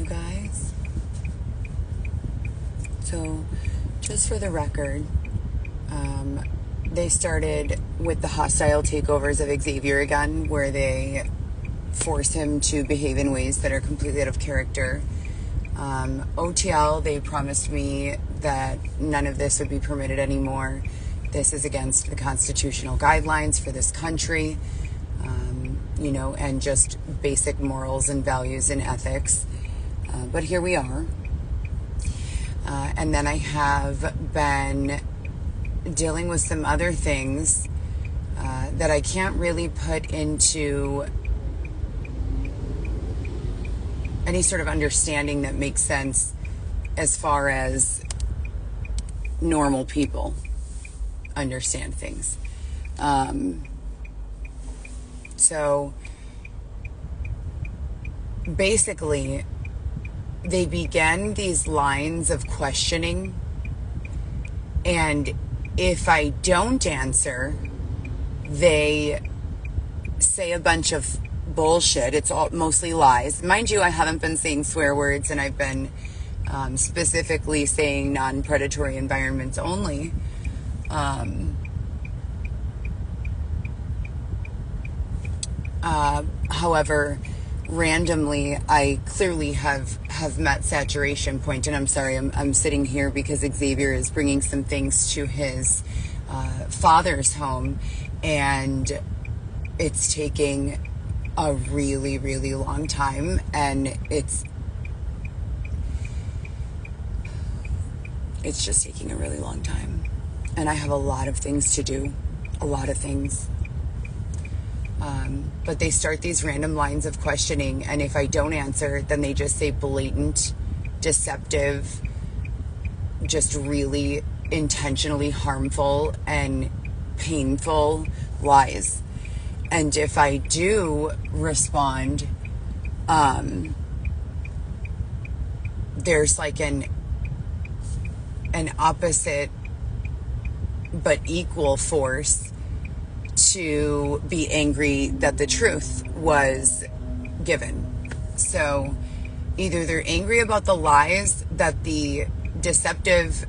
you guys. So, just for the record, they started with the hostile takeovers of Xavier again, where they force him to behave in ways that are completely out of character. OTL, they promised me that none of this would be permitted anymore. This is against the constitutional guidelines for this country, and just basic morals and values and ethics. But here we are. And then I have been dealing with some other things that I can't really put into any sort of understanding that makes sense as far as normal people understand things. So basically, they began these lines of questioning, and if I don't answer, they say a bunch of bullshit. It's all mostly lies. Mind you, I haven't been saying swear words, and I've been specifically saying non-predatory environments only. However, randomly, I clearly have met saturation point, and I'm sorry, I'm sitting here because Xavier is bringing some things to his father's home, and it's taking a really, really long time, and it's just taking a really long time, and I have a lot of things to do, a lot of things. But they start these random lines of questioning, and if I don't answer, then they just say blatant, deceptive, just really intentionally harmful and painful lies. And if I do respond, there's like an opposite but equal force to be angry that the truth was given. So either they're angry about the lies that the deceptive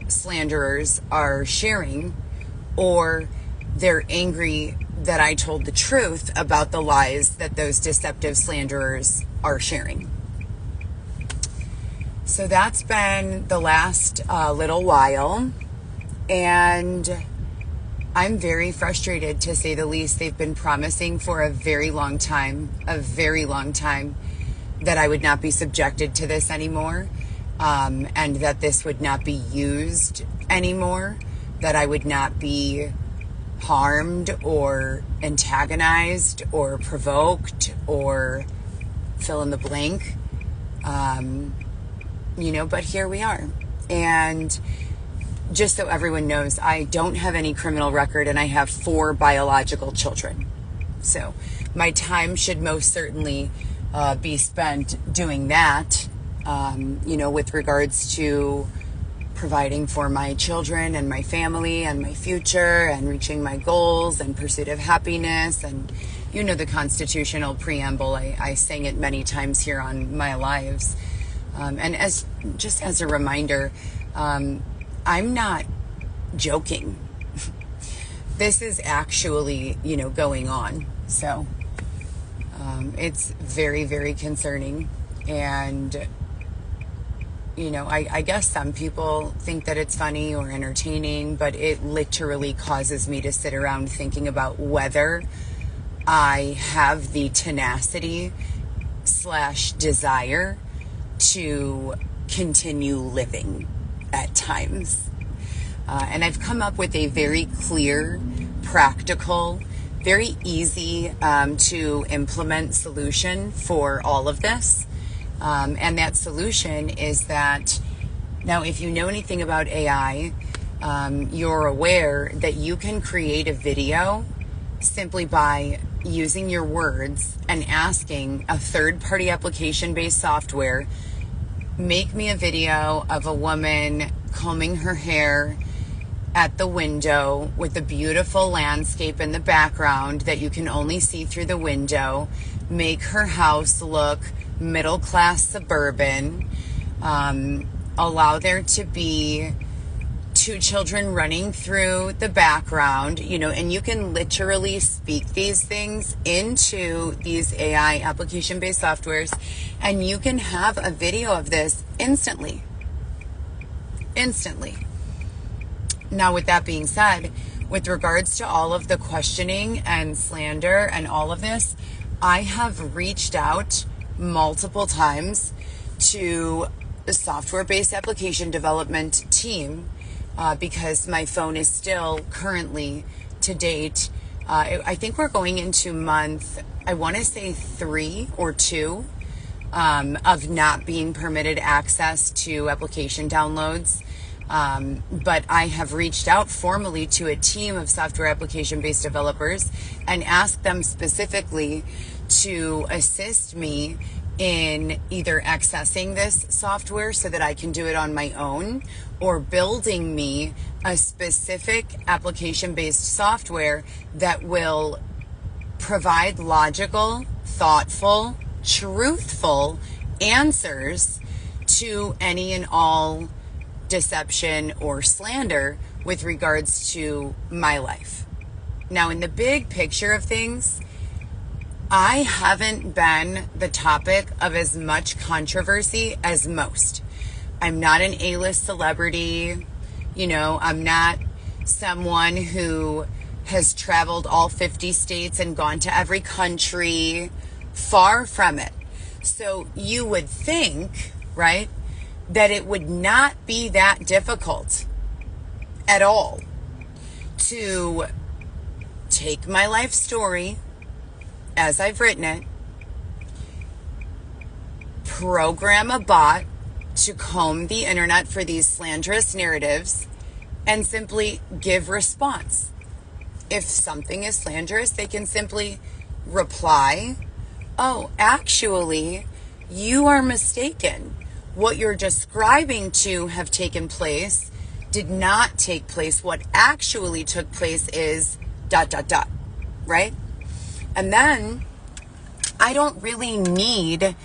slanderers are sharing, or they're angry that I told the truth about the lies that those deceptive slanderers are sharing. So that's been the last little while, and I'm very frustrated, to say the least. They've been promising for a very long time, that I would not be subjected to this anymore, and that this would not be used anymore, that I would not be harmed or antagonized or provoked or fill in the blank, but here we are. And just so everyone knows, I don't have any criminal record, and I have 4 biological children. So my time should most certainly be spent doing that, with regards to providing for my children and my family and my future and reaching my goals and pursuit of happiness. And the constitutional preamble, I sang it many times here on My Lives. And as a reminder, I'm not joking. This is actually, going on. So it's very, very concerning. And, I guess some people think that it's funny or entertaining, but it literally causes me to sit around thinking about whether I have the tenacity / desire to continue living at times. And I've come up with a very clear, practical, very easy to implement solution for all of this. And that solution is that, now if you know anything about AI, you're aware that you can create a video simply by using your words and asking a third-party application-based software, make me a video of a woman combing her hair at the window with the beautiful landscape in the background that you can only see through the window, make her house look middle class suburban, allow there to be two children running through the background, and you can literally speak these things into these AI application-based softwares, and you can have a video of this instantly. Now, with that being said, with regards to all of the questioning and slander and all of this, I have reached out multiple times to the software-based application development team because my phone is still currently, to date, I think we're going into month, I want to say 3 or 2 of not being permitted access to application downloads. But I have reached out formally to a team of software application-based developers and asked them specifically to assist me in either accessing this software so that I can do it on my own, or building me a specific application-based software that will provide logical, thoughtful, truthful answers to any and all deception or slander with regards to my life. Now, in the big picture of things, I haven't been the topic of as much controversy as most. I'm not an A-list celebrity. I'm not someone who has traveled all 50 states and gone to every country. Far from it. So you would think, right, that it would not be that difficult at all to take my life story as I've written it, program a bot to comb the internet for these slanderous narratives, and simply give response. If something is slanderous, they can simply reply, "Oh, actually, you are mistaken. What you're describing to have taken place did not take place. What actually took place is ... right? And then I don't really need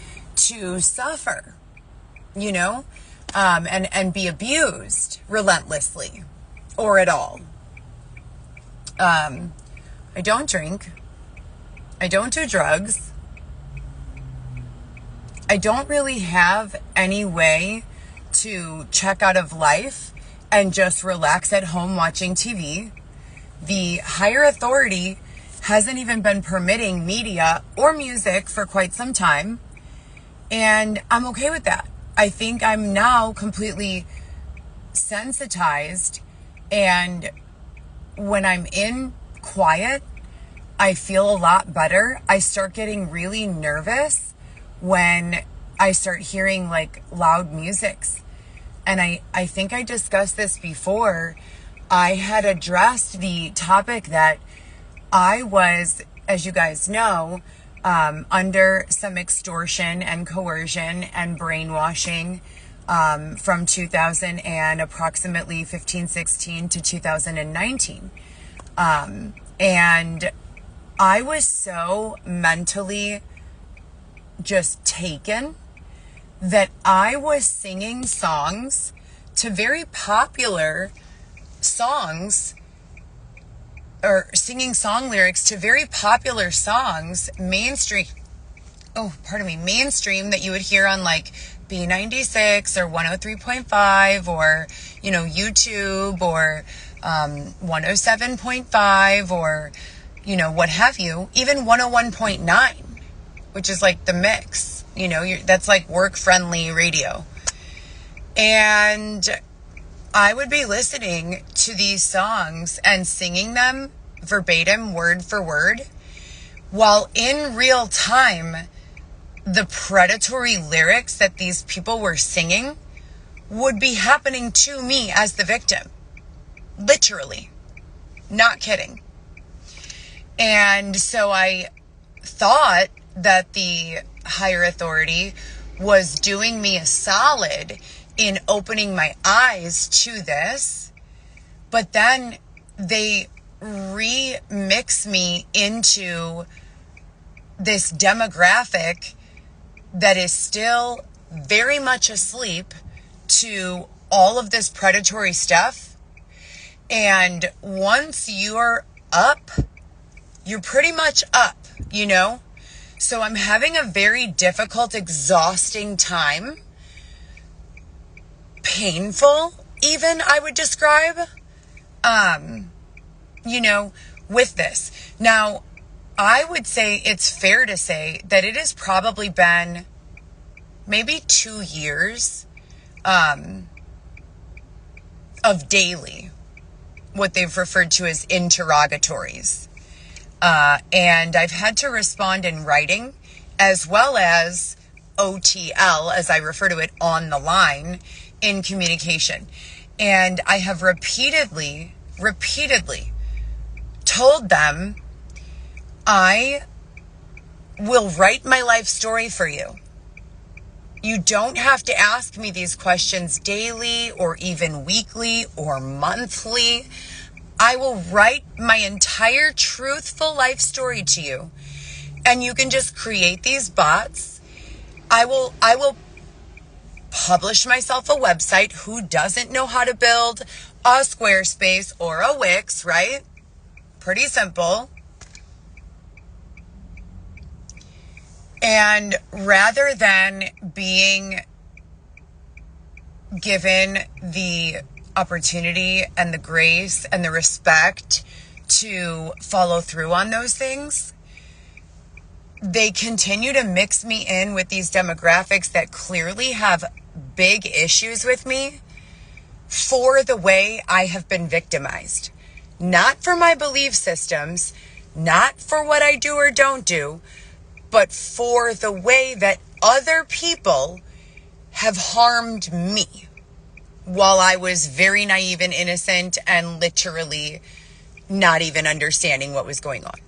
to suffer, and be abused relentlessly or at all. I don't drink. I don't do drugs. I don't really have any way to check out of life and just relax at home watching TV. The higher authority hasn't even been permitting media or music for quite some time, and I'm okay with that. I think I'm now completely sensitized, and when I'm in quiet, I feel a lot better. I start getting really nervous when I start hearing like loud musics. And I think I discussed this before. I had addressed the topic that I was, as you guys know, under some extortion and coercion and brainwashing from 2000 and approximately 15-16 to 2019. And I was so mentally just taken that I was singing songs to very popular songs, or singing song lyrics to very popular songs, mainstream that you would hear on like B96 or 103.5 or, YouTube or 107.5 or, what have you, even 101.9, which is like the mix, that's like work-friendly radio. And I would be listening to these songs and singing them verbatim, word for word, while in real time, the predatory lyrics that these people were singing would be happening to me as the victim. Literally. Not kidding. And so I thought that the higher authority was doing me a solid in opening my eyes to this, But then they remix me into this demographic that is still very much asleep to all of this predatory stuff. And once you're up, you're pretty much up, you know? So I'm having a very difficult, exhausting time. Painful, even, I would describe, with this. Now, I would say it's fair to say that it has probably been maybe 2 years of daily, what they've referred to as interrogatories. And I've had to respond in writing as well as OTL, as I refer to it, on the line in communication. And I have repeatedly told them, I will write my life story for you. You don't have to ask me these questions daily or even weekly or monthly. I will write my entire truthful life story to you. And you can just create these bots. I will publish myself a website. Who doesn't know how to build a Squarespace or a Wix, right? Pretty simple. And rather than being given the opportunity and the grace and the respect to follow through on those things, they continue to mix me in with these demographics that clearly have big issues with me for the way I have been victimized. Not for my belief systems, not for what I do or don't do, but for the way that other people have harmed me while I was very naive and innocent and literally not even understanding what was going on.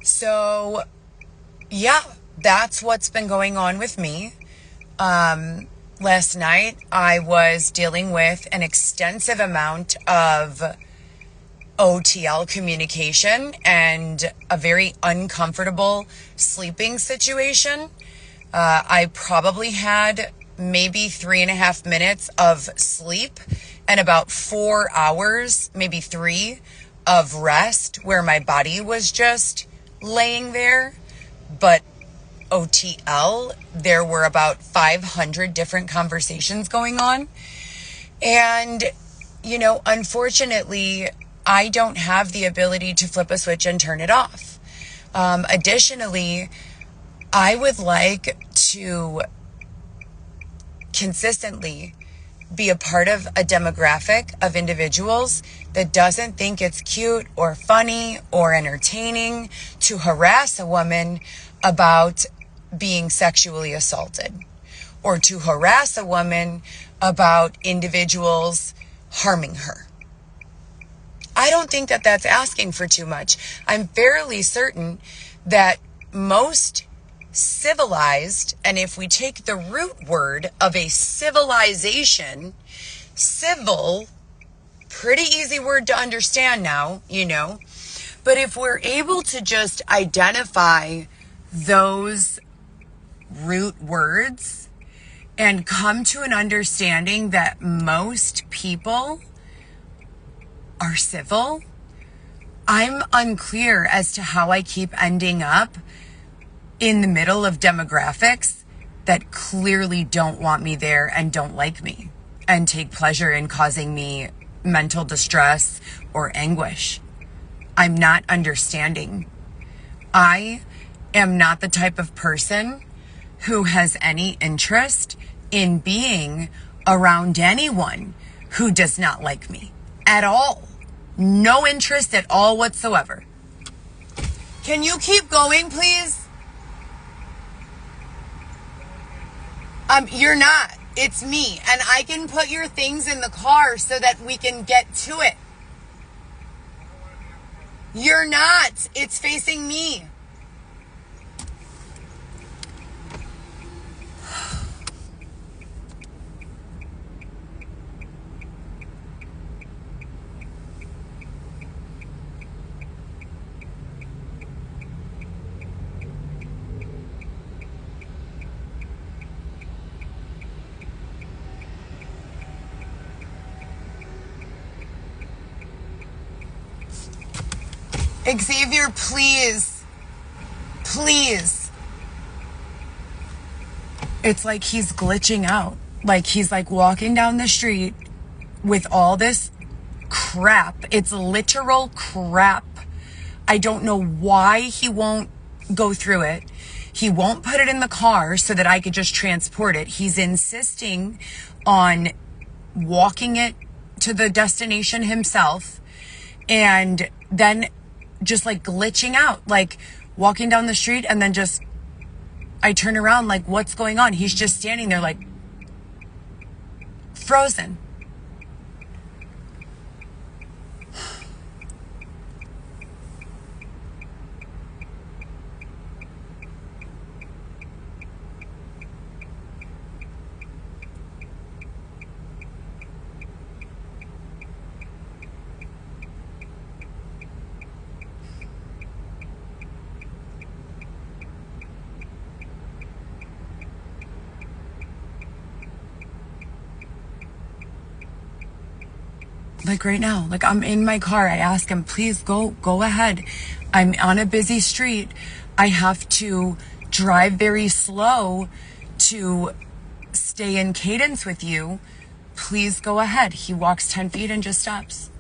So, yeah, that's what's been going on with me. Last night, I was dealing with an extensive amount of OTL communication and a very uncomfortable sleeping situation. I probably had maybe 3.5 minutes of sleep and about 4 hours, maybe 3, of rest where my body was just laying there. But OTL, there were about 500 different conversations going on. And, unfortunately, I don't have the ability to flip a switch and turn it off. Additionally, I would like to consistently be a part of a demographic of individuals that doesn't think it's cute or funny or entertaining to harass a woman about being sexually assaulted, or to harass a woman about individuals harming her. I don't think that that's asking for too much. I'm fairly certain that most civilized, and if we take the root word of a civilization, civil, pretty easy word to understand now, but if we're able to just identify those root words and come to an understanding that most people are civil, I'm unclear as to how I keep ending up in the middle of demographics that clearly don't want me there and don't like me and take pleasure in causing me mental distress or anguish. I'm not understanding. I am not the type of person who has any interest in being around anyone who does not like me at all. No interest at all whatsoever. Can you keep going, please? You're not. It's me. And I can put your things in the car so that we can get to it. You're not. It's facing me. Xavier, please. Please. It's like he's glitching out. Like he's like walking down the street with all this crap. It's literal crap. I don't know why he won't go through it. He won't put it in the car so that I could just transport it. He's insisting on walking it to the destination himself and then just like glitching out, like walking down the street and then just, I turn around like, what's going on? He's just standing there like frozen. Like right now, like I'm in my car. I ask him, please go ahead. I'm on a busy street. I have to drive very slow to stay in cadence with you. Please go ahead. He walks 10 feet and just stops.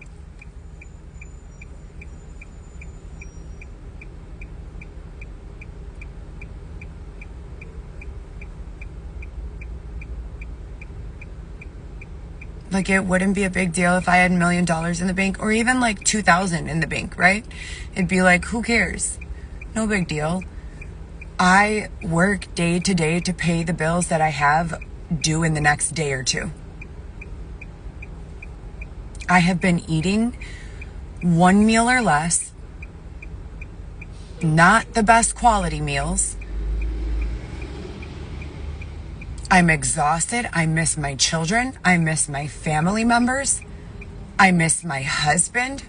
Like it wouldn't be a big deal if I had $1 million in the bank or even like 2,000 in the bank, right? It'd be like, who cares? No big deal. I work day to day to pay the bills that I have due in the next day or two. I have been eating one meal or less, not the best quality meals. I'm exhausted. I miss my children. I miss my family members. I miss my husband.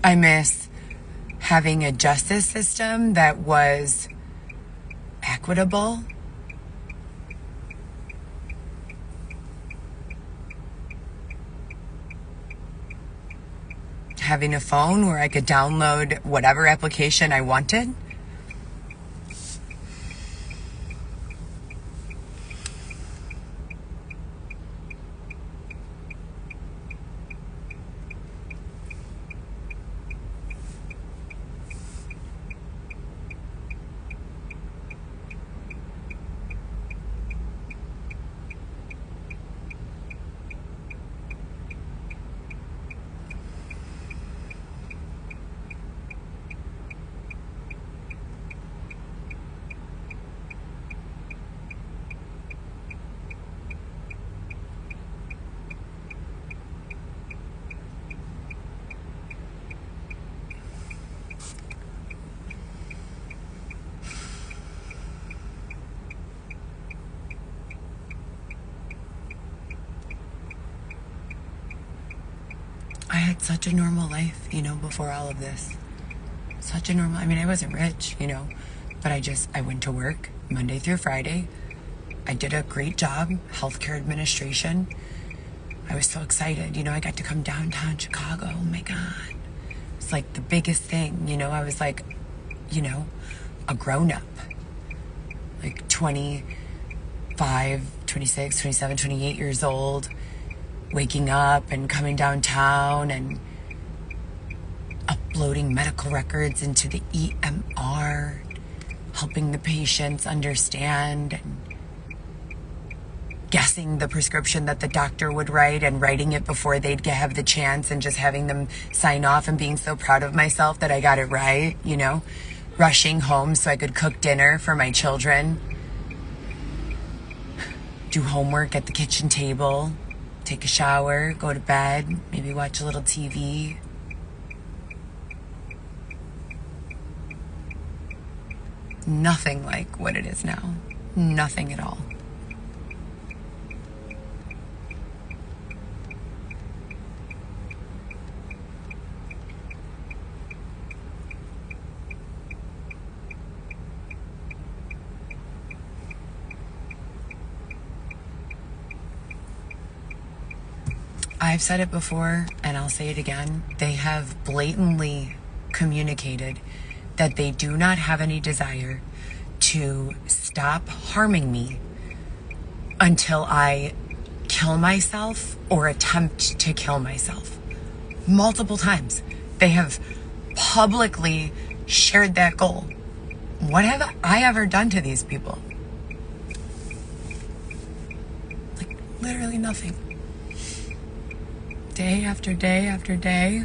I miss having a justice system that was equitable. Having a phone where I could download whatever application I wanted. I had such a normal life, before all of this. Such a normal, I wasn't rich, but I went to work Monday through Friday. I did a great job, healthcare administration. I was so excited, I got to come downtown Chicago. Oh my God. It's like the biggest thing, I was like, a grown-up. Like 25, 26, 27, 28 years old. Waking up and coming downtown and uploading medical records into the EMR, helping the patients understand and guessing the prescription that the doctor would write and writing it before they'd have the chance and just having them sign off and being so proud of myself that I got it right, rushing home so I could cook dinner for my children, do homework at the kitchen table, take a shower, go to bed, maybe watch a little TV. Nothing like what it is now. Nothing at all. I've said it before, and I'll say it again. They have blatantly communicated that they do not have any desire to stop harming me until I kill myself or attempt to kill myself. Multiple times. They have publicly shared that goal. What have I ever done to these people? Like, literally nothing. Day after day after day.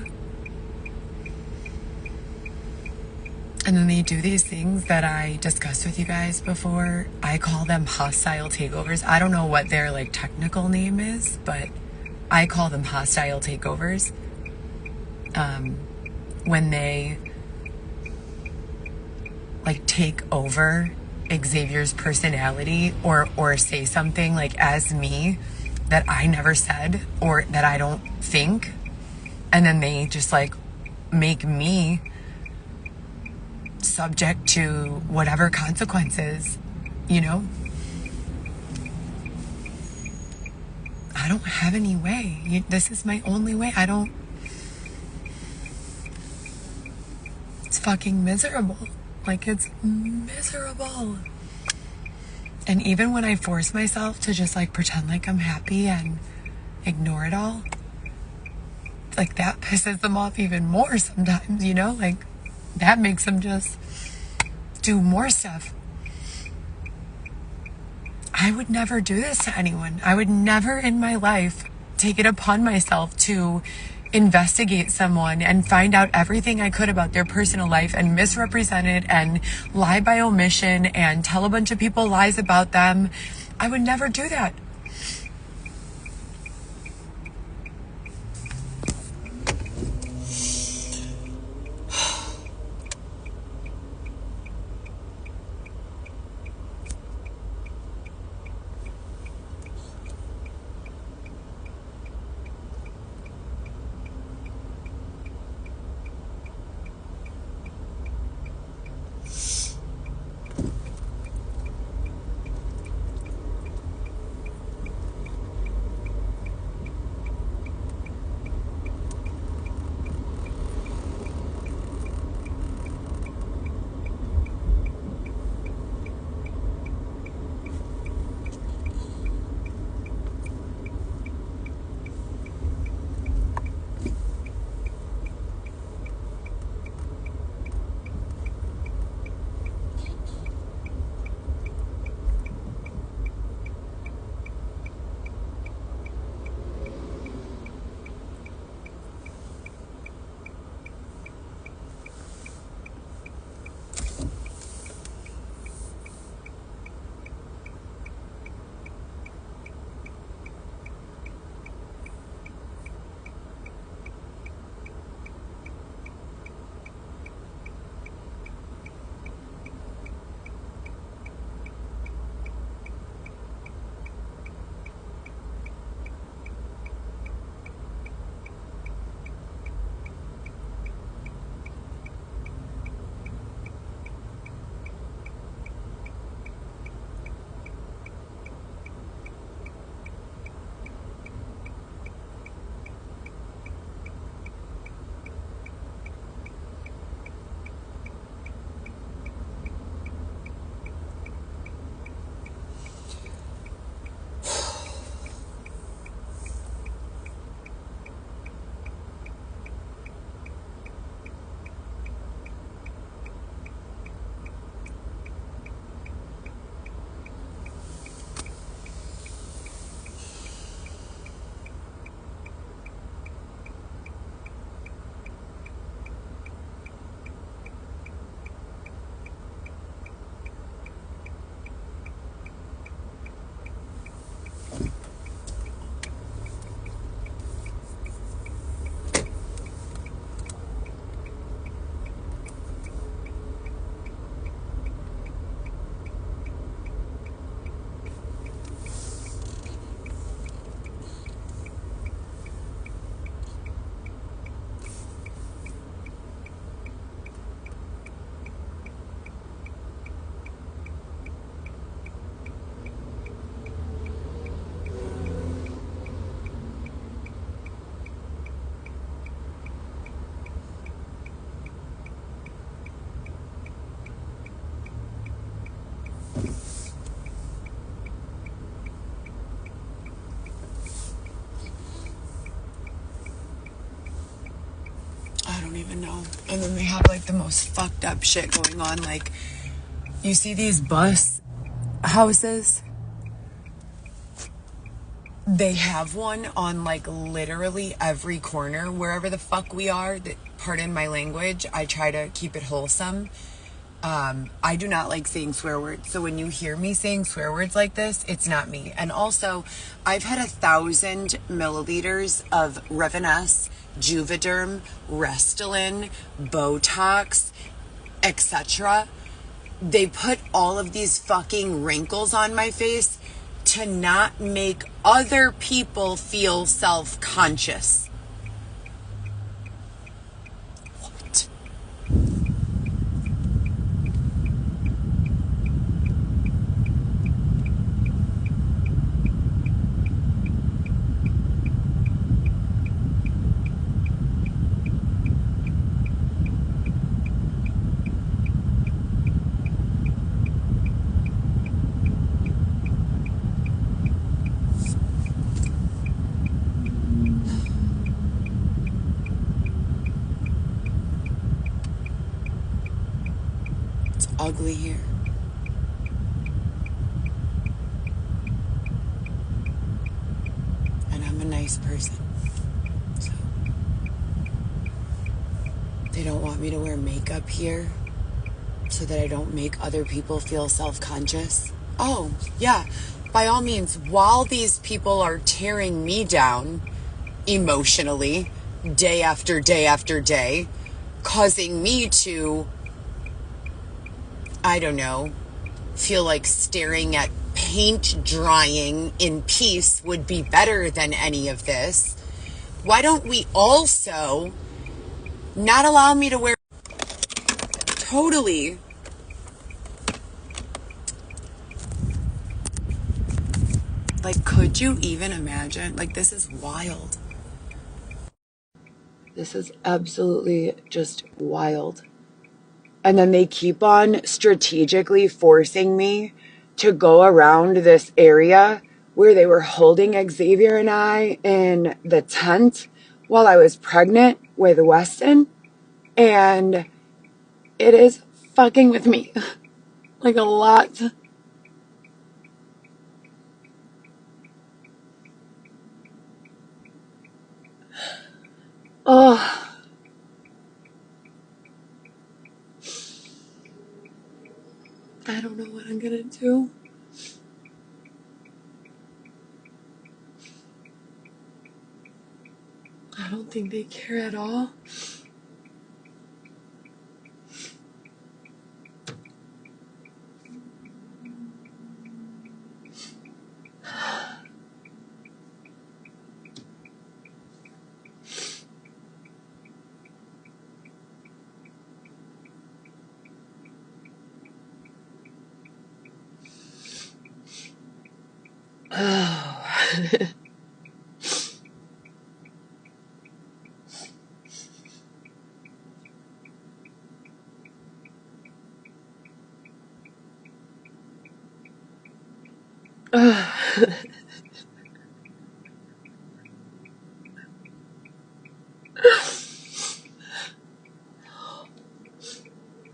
And then they do these things that I discussed with you guys before. I call them hostile takeovers. I don't know what their like technical name is, but I call them hostile takeovers. When they like take over Xavier's personality or say something like as me that I never said or that I don't think, and then they just like make me subject to whatever consequences, you know? I don't have any way. This is my only way. It's fucking miserable. Like, it's miserable. And even when I force myself to just like pretend like I'm happy and ignore it all, like that pisses them off even more sometimes, you know? Like that makes them just do more stuff. I would never do this to anyone. I would never in my life take it upon myself to investigate someone and find out everything I could about their personal life and misrepresent it and lie by omission and tell a bunch of people lies about them. I would never do that. And then they have like the most fucked up shit going on. Like, you see these bus houses? They have one on like literally every corner, wherever the fuck we are. Pardon my language. I try to keep it wholesome. I do not like saying swear words. So when you hear me saying swear words like this, it's not me. And also, I've had 1,000 milliliters of Revanesse, Juvederm, Restylane, Botox, etc. They put all of these fucking wrinkles on my face to not make other people feel self-conscious. What? It's ugly here. And I'm a nice person. So they don't want me to wear makeup here so that I don't make other people feel self-conscious. Oh, yeah. By all means, while these people are tearing me down emotionally, day after day after day, causing me to, I don't know, feel like staring at paint drying in peace would be better than any of this. Why don't we also not allow me to wear totally? Like, could you even imagine? Like, this is wild. This is absolutely just wild. And then they keep on strategically forcing me to go around this area where they were holding Xavier and I in the tent while I was pregnant with Weston. And it is fucking with me. Like, a lot. Oh. I don't know what I'm gonna do. I don't think they care at all. Oh.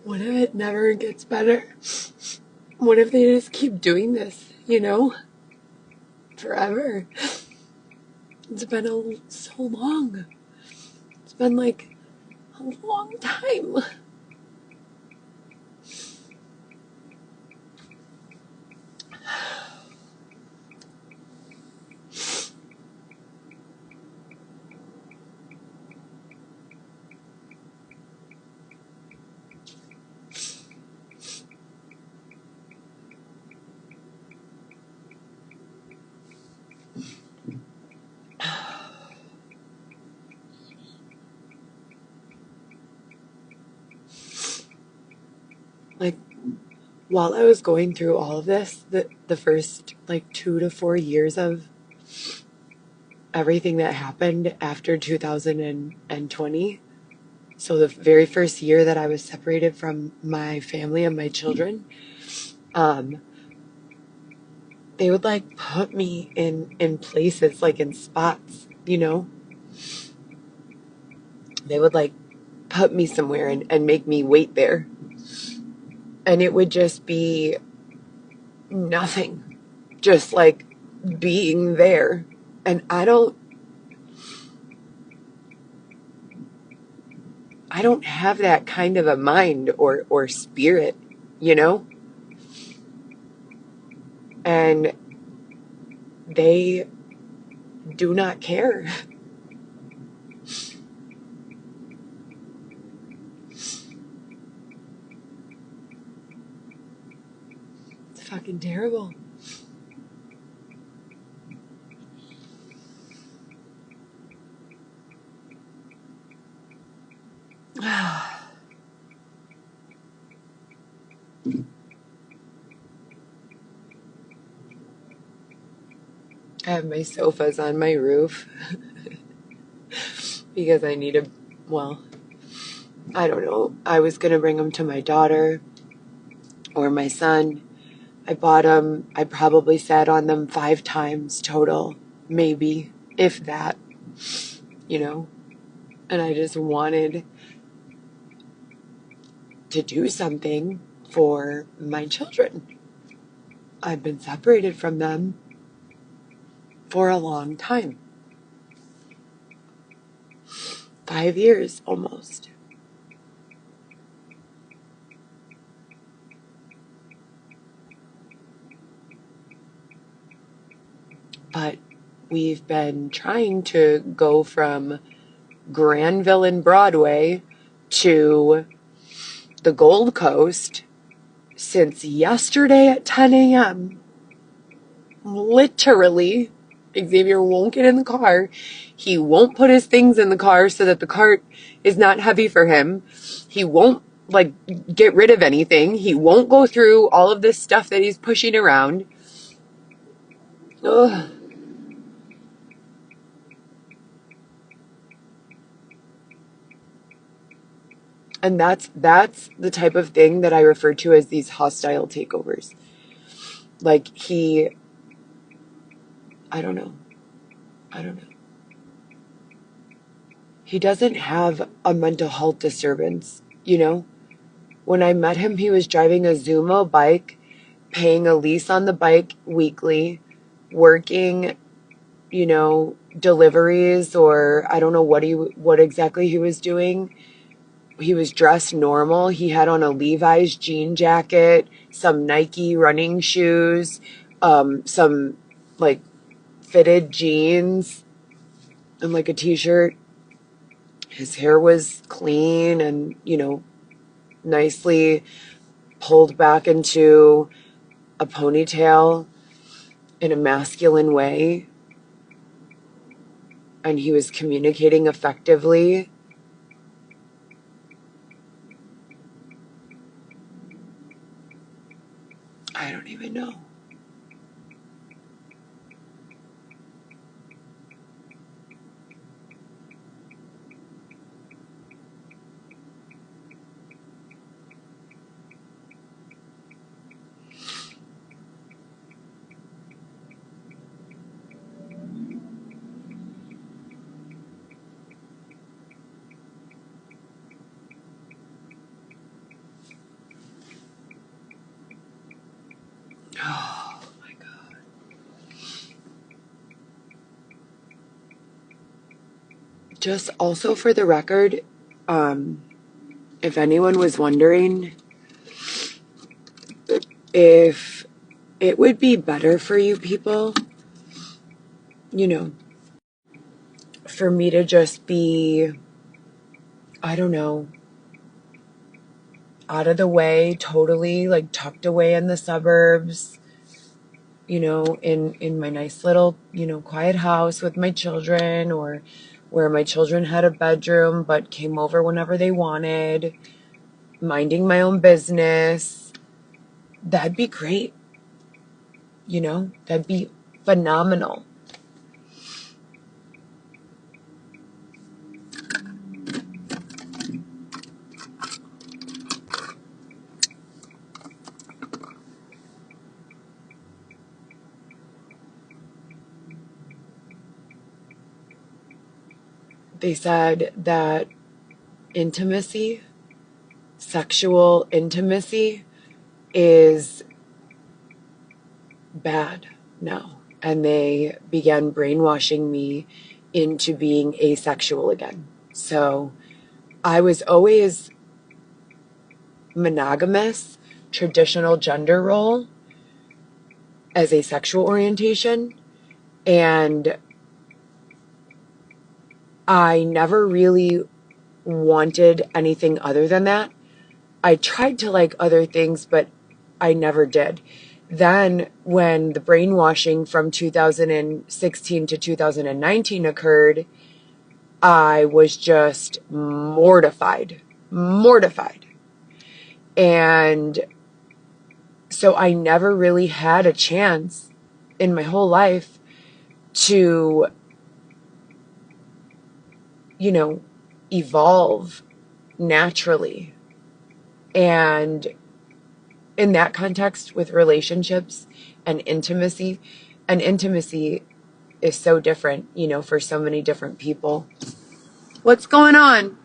What if it never gets better? What if they just keep doing this, forever? It's been so long. It's been like a long time. Like, while I was going through all of this, the first like 2 to 4 years of everything that happened after 2020, so the very first year that I was separated from my family and my children, they would like put me in places, like in spots, they would like put me somewhere and make me wait there. And it would just be nothing, just like being there. And I don't have that kind of a mind or spirit, you know? And they do not care. It's fucking terrible. I have my sofas on my roof because I need well, I don't know. I was going to bring them to my daughter or my son. I bought them. I probably sat on them 5 times total, maybe, if that, you know. And I just wanted to do something for my children. I've been separated from them for a long time. 5 years almost. But we've been trying to go from Granville and Broadway to the Gold Coast since yesterday at 10 a.m. Literally, Xavier won't get in the car. He won't put his things in the car so that the cart is not heavy for him. He won't, like, get rid of anything. He won't go through all of this stuff that he's pushing around. Ugh. And that's the type of thing that I refer to as these hostile takeovers. Like I don't know. He doesn't have a mental health disturbance, you know? When I met him, he was driving a Zumo bike, paying a lease on the bike weekly, working, you know, deliveries, or I don't know what exactly he was doing. He was dressed normal. He had on a Levi's jean jacket, some Nike running shoes, some like fitted jeans, and like a t-shirt. His hair was clean and, you know, nicely pulled back into a ponytail in a masculine way. And he was communicating effectively. I don't even know. Oh my God. Just also for the record, if anyone was wondering if it would be better for you people, you know, for me to just be, I don't know, out of the way, totally like tucked away in the suburbs, you know, in my nice little, you know, quiet house with my children, or where my children had a bedroom but came over whenever they wanted, minding my own business. That'd be great. You know, that'd be phenomenal. They said that intimacy, sexual intimacy, is bad now. And they began brainwashing me into being asexual again. So I was always monogamous, traditional gender role as a sexual orientation. And I never really wanted anything other than that. I tried to like other things, but I never did. Then when the brainwashing from 2016 to 2019 occurred, I was just mortified. And so I never really had a chance in my whole life to, evolve naturally. And in that context with relationships and intimacy is so different, for so many different people. What's going on?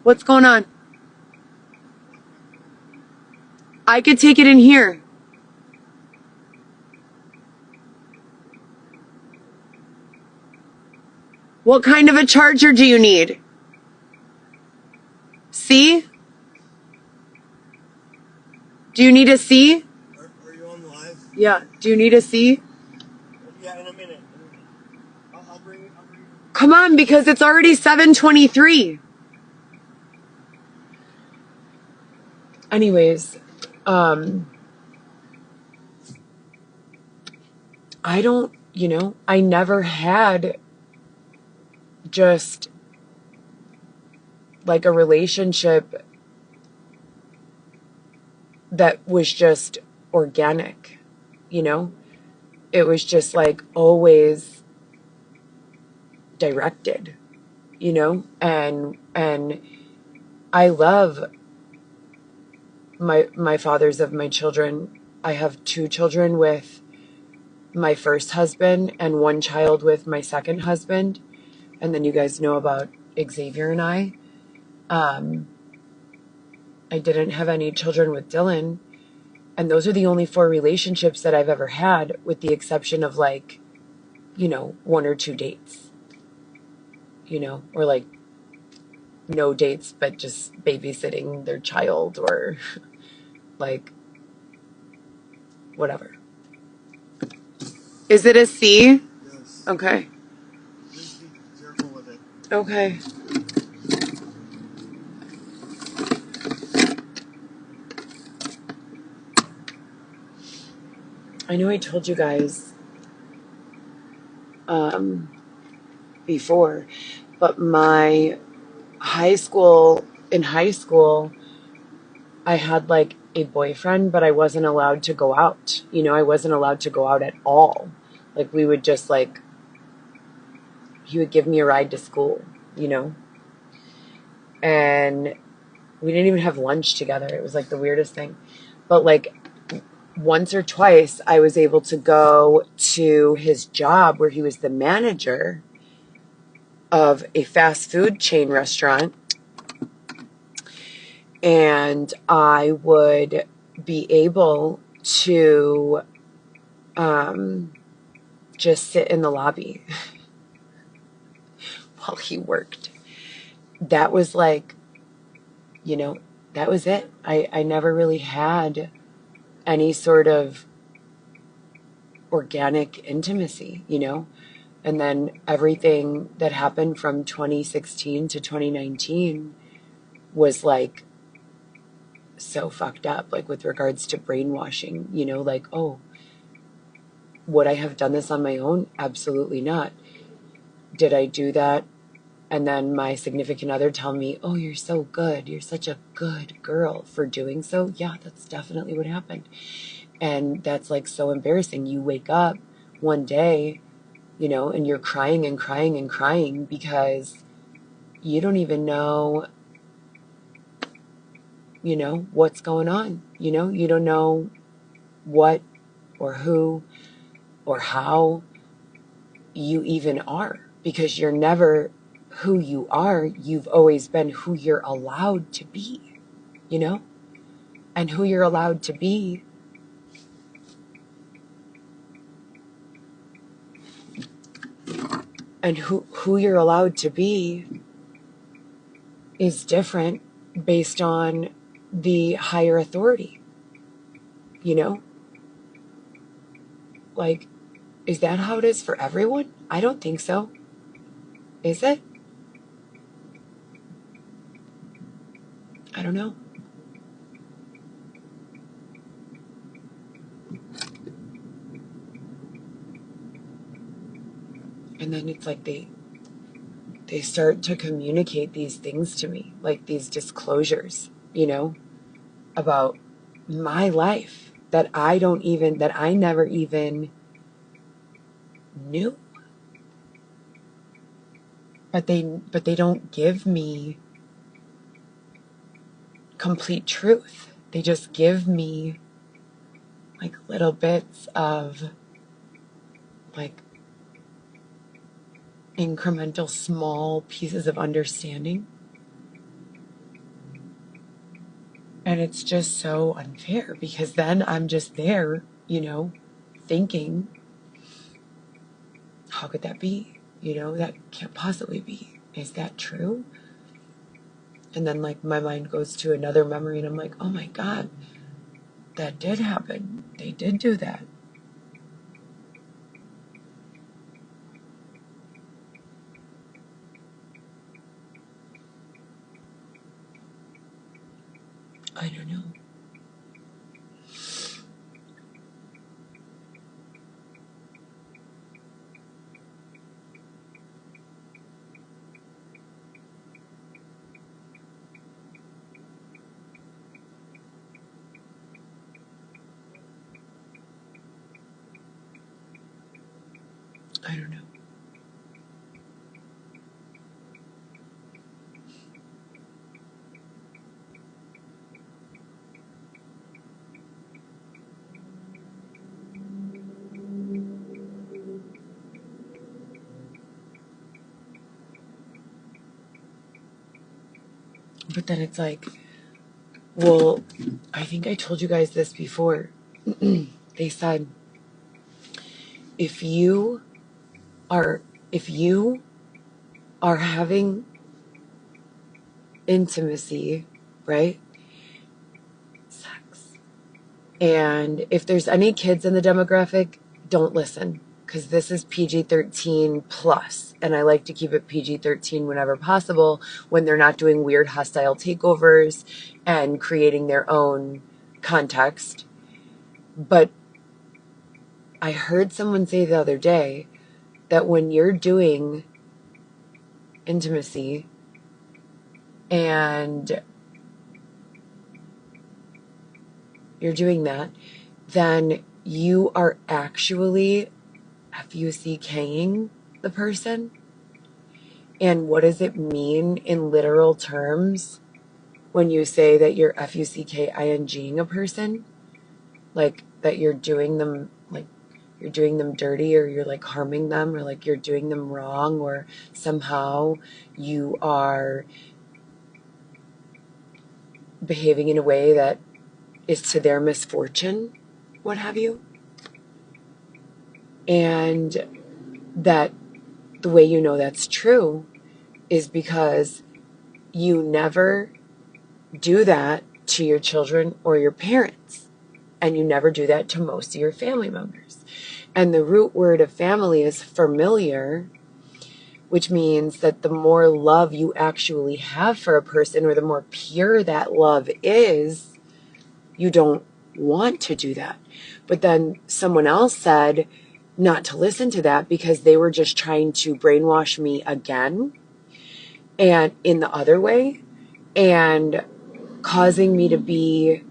What's going on? I could take it in here. What kind of a charger do you need? C? Do you need a C? Are you on live? Yeah. Do you need a C? Yeah, in a minute. I'll bring it. Come on, because it's already 7:23. Anyways, I don't, I never had just like a relationship that was just organic, It was just like always directed, and I love my fathers of my children. I have 2 children with my first husband and 1 child with my second husband. And then you guys know about Xavier and I. I didn't have any children with Dylan. And those are the only 4 relationships that I've ever had, with the exception of 1 or 2 dates, or like no dates, but just babysitting their child or like whatever. Is it a C? Yes. Okay. Just be careful with it. Okay. I know I told you guys before, but in high school, I had like a boyfriend, but I wasn't allowed to go out. I wasn't allowed to go out at all. Like we would just he would give me a ride to school, and we didn't even have lunch together. It was like the weirdest thing. But like once or twice I was able to go to his job where he was the manager of a fast food chain restaurant, and I would be able to just sit in the lobby while he worked. That was like, that was it. I never really had any sort of organic intimacy, And then everything that happened from 2016 to 2019 was like so fucked up, like with regards to brainwashing, like, oh, would I have done this on my own? Absolutely not. Did I do that? And then my significant other tell me, oh, you're so good. You're such a good girl for doing so. Yeah, that's definitely what happened. And that's like so embarrassing. You wake up one day, and you're crying and crying and crying because you don't even know, what's going on. You don't know what or who or how you even are. because you're never who you are. You've always been who you're allowed to be, you know? And who you're allowed to be and who you're allowed to be is different based on the higher authority, you know? Like, is that how it is for everyone? I don't think so. Is it? I don't know. And then it's like they start to communicate these things to me, like these disclosures, you know, about my life that I never even knew. But they don't give me complete truth. They just give me like little bits of like incremental small pieces of understanding. And it's just so unfair because then I'm just there, you know, thinking, how could that be? You know, that can't possibly be. Is that true? And then like my mind goes to another memory and I'm like, oh my God, that did happen. They did do that. I don't know. I don't know. But then it's like, well, I think I told you guys this before. They said, if you are having intimacy, right? Sex. And if there's any kids in the demographic, don't listen, because this is PG-13 plus, and I like to keep it PG-13 whenever possible, when they're not doing weird hostile takeovers and creating their own context. But I heard someone say the other day that when you're doing intimacy and you're doing that, then you are actually FUCKing the person. And what does it mean in literal terms when you say that you're FUCKINGing a person? Like that you're doing them, like you're doing them dirty, or you're like harming them, or like you're doing them wrong, or somehow you are behaving in a way that is to their misfortune, what have you. And that the way you know that's true is because you never do that to your children or your parents. And you never do that to most of your family members. And the root word of family is familiar, which means that the more love you actually have for a person, or the more pure that love is, you don't want to do that. But then someone else said not to listen to that because they were just trying to brainwash me again, and in the other way, and causing me to be,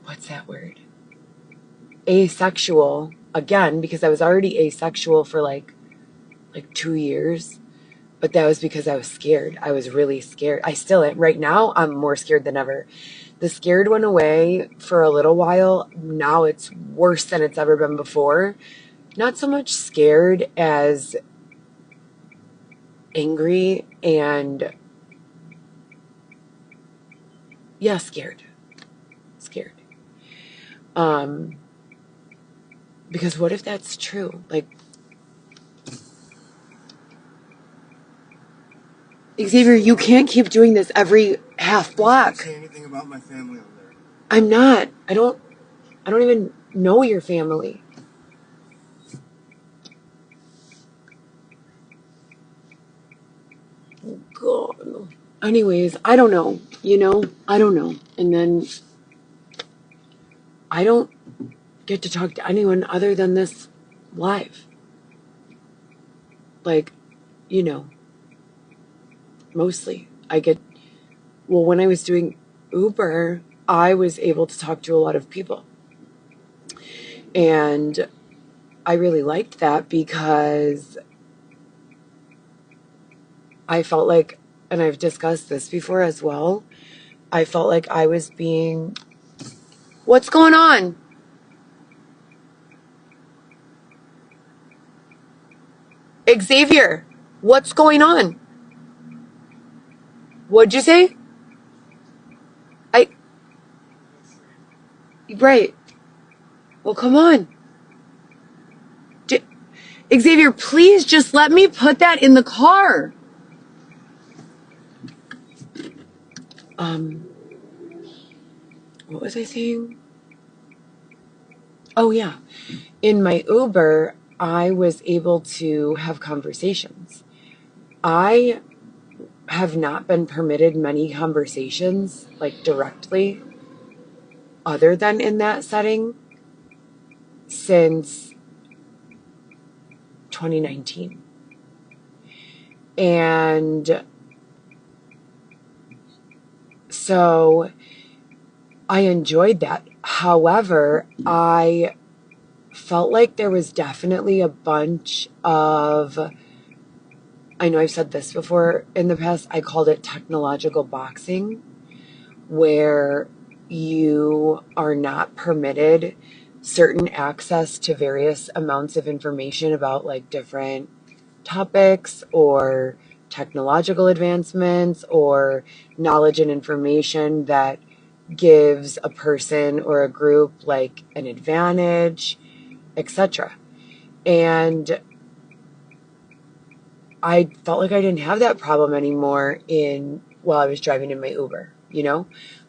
what's that word? Asexual again, because I was already asexual for like 2 years. But that was because I was scared. I was really scared. I still am. Right now, I'm more scared than ever. The scared went away for a little while. Now it's worse than it's ever been before. not so much scared as angry and, yeah, scared. Because what if that's true? Like, Xavier, you can't keep doing this every half block. I can't say anything about my family on there. I'm not. I don't even know your family. God. Anyways, I don't know. I don't know. And then I don't get to talk to anyone other than this live. Like, mostly. When I was doing Uber, I was able to talk to a lot of people. And I really liked that because I felt like, and I've discussed this before as well, I felt like I was being, what's going on? Xavier, what's going on? What'd you say? Right. Well, come on. Xavier, please just let me put that in the car. What was I saying? Oh, yeah. In my Uber, I was able to have conversations. I have not been permitted many conversations, like directly, other than in that setting, since 2019. And so I enjoyed that. However, I felt like there was definitely a bunch of, I know I've said this before in the past, I called it technological boxing, where you are not permitted certain access to various amounts of information about like different topics or technological advancements or knowledge and information that gives a person or a group like an advantage, etc. And I felt like I didn't have that problem anymore while I was driving in my Uber,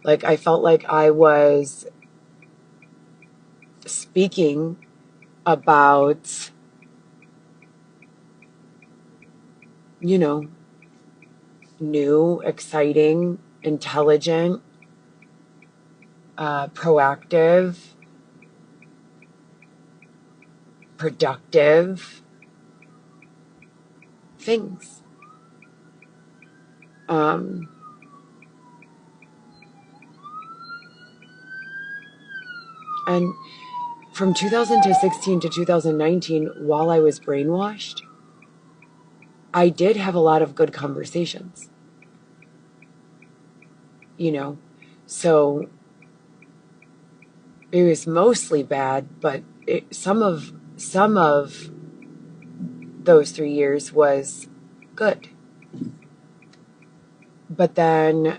Like I felt like I was speaking about, new, exciting, intelligent, proactive, productive things. And from 2016 to 2019, while I was brainwashed, I did have a lot of good conversations. So it was mostly bad, but some of those 3 years was good. But then,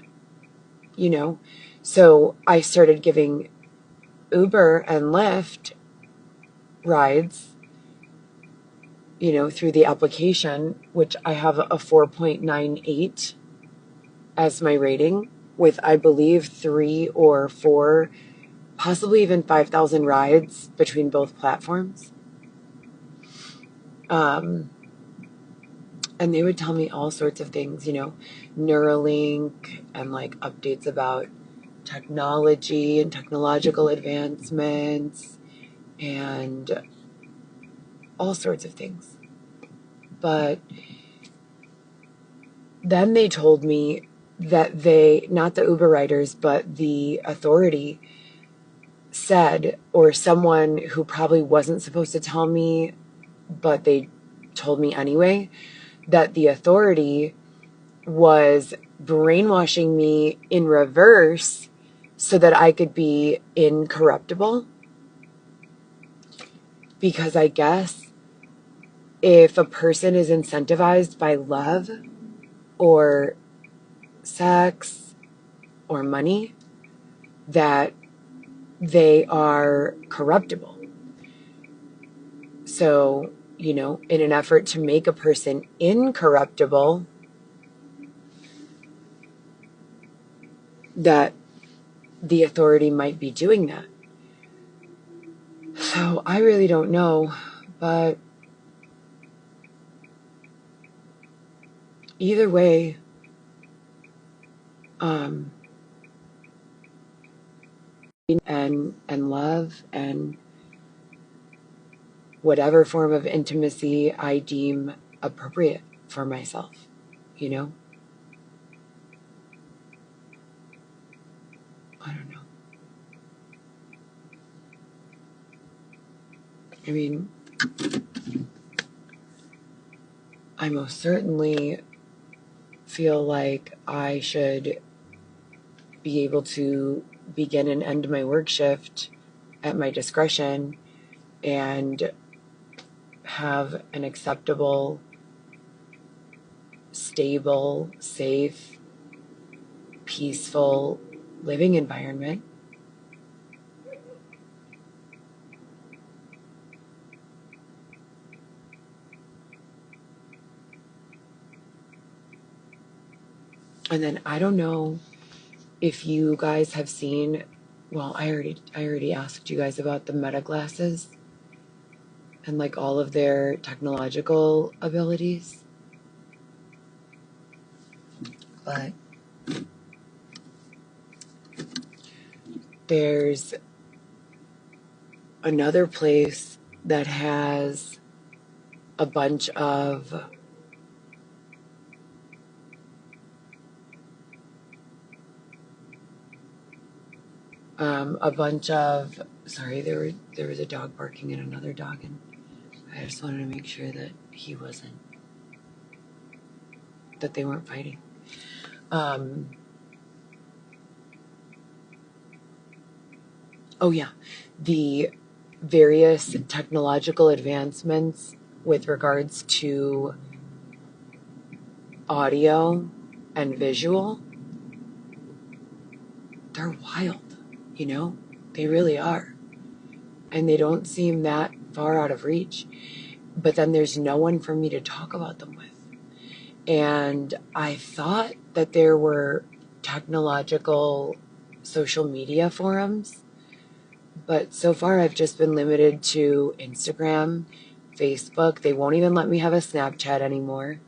so I started giving Uber and Lyft rides, through the application, which I have a 4.98 as my rating, with, I believe, 3 or 4, possibly even 5,000 rides between both platforms. And they would tell me all sorts of things, Neuralink and like updates about technology and technological advancements and all sorts of things. But then they told me that not the Uber riders, but the authority said, or someone who probably wasn't supposed to tell me, but they told me anyway, that the authority was brainwashing me in reverse so that I could be incorruptible. Because I guess if a person is incentivized by love or sex or money, that they are corruptible. So, in an effort to make a person incorruptible, that the authority might be doing that. So I really don't know, but either way, and love and whatever form of intimacy I deem appropriate for myself, I don't know. I mean, I most certainly feel like I should be able to begin and end my work shift at my discretion and have an acceptable, stable, safe, peaceful living environment. And then I don't know if you guys have seen, well, I already asked you guys about the Meta glasses and like all of their technological abilities. But there's another place that has a bunch of sorry, there was a dog barking at another dog, and I just wanted to make sure that that they weren't fighting. Oh yeah, the various technological advancements with regards to audio and visual, they're wild, they really are. And they don't seem that far out of reach. But then there's no one for me to talk about them with. And I thought that there were technological social media forums, but so far I've just been limited to Instagram, Facebook. They won't even let me have a Snapchat anymore.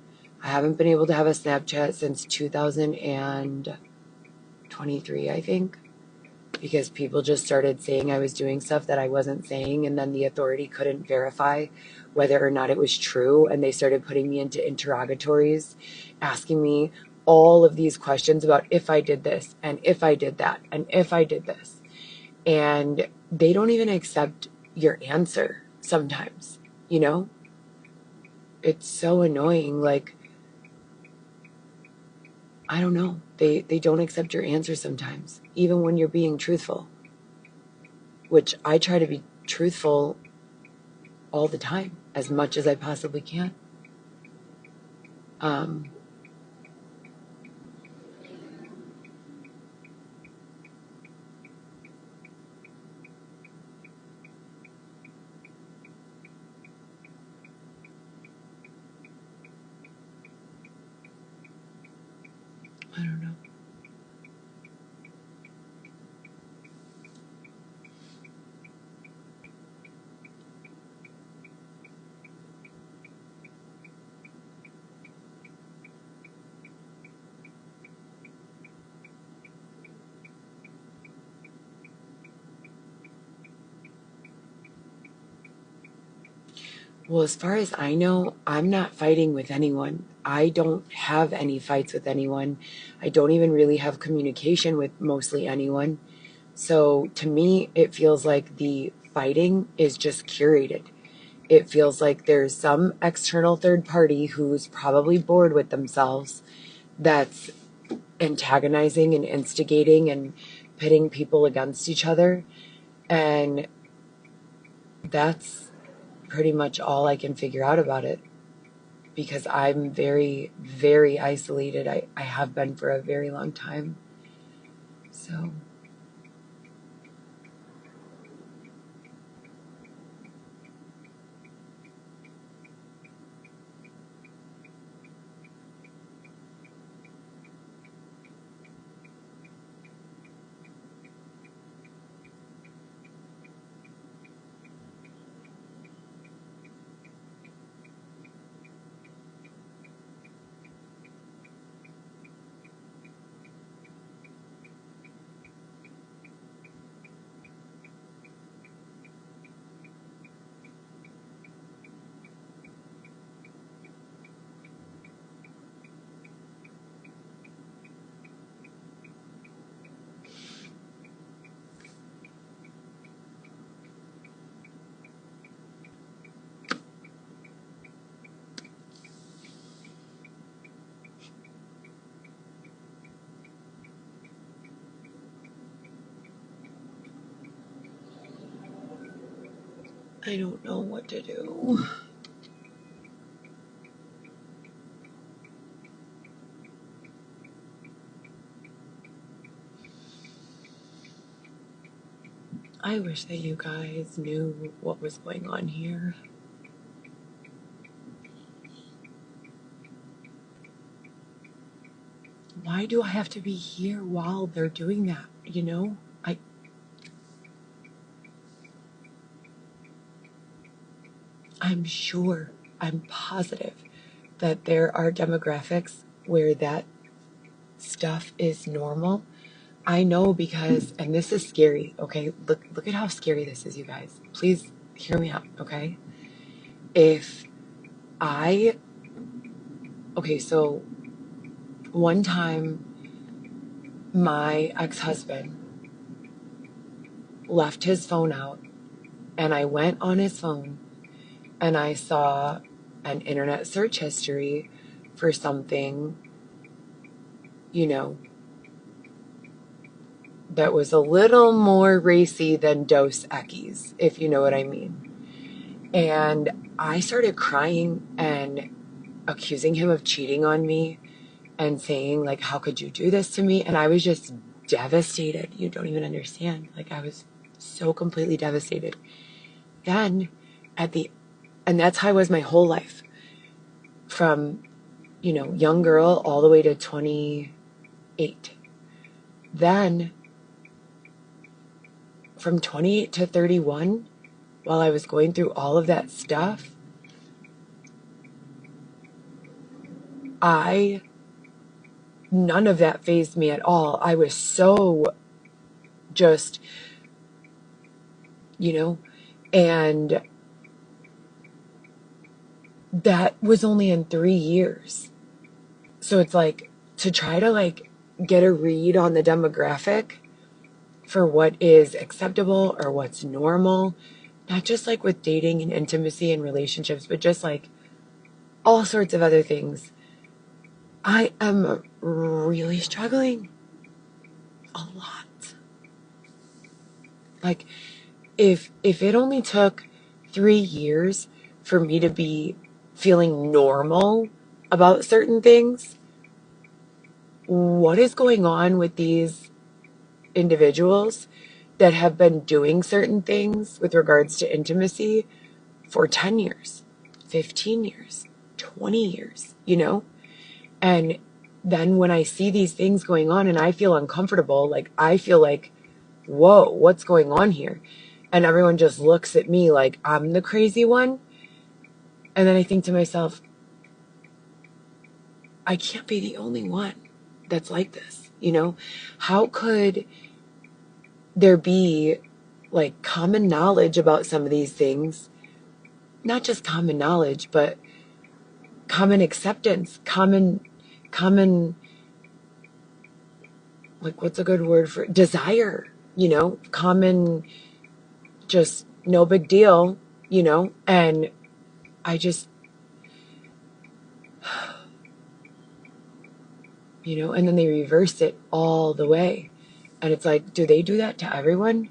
I haven't been able to have a Snapchat since 2023, I think, because people just started saying I was doing stuff that I wasn't saying, and then the authority couldn't verify whether or not it was true, and they started putting me into interrogatories, asking me all of these questions about if I did this, and if I did that, and if I did this. And they don't even accept your answer sometimes, It's so annoying. Like, I don't know. They don't accept your answer sometimes, even when you're being truthful, which I try to be truthful all the time, as much as I possibly can. I don't know. Well, as far as I know, I'm not fighting with anyone. I don't have any fights with anyone. I don't even really have communication with mostly anyone. So to me, it feels like the fighting is just curated. It feels like there's some external third party who's probably bored with themselves that's antagonizing and instigating and pitting people against each other. And that's pretty much all I can figure out about it, because I'm very, very isolated. I have been for a very long time. So I don't know what to do. I wish that you guys knew what was going on here. Why do I have to be here while they're doing that? You know, I'm sure, I'm positive that there are demographics where that stuff is normal. I know because, and this is scary, okay? Look at how scary this is, you guys. Please hear me out, okay? So one time my ex-husband left his phone out, and I went on his phone and I saw an internet search history for something, you know, that was a little more racy than Dos Equis, if you know what I mean. And I started crying and accusing him of cheating on me and saying, like, how could you do this to me? And I was just devastated. You don't even understand. Like, I was so completely devastated. Then and that's how I was my whole life, from, young girl all the way to 28. Then from 28 to 31, while I was going through all of that stuff, none of that fazed me at all. I was so just, and that was only in 3 years. So it's like, to try to like get a read on the demographic for what is acceptable or what's normal, not just like with dating and intimacy and relationships, but just like all sorts of other things. I am really struggling a lot. Like, if it only took 3 years for me to be feeling normal about certain things, what is going on with these individuals that have been doing certain things with regards to intimacy for 10 years, 15 years, 20 years, And then when I see these things going on and I feel uncomfortable, like I feel like, whoa, what's going on here? And everyone just looks at me like I'm the crazy one. And then I think to myself, I can't be the only one that's like this, How could there be like common knowledge about some of these things? Not just common knowledge, but common acceptance, common, like, what's a good word for desire, common, just no big deal, and I just, and then they reverse it all the way. And it's like, do they do that to everyone?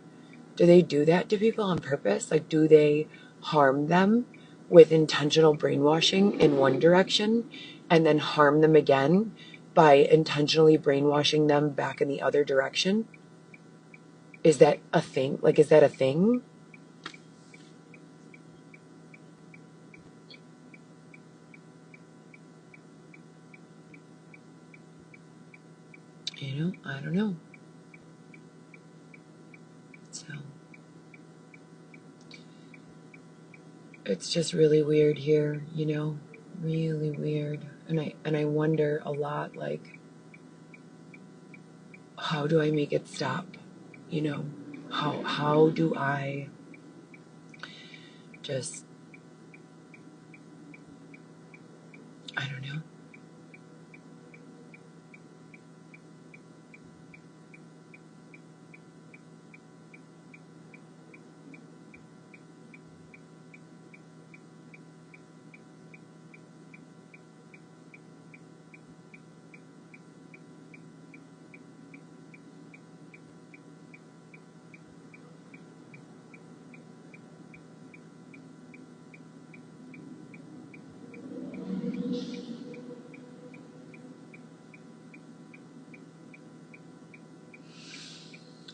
Do they do that to people on purpose? Like, do they harm them with intentional brainwashing in one direction and then harm them again by intentionally brainwashing them back in the other direction? Is that a thing? Like, is that a thing? You know, I don't know. So it's just really weird here, you know, really weird. And I wonder a lot, like, how do I make it stop? You know, how do I just, I don't know.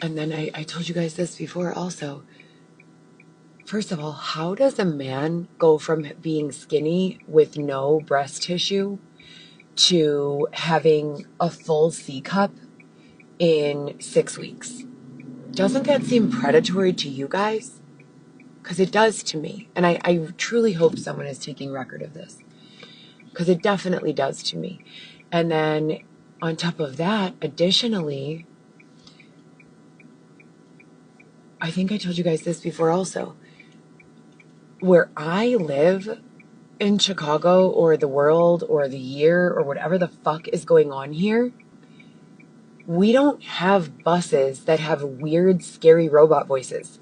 And then I told you guys this before also. First of all, how does a man go from being skinny with no breast tissue to having a full C cup in 6 weeks? Doesn't that seem predatory to you guys? Because it does to me. And I truly hope someone is taking record of this. Because it definitely does to me. And then on top of that, additionally, I think I told you guys this before also. Where I live in Chicago or the world or the year or whatever the fuck is going on here, we don't have buses that have weird, scary robot voices.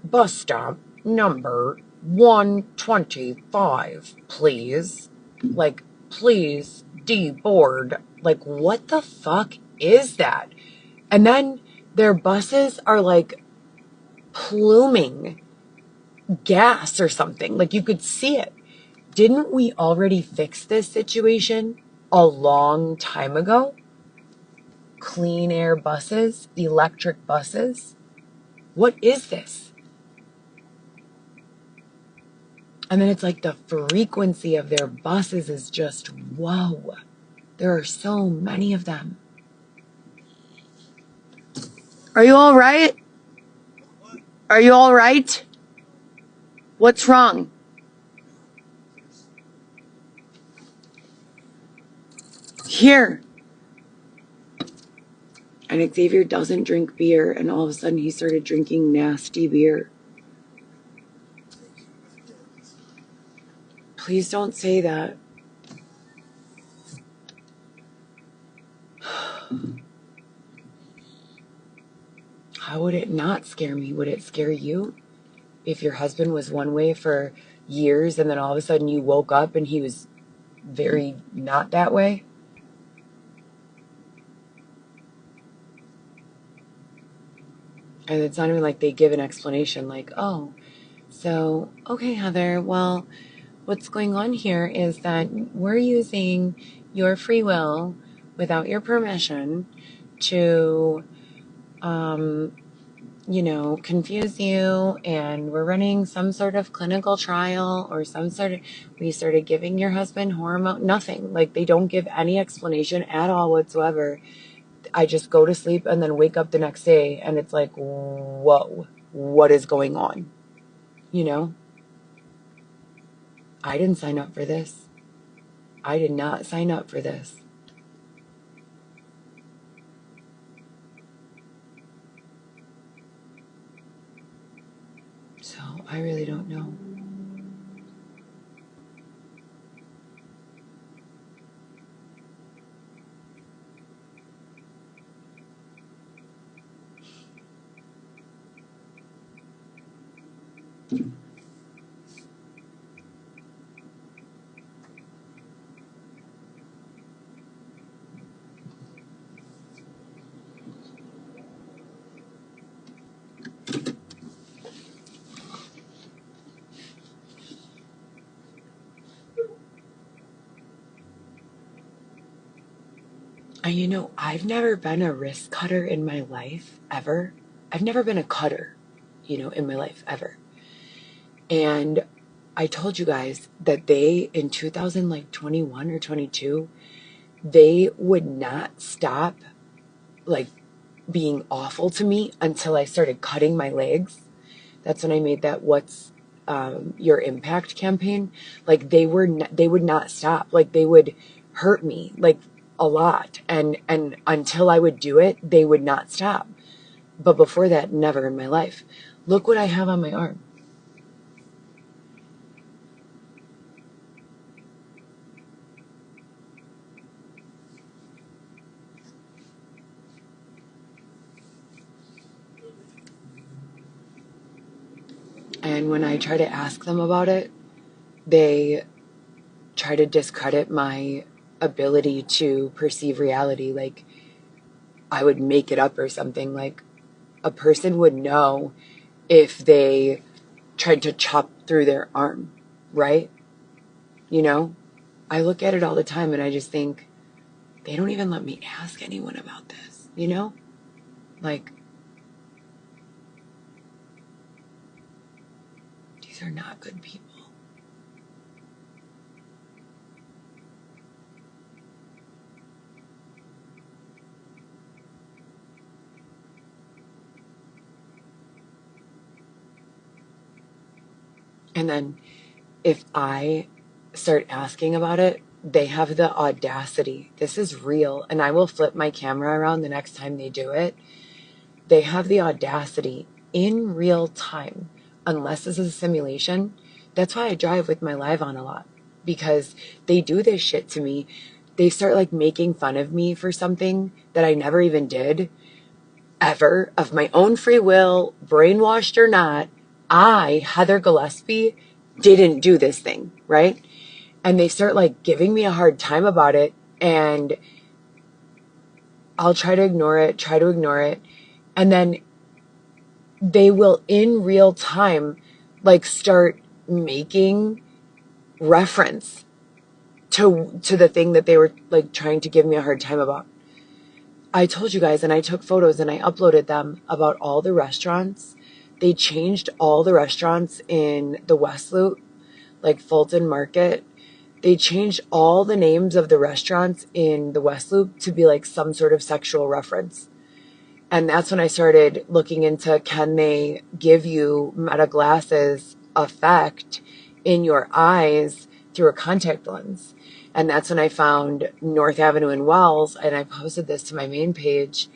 Bus stop number 125, please. Like, please deboard. Like, what the fuck is that? And then their buses are like pluming gas or something. Like, you could see it. Didn't we already fix this situation a long time ago? Clean air buses, electric buses. What is this? And then it's like the frequency of their buses is just, whoa. There are so many of them. Are you all right? Are you all right? What's wrong? Here. And Xavier doesn't drink beer, and all of a sudden he started drinking nasty beer. Please don't say that. How would it not scare me? Would it scare you? If your husband was one way for years and then all of a sudden you woke up and he was very not that way? And it's not even like they give an explanation like, oh, so, okay, Heather, well, what's going on here is that we're using your free will without your permission to, confuse you, and we're running some sort of clinical trial or we started giving your husband hormone, nothing. Like, they don't give any explanation at all whatsoever. I just go to sleep and then wake up the next day and it's like, whoa, what is going on? You know? I didn't sign up for this. I did not sign up for this. So I really don't know. I've never been a wrist cutter in my life, ever. I've never been a cutter, in my life, ever. And I told you guys that they, in 2021 or 22, they would not stop, like, being awful to me until I started cutting my legs. That's when I made that What's Your Impact campaign. Like, they would not stop. Like, they would hurt me, like, a lot. And until I would do it, they would not stop. But before that, never in my life. Look what I have on my arm. And when I try to ask them about it, they try to discredit my ability to perceive reality. Like, I would make it up or something. Like, a person would know if they tried to chop through their arm, right? I look at it all the time and I just think, they don't even let me ask anyone about this, Like, these are not good people. And then if I start asking about it, they have the audacity. This is real. And I will flip my camera around the next time they do it. They have the audacity in real time, unless this is a simulation. That's why I drive with my live on a lot, because they do this shit to me. They start, like, making fun of me for something that I never even did, ever, of my own free will, brainwashed or not. I, Heather Gillespie, didn't do this thing, right? And they start, like, giving me a hard time about it, and I'll try to ignore it. And then they will, in real time, like, start making reference to the thing that they were, like, trying to give me a hard time about. I told you guys, and I took photos and I uploaded them, about all the restaurants. They changed all the restaurants in the West Loop, like Fulton Market. They changed all the names of the restaurants in the West Loop to be, like, some sort of sexual reference. And that's when I started looking into, can they give you meta glasses effect in your eyes through a contact lens? And that's when I found North Avenue in Wells, and I posted this to my main page.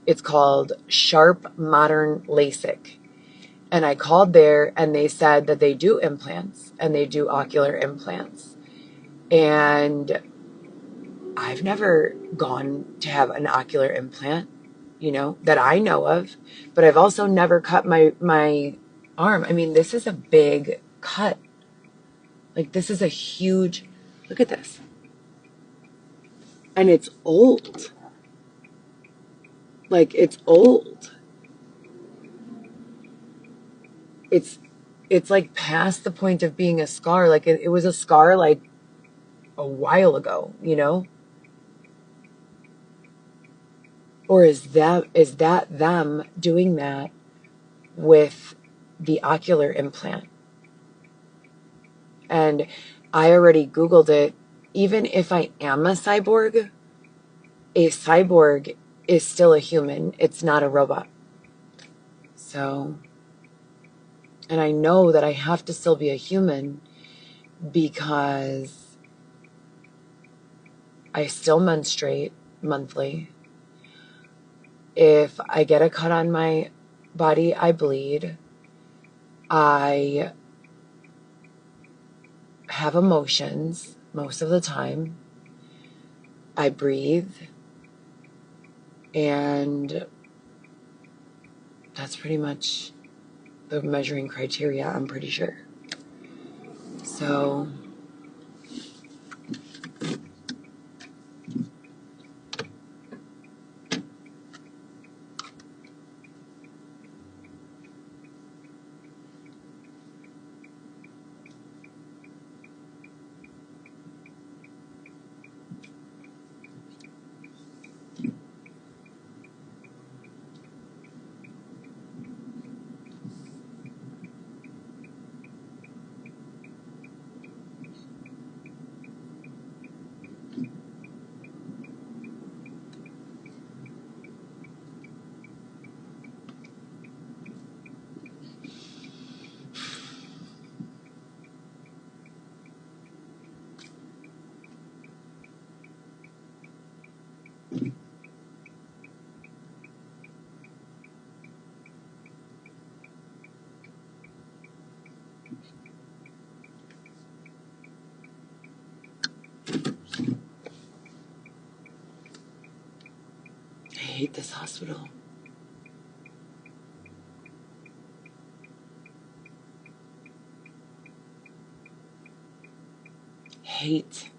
It's called Sharp Modern LASIK. And I called there, and they said that they do implants, and they do ocular implants. And I've never gone to have an ocular implant, that I know of. But I've also never cut my arm. I mean, this is a big cut. Like, this is a huge, look at this. And it's old. Like, it's old. It's like past the point of being a scar. Like, it was a scar, like, a while ago, Or is that them doing that with the ocular implant? And I already Googled it. Even if I am a cyborg is still a human. It's not a robot. So, and I know that I have to still be a human because I still menstruate monthly. If I get a cut on my body, I bleed. I have emotions most of the time. I breathe. And that's pretty much the measuring criteria, I'm pretty sure. So, hate this hospital. Hate.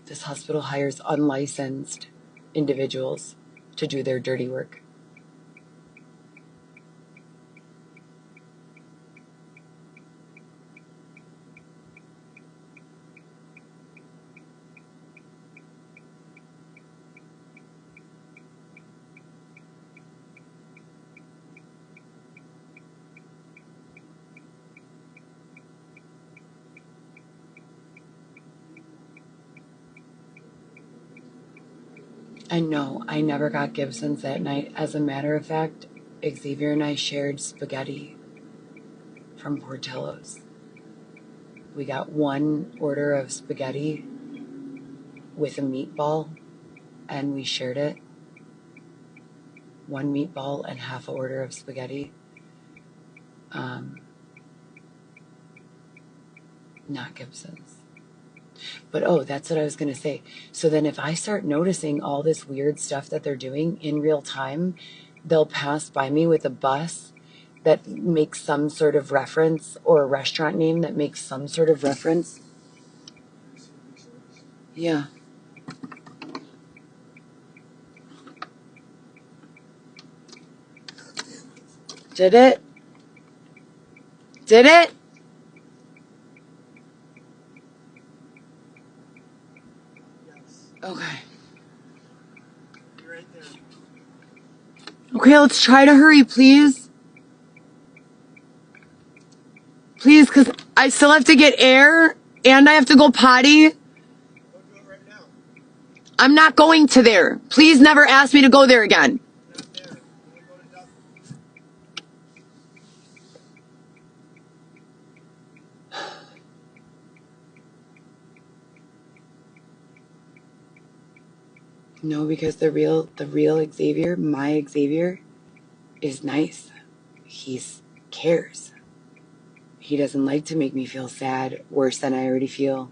This hospital hires unlicensed individuals to do their dirty work. And no, I never got Gibson's that night. As a matter of fact, Xavier and I shared spaghetti from Portillo's. We got one order of spaghetti with a meatball, and we shared it. One meatball and half an order of spaghetti. Not Gibson's. But oh, that's what I was going to say. So then if I start noticing all this weird stuff that they're doing in real time, they'll pass by me with a bus that makes some sort of reference, or a restaurant name that makes some sort of reference. Yeah. Did it? Did it? Okay. You're right there. Okay, let's try to hurry, please. Please, because I still have to get air and I have to go potty. Go do it right now. I'm not going to there. Please never ask me to go there again. Not there. You wanna go to No, because the real Xavier, my Xavier, is nice. He cares. He doesn't like to make me feel sad, worse than I already feel.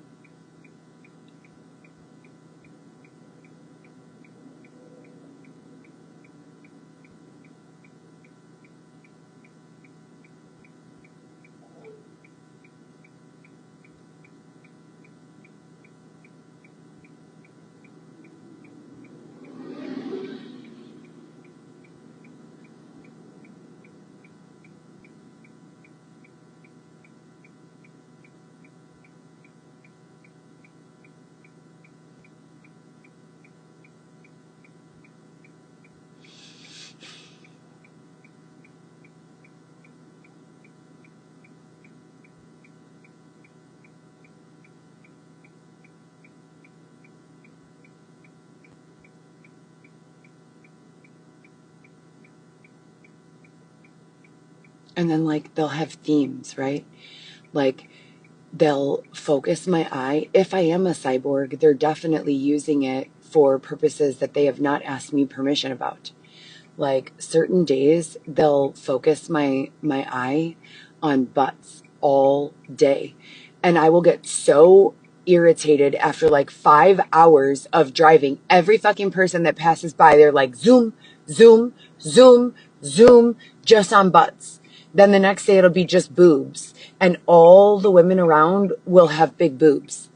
And then, like, they'll have themes, right? Like, they'll focus my eye. If I am a cyborg, they're definitely using it for purposes that they have not asked me permission about. Like, certain days, they'll focus my eye on butts all day. And I will get so irritated after like 5 hours of driving. Every fucking person that passes by, they're like, zoom, zoom, zoom, zoom, just on butts. Then the next day it'll be just boobs. And all the women around will have big boobs.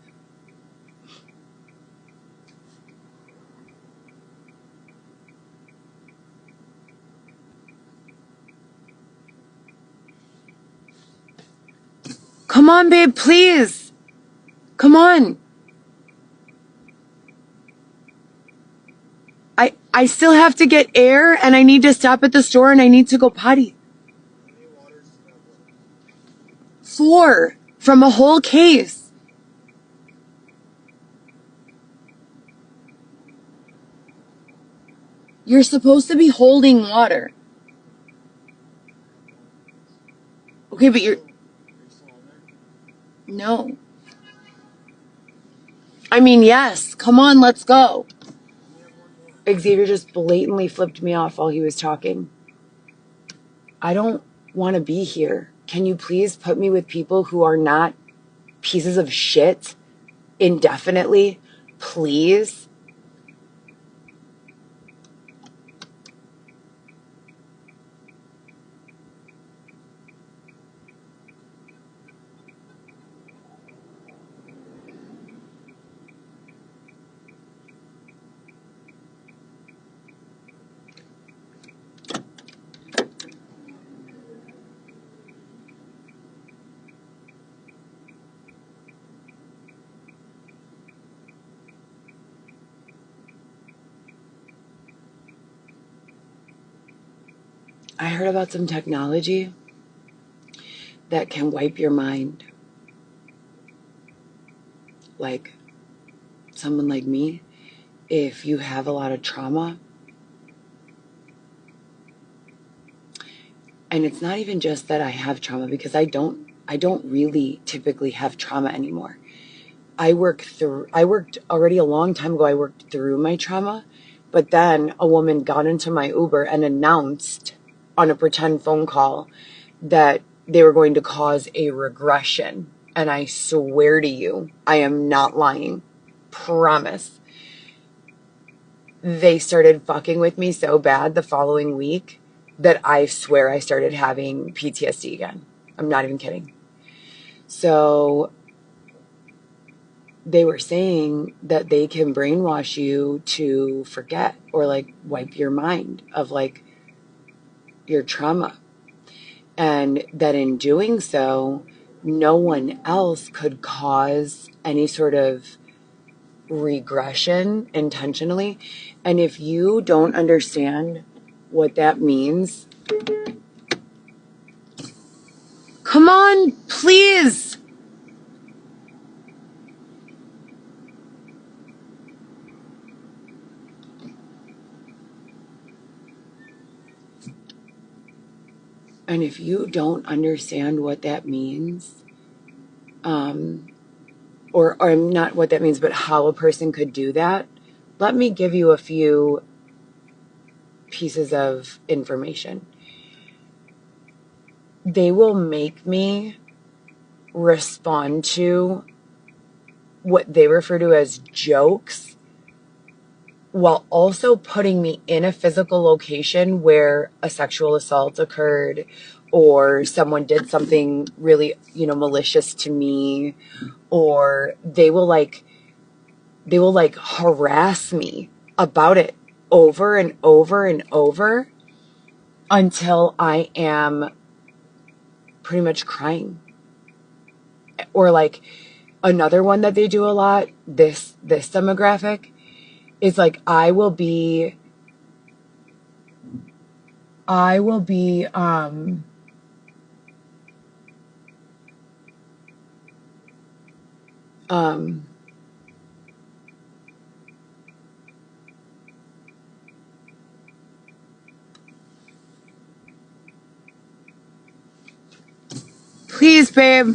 Come on, babe, please. Come on. I still have to get air, and I need to stop at the store, and I need to go potty. How many waters do you have? 4 from a whole case. You're supposed to be holding water. Okay, but you're... Are you still on there? No. I mean, yes. Come on, let's go. You have one more. Xavier just blatantly flipped me off while he was talking. I don't want to be here. Can you please put me with people who are not pieces of shit indefinitely? Please? I heard about some technology that can wipe your mind. Like someone like me, if you have a lot of trauma, and it's not even just that I have trauma, because I don't really typically have trauma anymore. I worked already a long time ago, I worked through my trauma, but then a woman got into my Uber and announced on a pretend phone call that they were going to cause a regression. And I swear to you, I am not lying. Promise. They started fucking with me so bad the following week that I swear I started having PTSD again. I'm not even kidding. So they were saying that they can brainwash you to forget or like wipe your mind of like your trauma. And that in doing so, no one else could cause any sort of regression intentionally. And if you don't understand what that means, come on, please. And if you don't understand what that means, or not what that means, but how a person could do that, let me give you a few pieces of information. They will make me respond to what they refer to as jokes while also putting me in a physical location where a sexual assault occurred or someone did something really, malicious to me, or they will harass me about it over and over and over until I am pretty much crying. Or like another one that they do a lot, this demographic, is like I will be please, babe,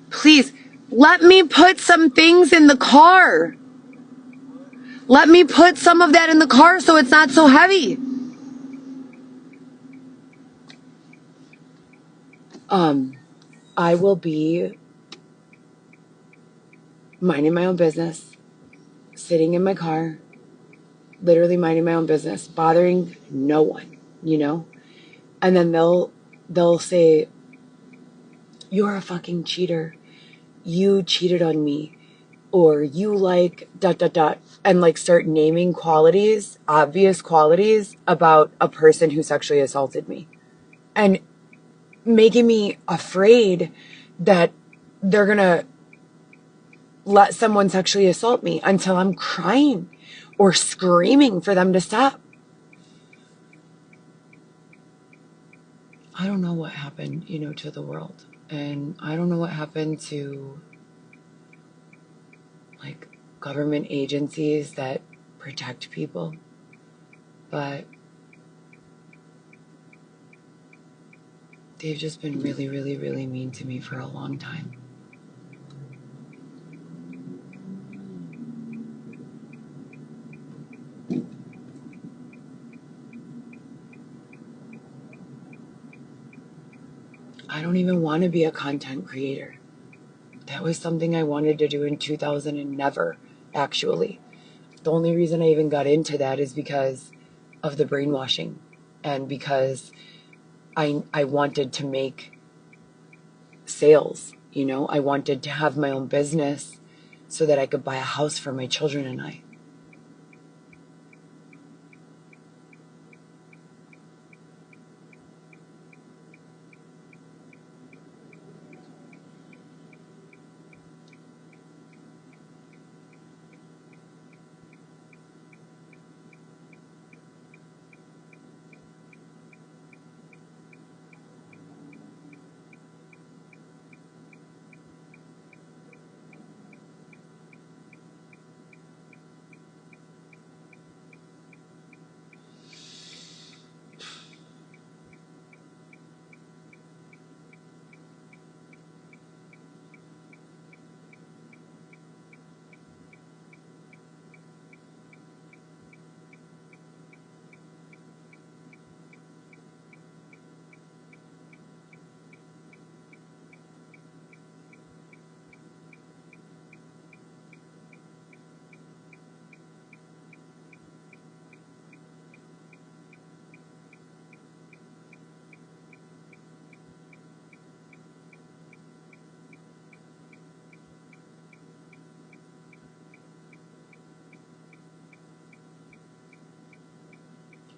please let me put some things in the car. Let me put some of that in the car so it's not so heavy. I will be minding my own business, sitting in my car, literally minding my own business, bothering no one, And then they'll say, "You're a fucking cheater. You cheated on me." Or you like ... and like start naming qualities, obvious qualities about a person who sexually assaulted me. And making me afraid that they're going to let someone sexually assault me until I'm crying or screaming for them to stop. I don't know what happened, to the world. And I don't know what happened to like government agencies that protect people. But they've just been really, really, really mean to me for a long time. I don't even want to be a content creator. That was something I wanted to do in 2000 and never, actually. The only reason I even got into that is because of the brainwashing and because I wanted to make sales, I wanted to have my own business so that I could buy a house for my children and I.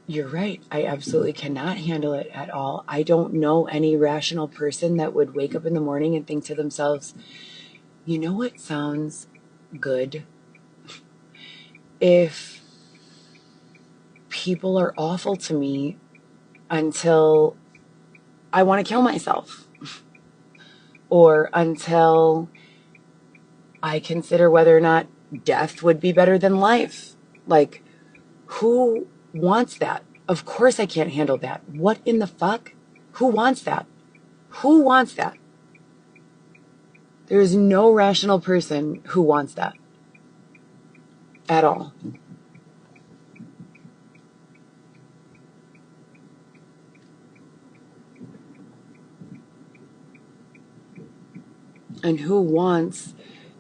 You're right. I absolutely cannot handle it at all. I don't know any rational person that would wake up in the morning and think to themselves, you know what sounds good? If people are awful to me until I want to kill myself, or until I consider whether or not death would be better than life. Like, who wants that? Of course I can't handle that. What in the fuck? Who wants that? Who wants that? There is no rational person who wants that at all. And who wants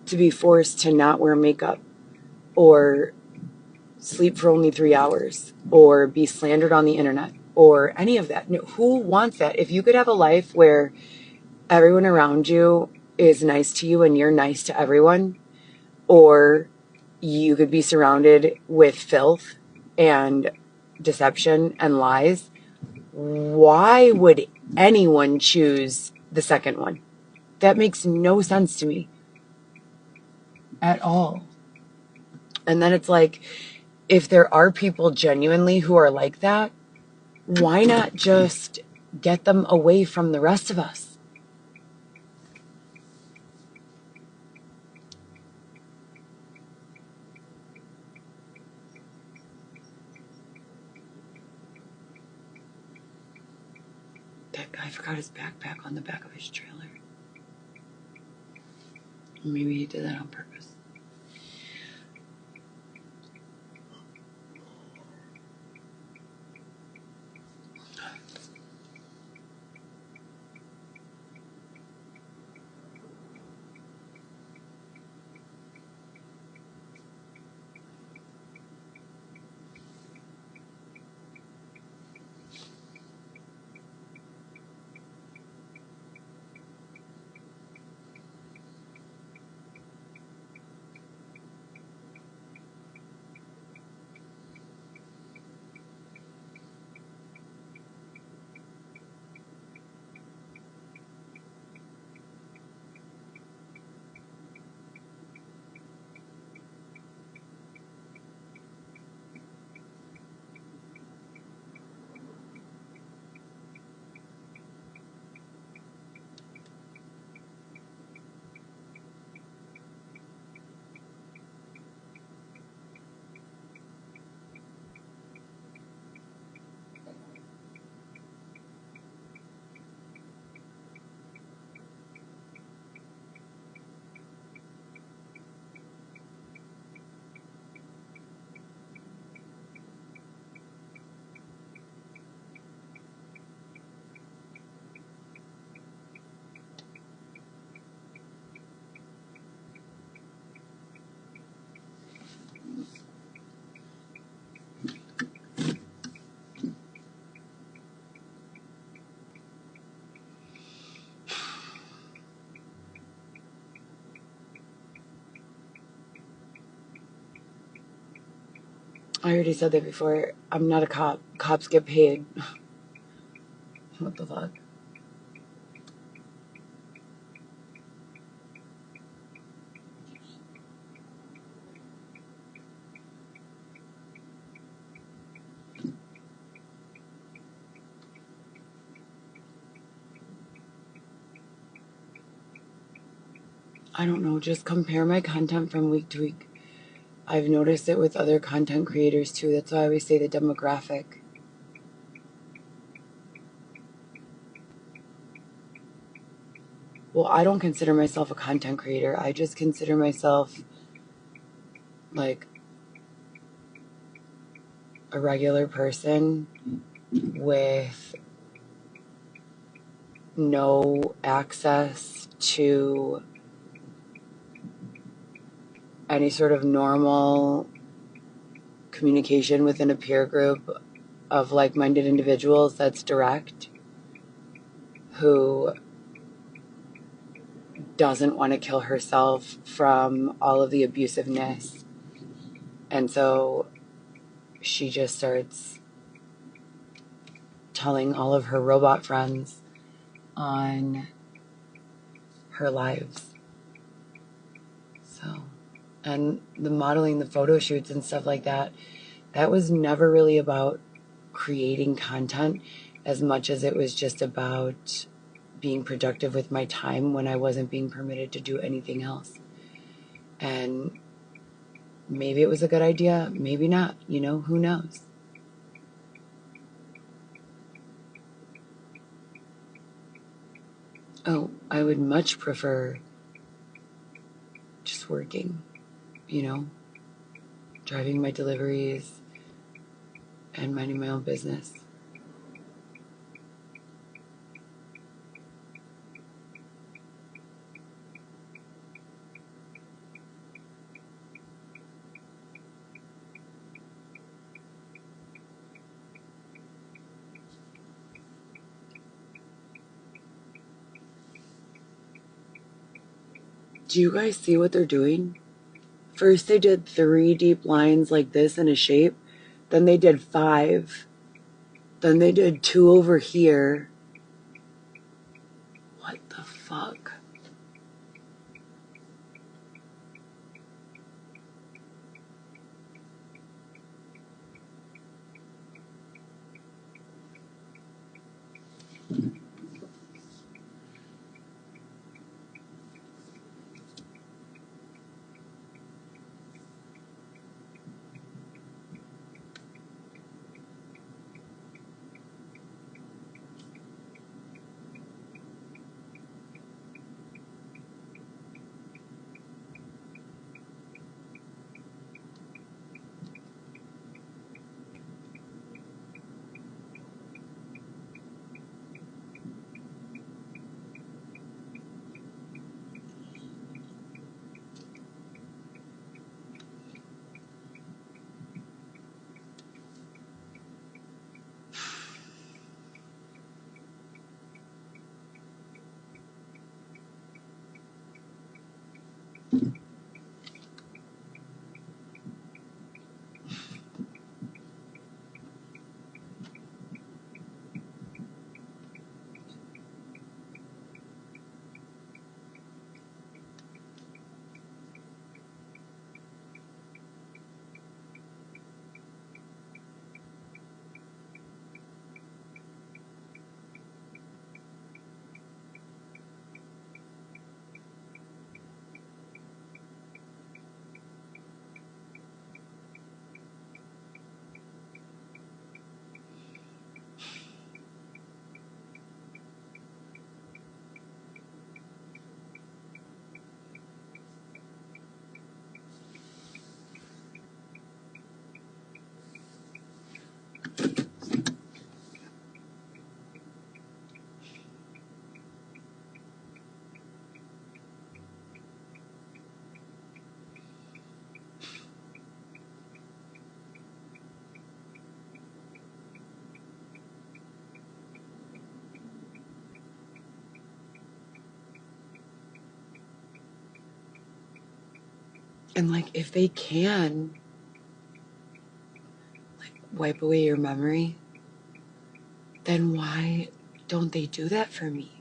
to be forced to not wear makeup, or sleep for only 3 hours, or be slandered on the internet, or any of that? No, who wants that? If you could have a life where everyone around you is nice to you and you're nice to everyone, or you could be surrounded with filth and deception and lies, why would anyone choose the second one? That makes no sense to me at all. And then it's like, if there are people genuinely who are like that, why not just get them away from the rest of us? That guy forgot his backpack on the back of his trailer. Maybe he did that on purpose. I already said that before. I'm not a cop. Cops get paid. What the fuck? I don't know. Just compare my content from week to week. I've noticed it with other content creators too. That's why I always say the demographic. Well, I don't consider myself a content creator. I just consider myself like a regular person with no access to any sort of normal communication within a peer group of like-minded individuals that's direct, who doesn't want to kill herself from all of the abusiveness. And so she just starts telling all of her robot friends on her lives. So, and the modeling, the photo shoots and stuff like that, that was never really about creating content as much as it was just about being productive with my time when I wasn't being permitted to do anything else. And maybe it was a good idea, maybe not, who knows? Oh, I would much prefer just working, driving my deliveries and minding my own business. Do you guys see what they're doing? First they did 3 deep lines like this in a shape, then they did 5, then they did 2 over here. What the fuck? And like, if they can wipe away your memory, then why don't they do that for me?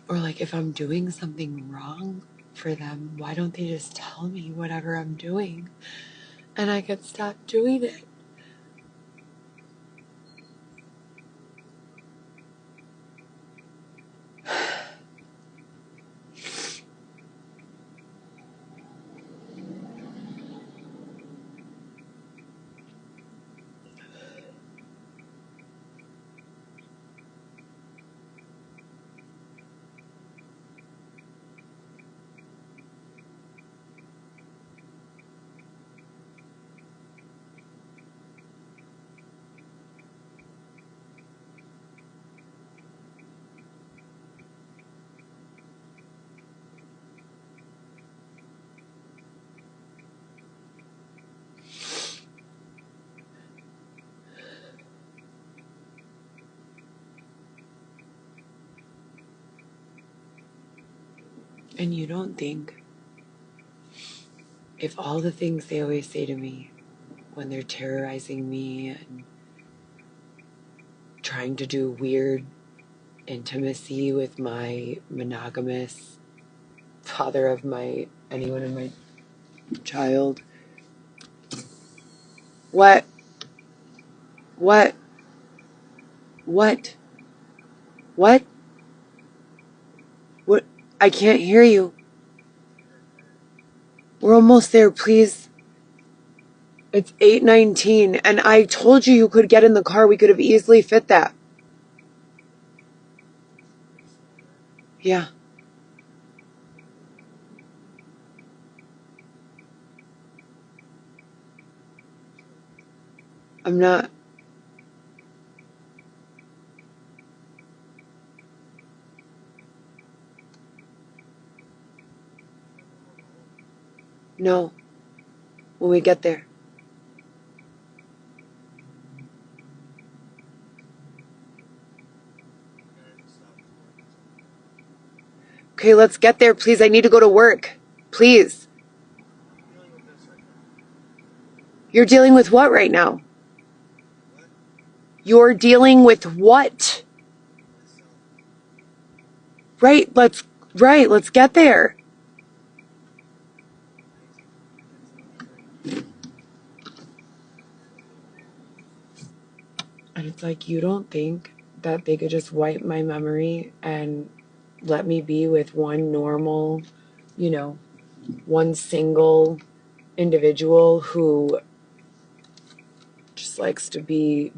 Or like, if I'm doing something wrong for them, why don't they just tell me whatever I'm doing and I can stop doing it? And you don't think, if all the things they always say to me when they're terrorizing me and trying to do weird intimacy with my monogamous father of anyone in my child. What? What? What? What? What? I can't hear you. We're almost there, please. It's 8:19, and I told you could get in the car. We could have easily fit that. Yeah. I'm not. No. When we get there. Okay, let's get there, please. I need to go to work. Please. You're dealing with what right now? You're dealing with what? Let's get there. And it's like, you don't think that they could just wipe my memory and let me be with one normal, one single individual who just likes to be,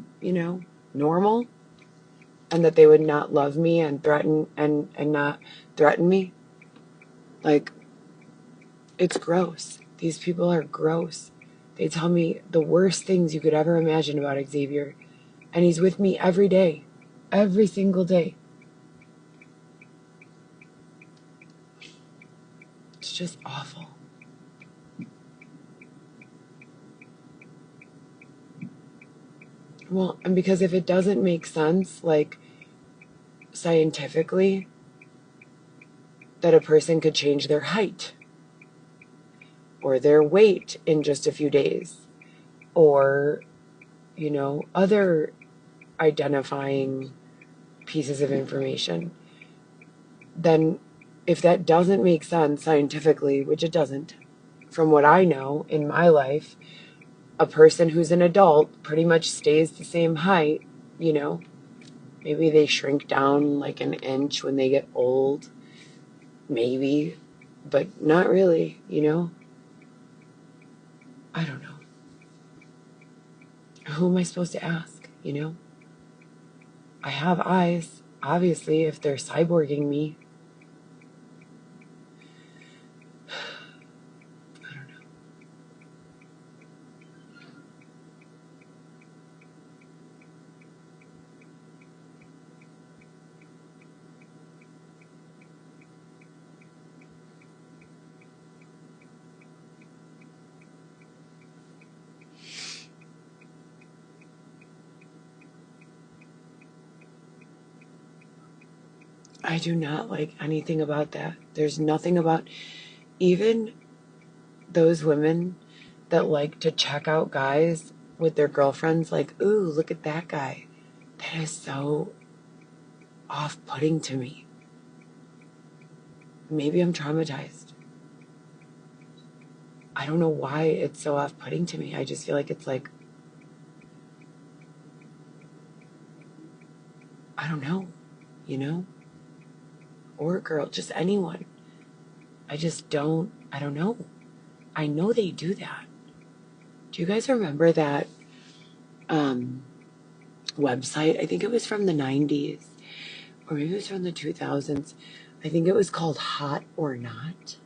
normal, and that they would not love me and threaten and not threaten me? Like, it's gross. These people are gross. They tell me the worst things you could ever imagine about Xavier. And he's with me every day. Every single day. It's just awful. Well, and because if it doesn't make sense, like, scientifically, that a person could change their height or their weight in just a few days, or, other identifying pieces of information, then if that doesn't make sense scientifically, which it doesn't, from what I know in my life, a person who's an adult pretty much stays the same height, maybe they shrink down like an inch when they get old, maybe, but not really, I don't know. Who am I supposed to ask, I have eyes, obviously, if they're cyborging me. I don't know. I do not like anything about that. There's nothing about, even those women that like to check out guys with their girlfriends, like, ooh, look at that guy. That is so off-putting to me. Maybe I'm traumatized. I don't know why it's so off-putting to me. I just feel like it's like, I don't know, or a girl, just anyone. I don't know. I know they do that. Do you guys remember that website? I think it was from the 90s, or maybe it was from the 2000s. I think it was called Hot or Not.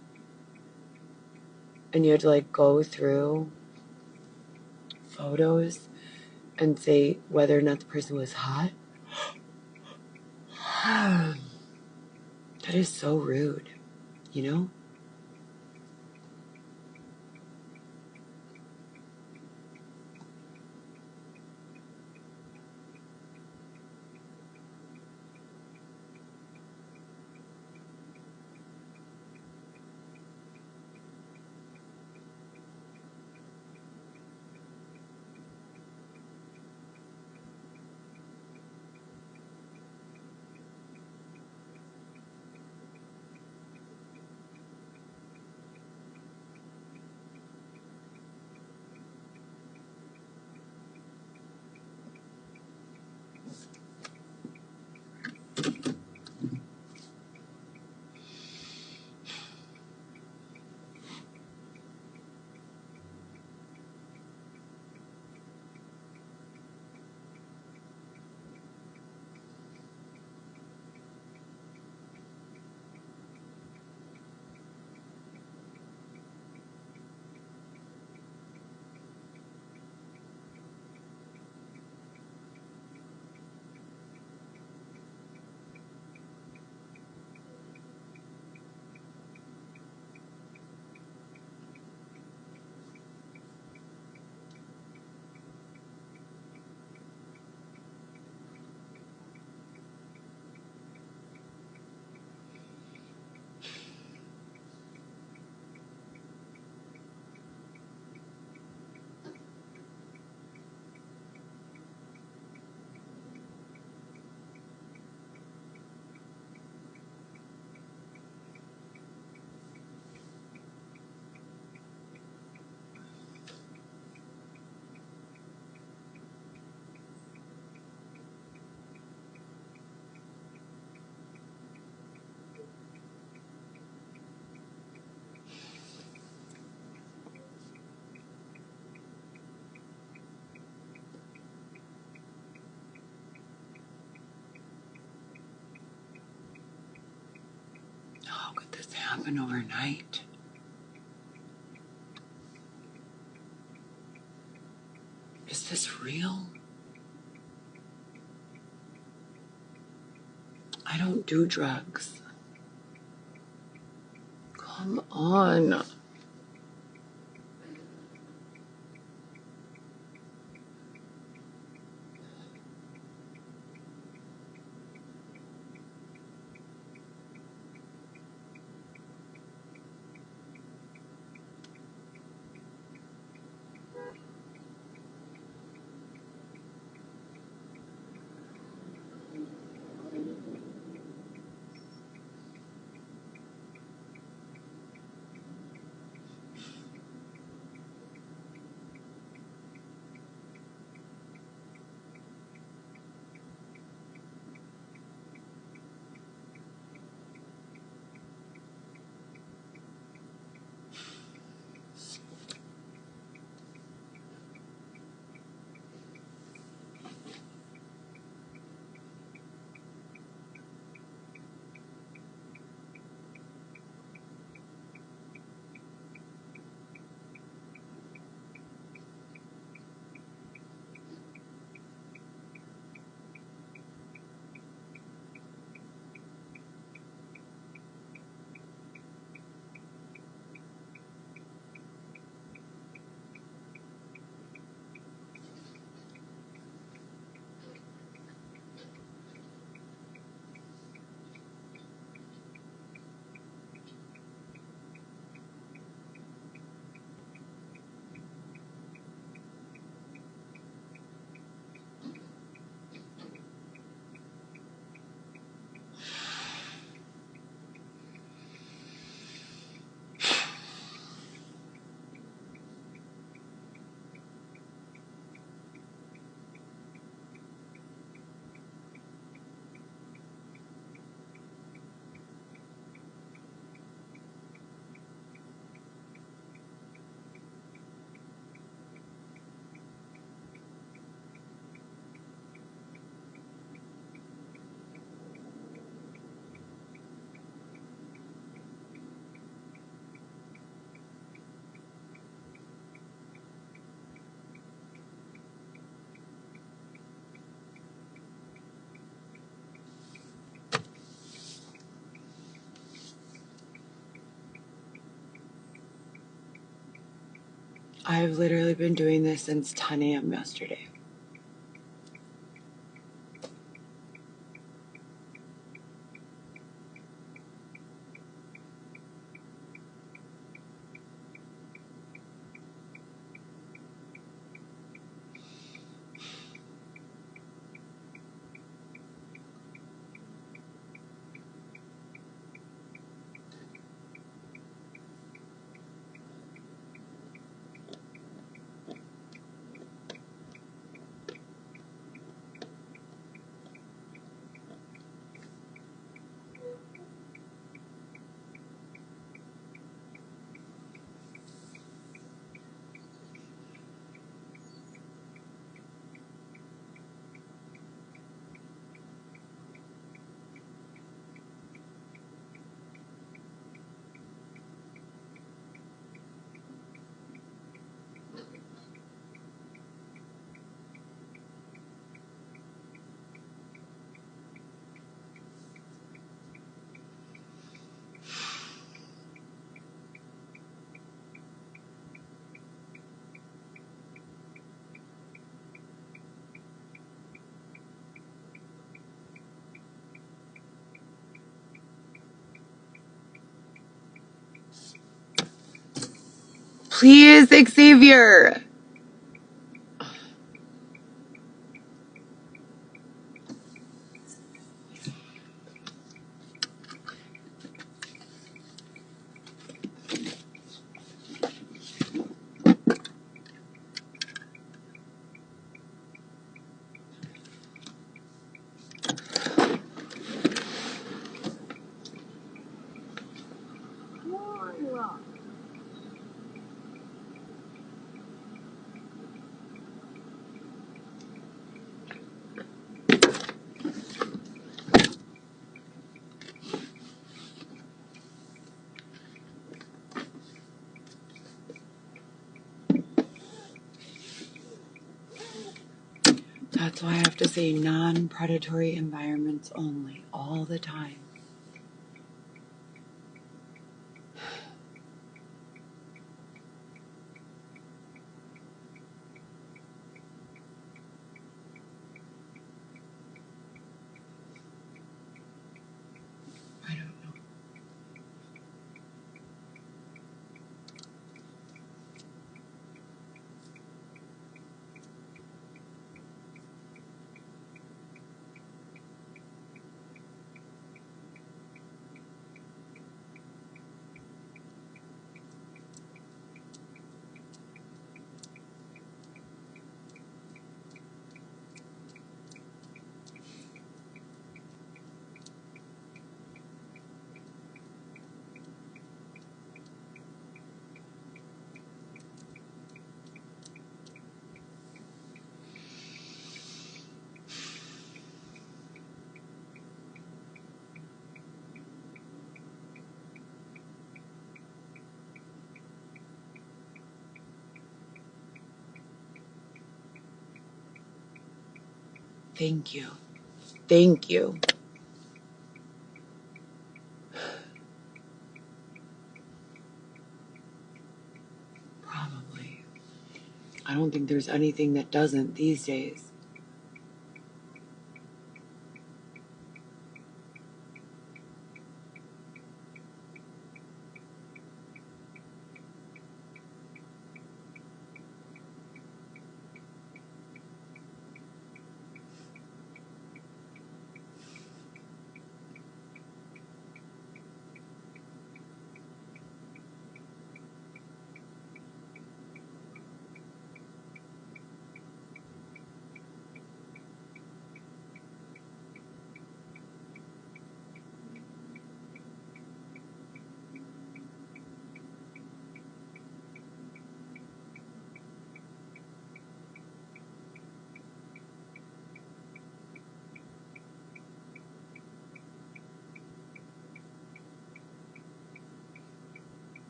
And you had to like go through photos and say whether or not the person was hot. That is so rude, you know? happen overnight. Is this real? I don't do drugs. Come on. I've literally been doing this since 10 a.m. yesterday. Please, Xavier. That's why I have to say non-predatory environments only, all the time. I don't know. Thank you. Thank you. Probably. I don't think there's anything that doesn't these days.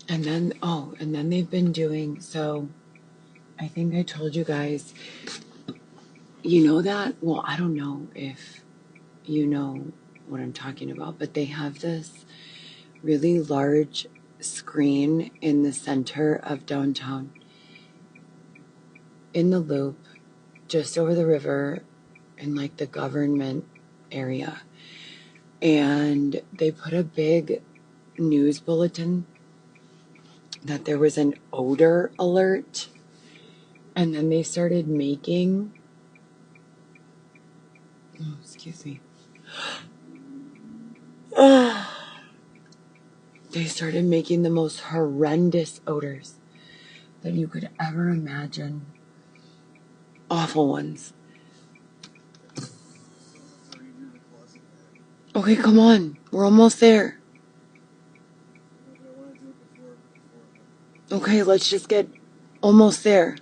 And then they've been doing, so I think I told you guys, you know that? Well, I don't know if you know what I'm talking about, but they have this really large screen in the center of downtown, in the loop, just over the river, in like the government area. And they put a big news bulletin that there was an odor alert. And then they started making, oh, excuse me. They started making the most horrendous odors that you could ever imagine. Awful ones. Okay, come on. We're almost there. Okay, let's just get Almost there.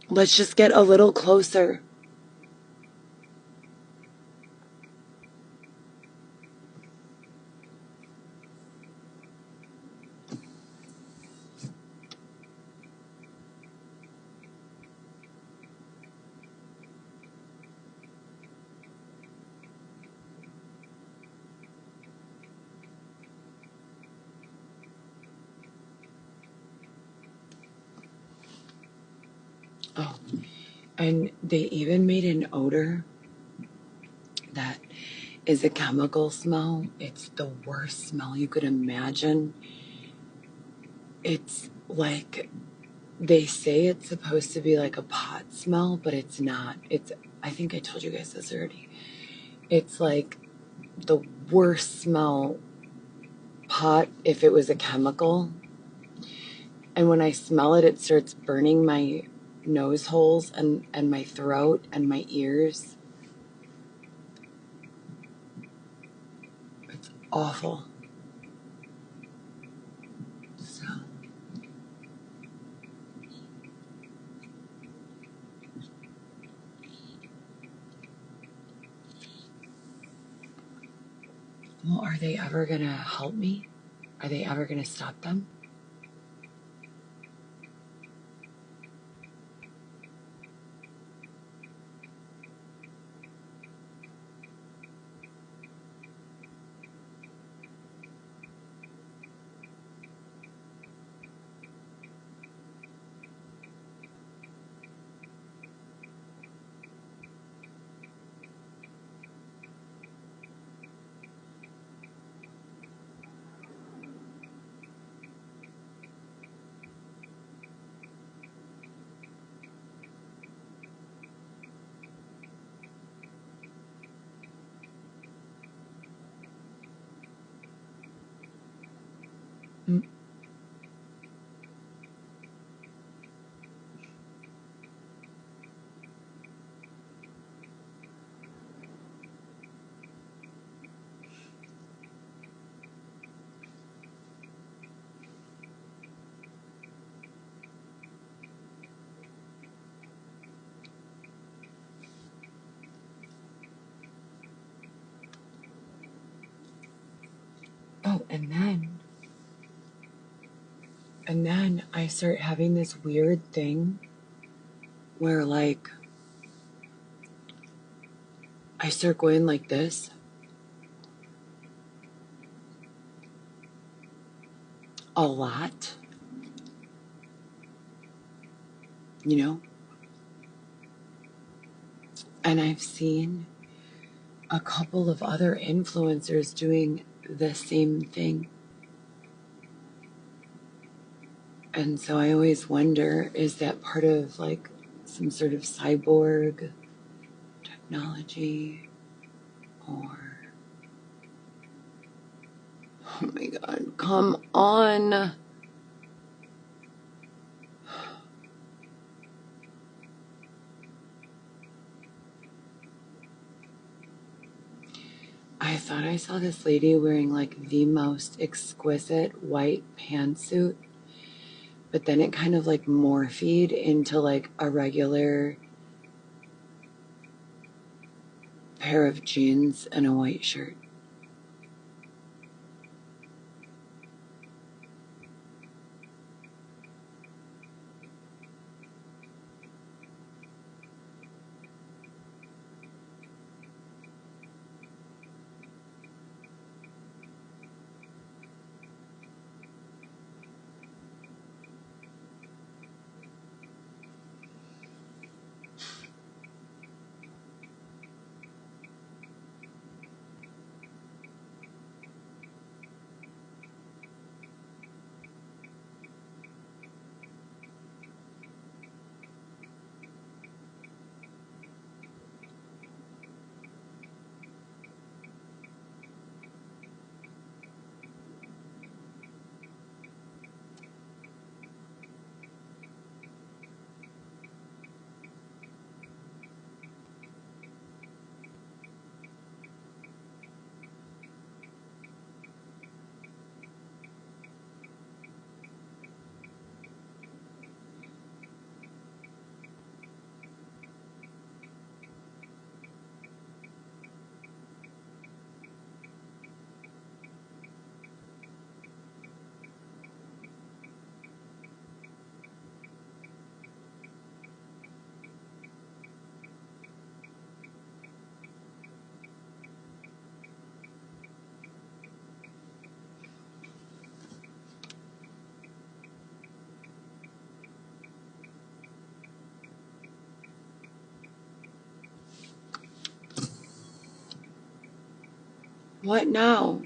Let's just get a little closer. Oh, and they even made an odor that is a chemical smell. It's the worst smell you could imagine. It's like, they say it's supposed to be like a pot smell, but it's not. I think I told you guys this already. It's like the worst smell pot if it was a chemical. And when I smell it, it starts burning my nose holes and my throat and my ears. It's awful. So, well, are they ever going to help me? Are they ever going to stop them? Mm. Oh, and then I start having this weird thing where, like, I start going like this a lot, you know? And I've seen a couple of other influencers doing the same thing. And so I always wonder, is that part of like some sort of cyborg technology? Or, oh my God, come on. I thought I saw this lady wearing like the most exquisite white pantsuit, but then it kind of like morphed into like a regular pair of jeans and a white shirt. What now?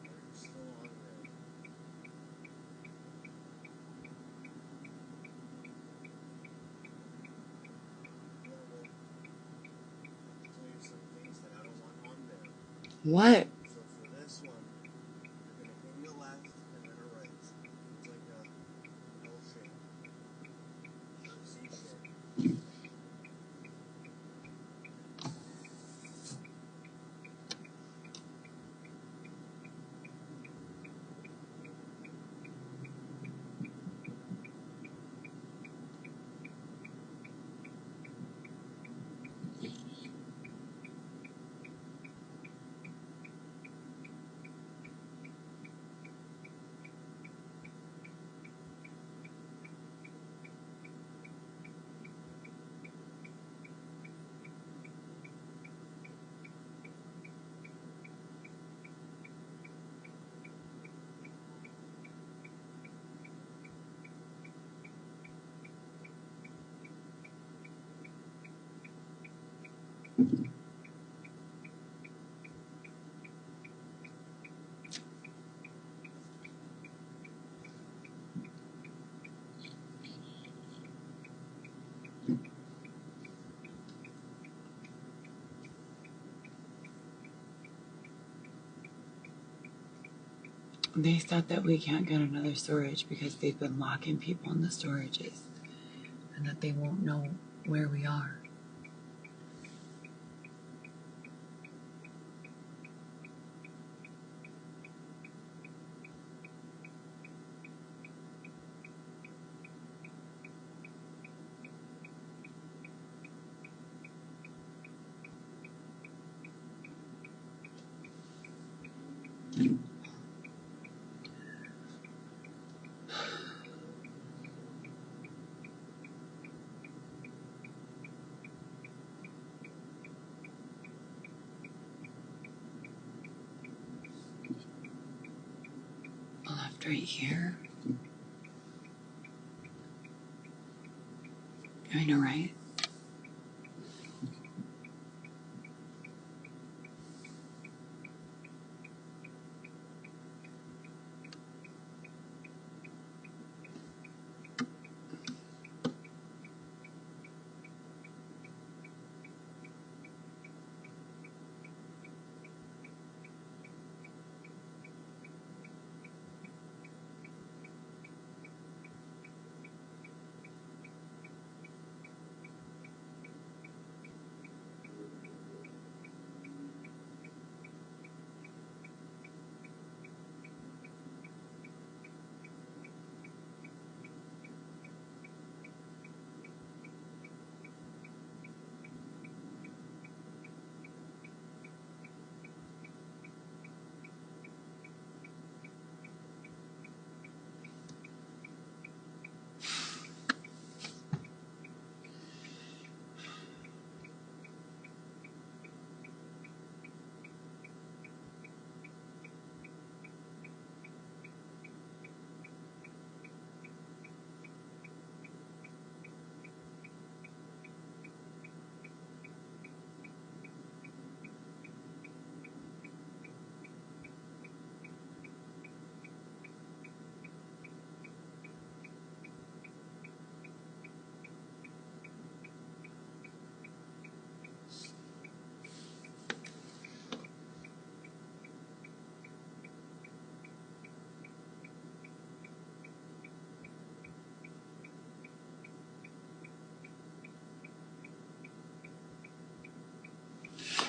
You're still on there. Yeah, well, I have to tell you some things that I don't want on there. What? So for this one, you're gonna aim to left and then a right. It's like a L shape or a Z shape. They thought that we can't get another storage because they've been locking people in the storages and that they won't know where we are. Left right here. I know, right?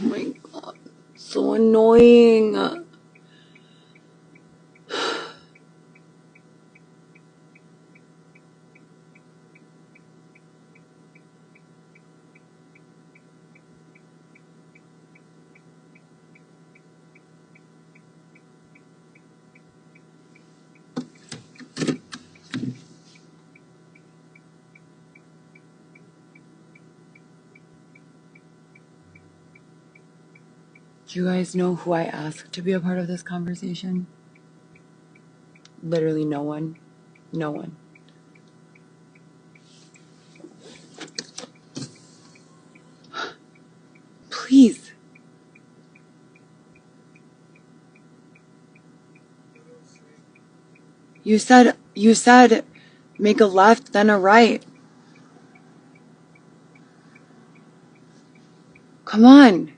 Oh my god, so annoying. Do you guys know who I asked to be a part of this conversation? Literally no one. No one. Please. You said make a left, then a right. Come on.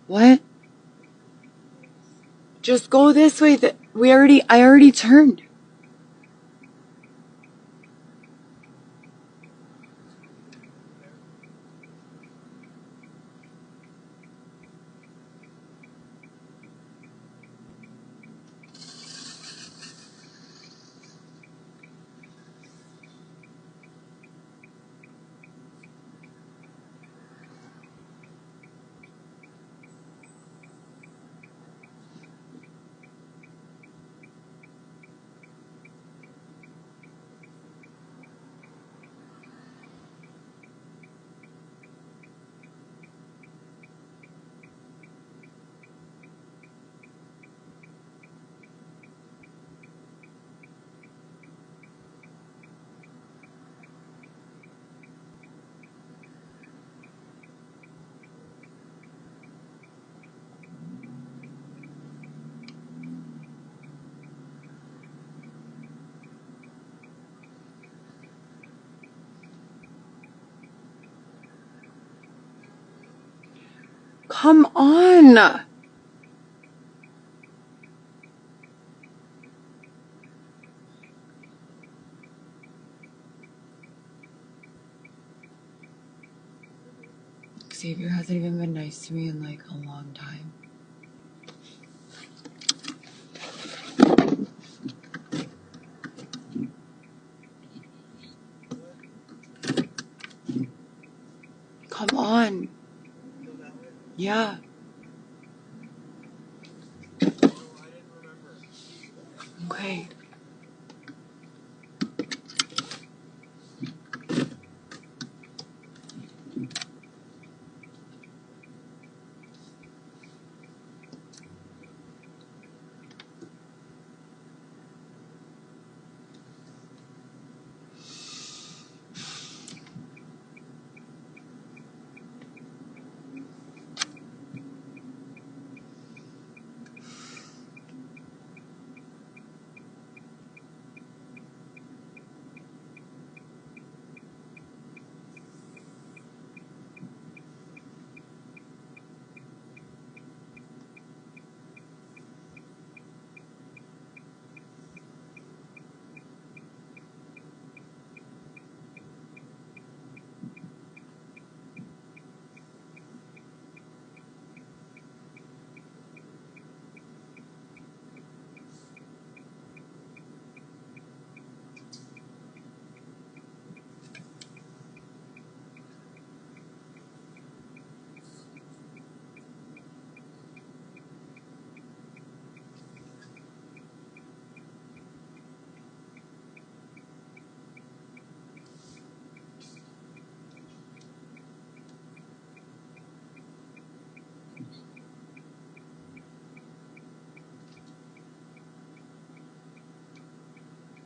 What? Just go this way. I already turned. Come on. Xavier hasn't even been nice to me in like a long time. Come on. Yeah. Okay.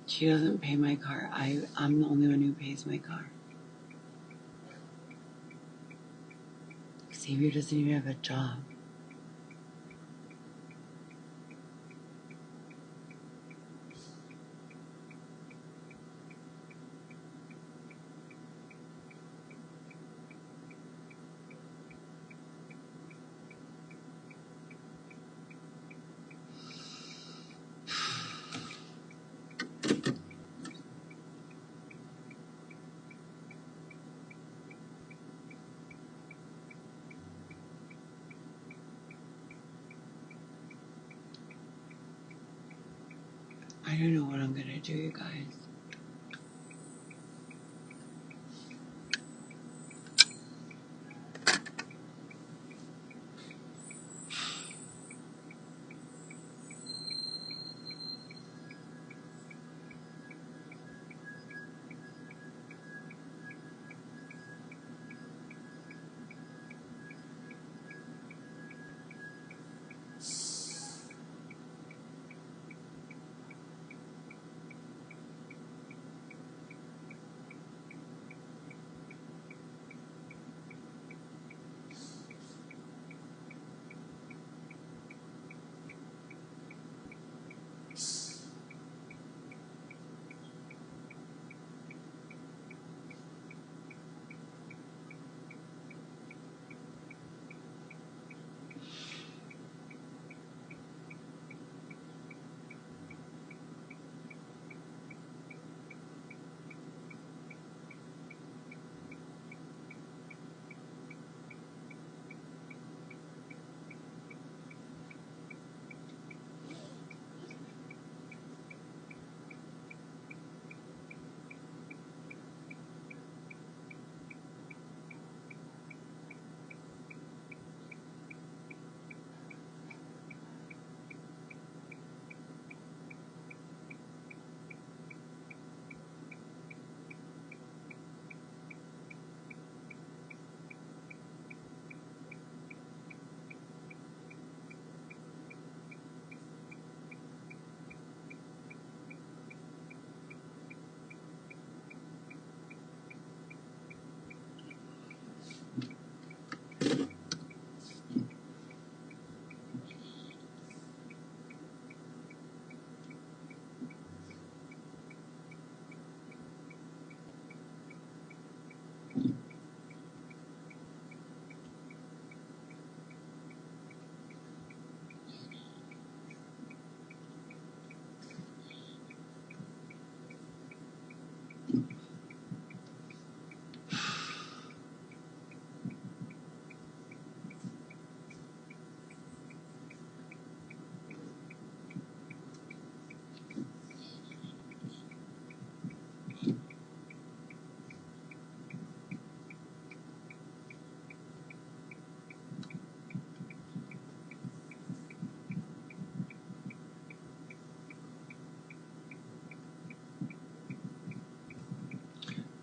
She doesn't pay my car. I'm the only one who pays my car. Xavier doesn't even have a job. I don't know what I'm gonna do, you guys.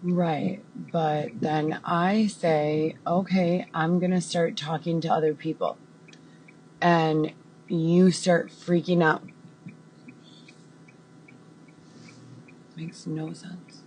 Right. But then I say, okay, I'm going to start talking to other people. And you start freaking out. Makes no sense.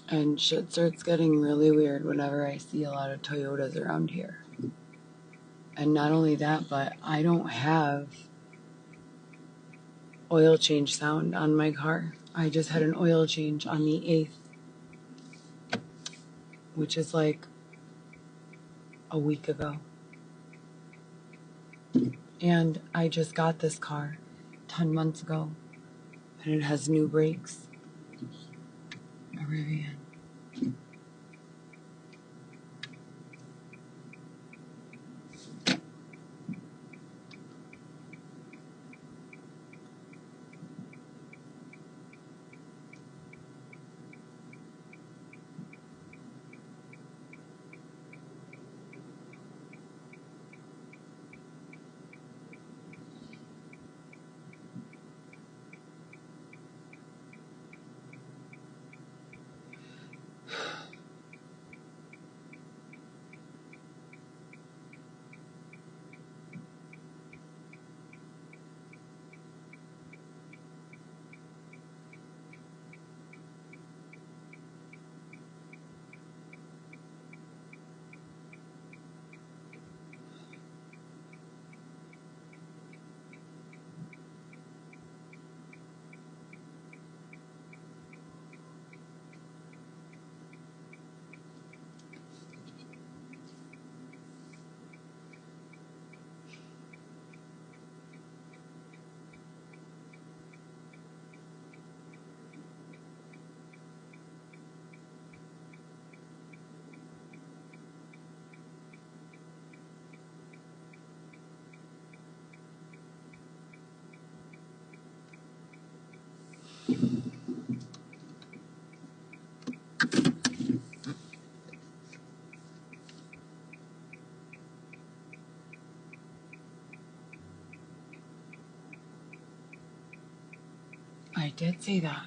And shit starts getting really weird whenever I see a lot of Toyotas around here. And not only that, but I don't have oil change sound on my car. I just had an oil change on the 8th, which is like a week ago. And I just got this car 10 months ago. And it has new brakes. A Rivian. I did say that.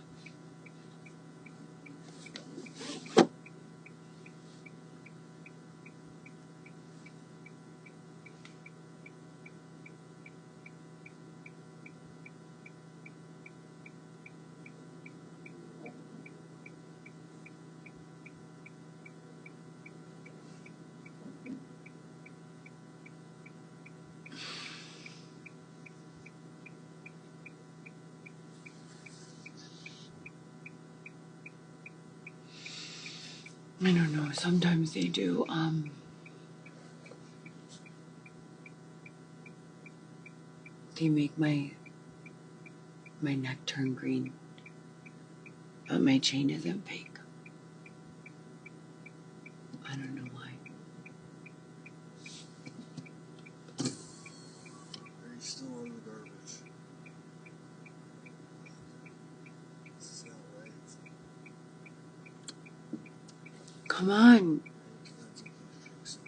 I don't know. Sometimes they do. They make my neck turn green, but my chain isn't fake. I don't know why. Are you still on the garbage? This is not right. Come on. That's okay to drink some.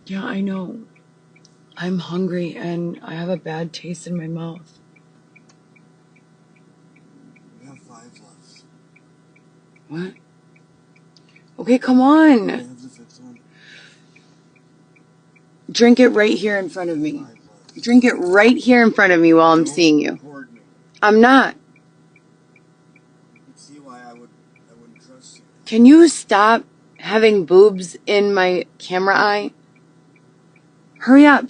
Yeah, I know. I'm hungry and I have a bad taste in my mouth. We have 5 left. What? Okay, come Can I on. have the 5th one? Drink it right here in front of me. 5 left. Drink it right here in front of me while I'm Don't seeing you. record me. I'm not. You can see why I wouldn't trust you. Can you stop having boobs in my camera eye? Hurry up.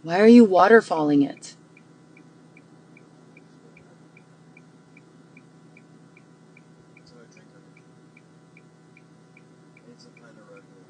Why are you waterfalling it? That's how I drink everything. It's a kind of Red Bull.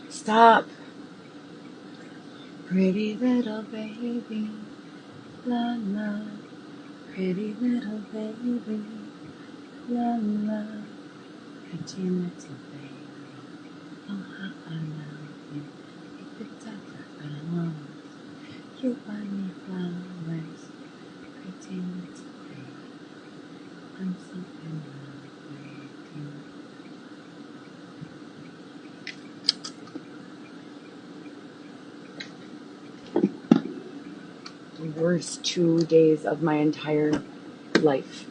Stop. Pretty little baby, la la. Pretty little baby, la la. Pretty little baby, oh how I love you. If it's ever I want you buy me flowers. Pretty little baby, I'm so in love with you. The worst 2 days of my entire life.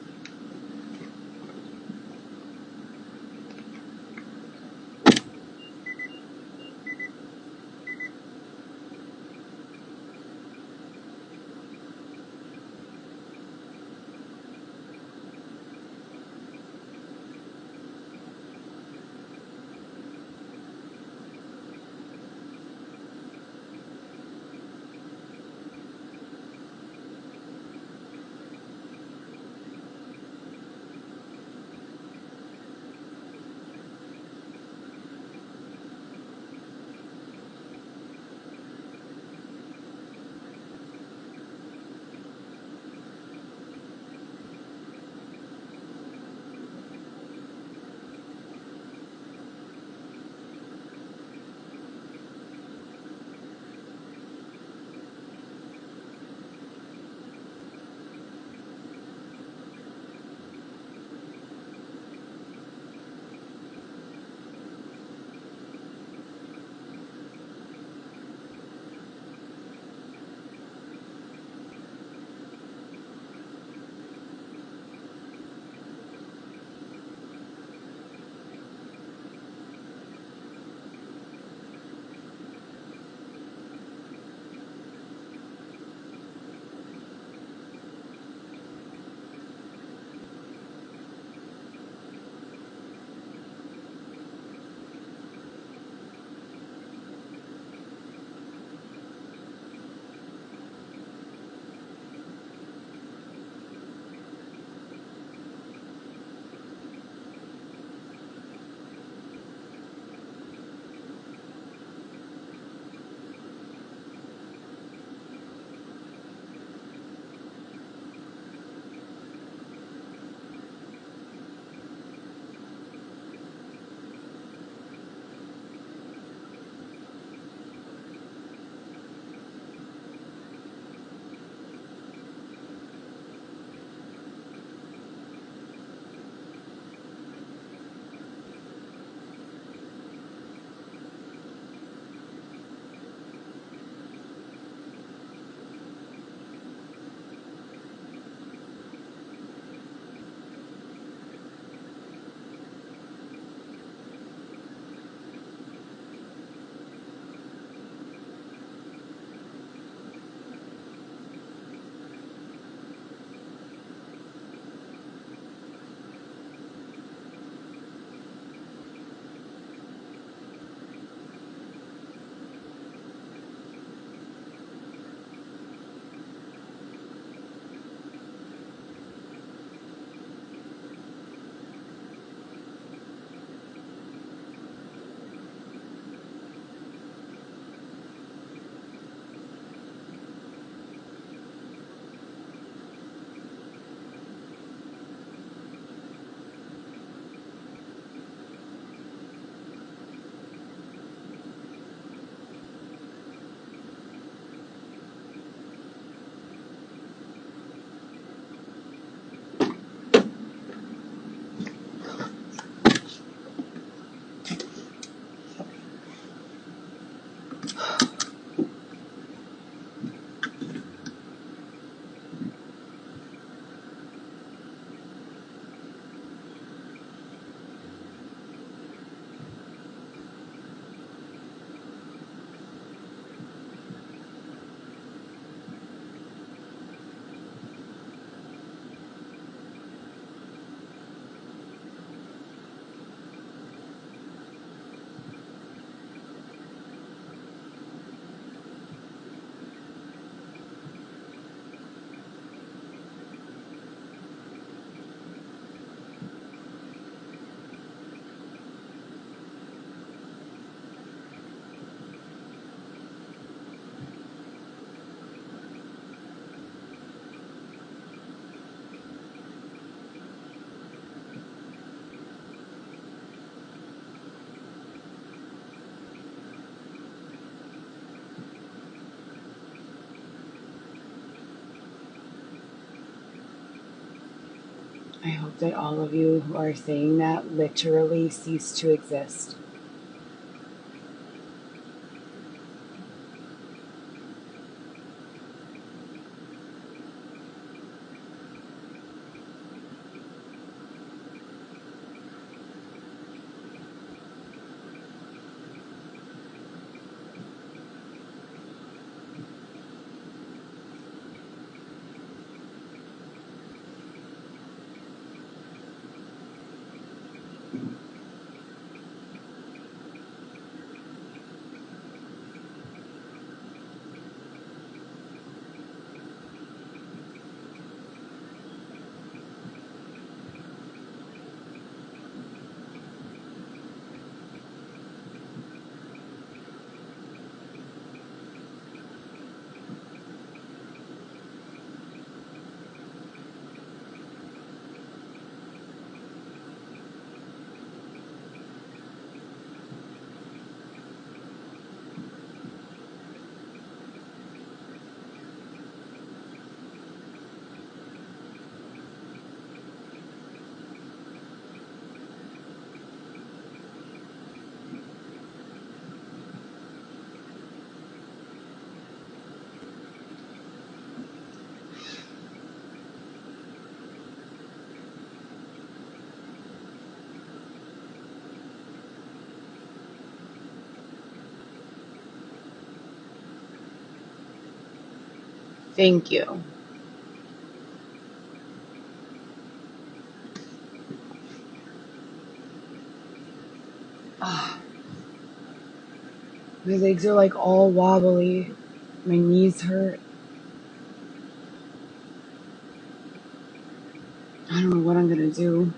I hope that all of you who are saying that literally cease to exist. Thank you. Ah, my legs are like all wobbly. My knees hurt. I don't know what I'm gonna do.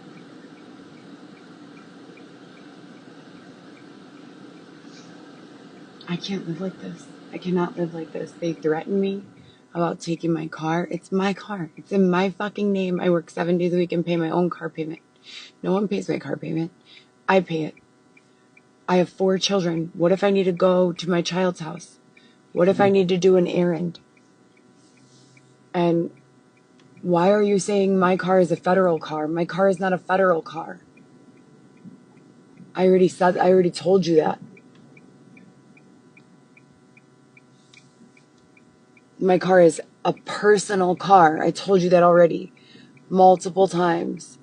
I can't live like this. I cannot live like this. They threatened me about taking my car. It's my car. It's in my fucking name. I work 7 days a week and pay my own car payment. No one pays my car payment. I pay it. I have 4 children. What if I need to go to my child's house? What if I need to do an errand? And why are you saying my car is a federal car? My car is not a federal car. I already told you that. My car is a personal car. I told you that already. Multiple times.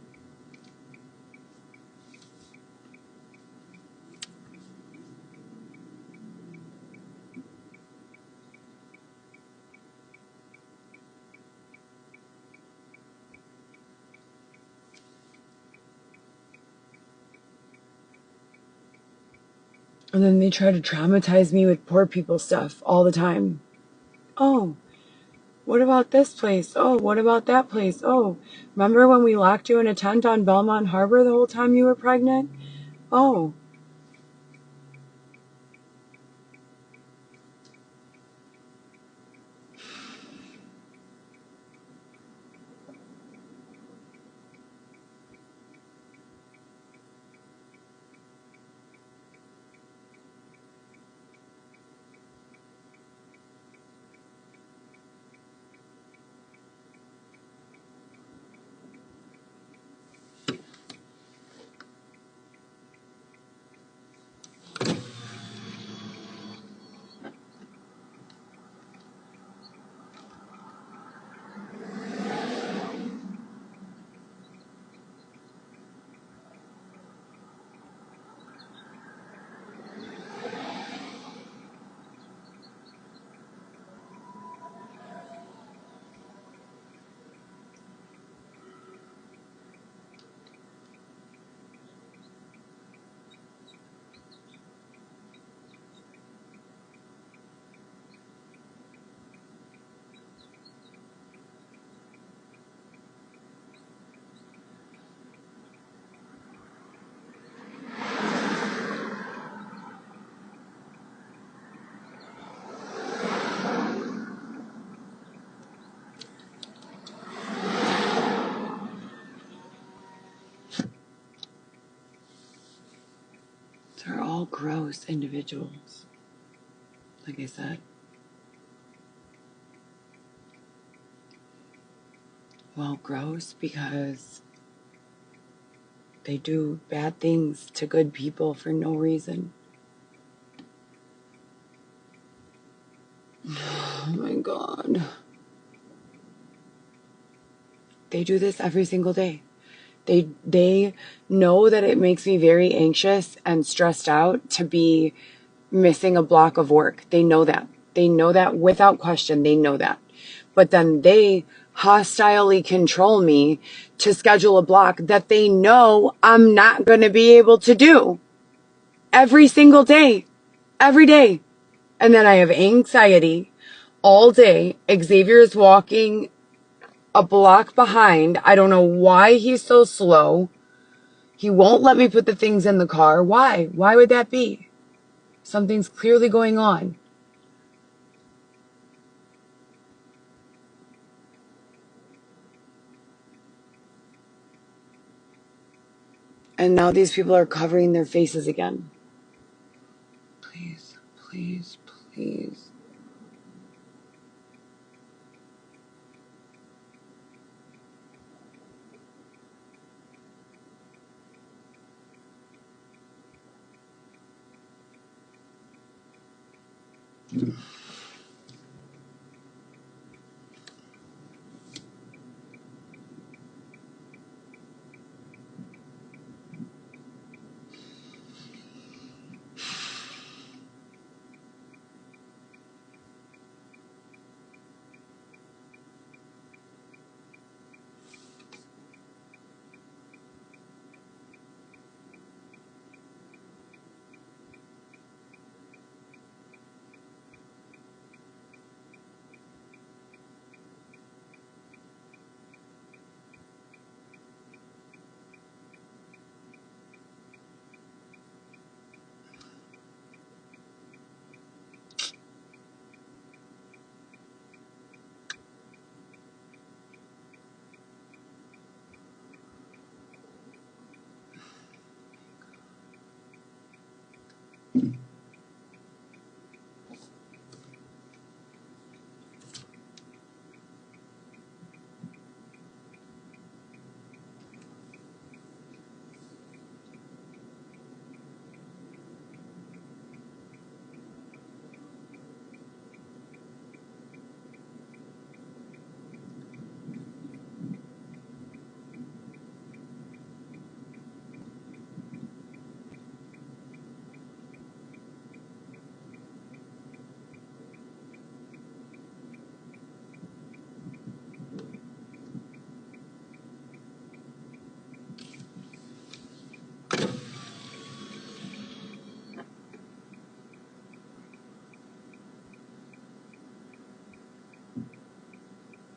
And then they try to traumatize me with poor people stuff all the time. Oh, what about this place? Oh, what about that place? Oh, remember when we locked you in a tent on Belmont Harbor the whole time you were pregnant? Oh. They're all gross individuals. Like I said. Well, gross because They do bad things to good people for no reason. Oh my God. They do this every single day. They know that it makes me very anxious and stressed out to be missing a block of work. They know that. They know that without question. They know that. But then they hostilely control me to schedule a block that they know I'm not going to be able to do every single day, every day. And then I have anxiety all day. Xavier is walking a block behind. I don't know why he's so slow. He won't let me put the things in the car. Why? Why would that be? Something's clearly going on. And now these people are covering their faces again. Please, please, please.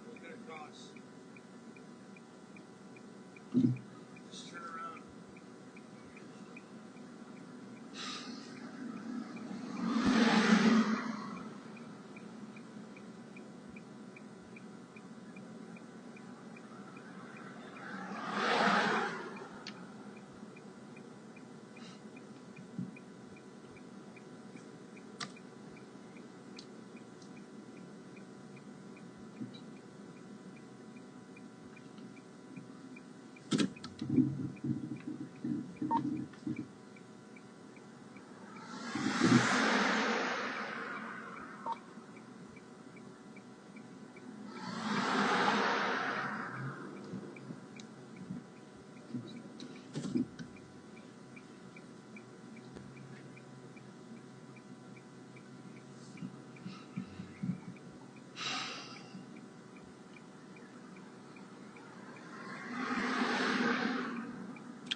Looking across. Just turn around.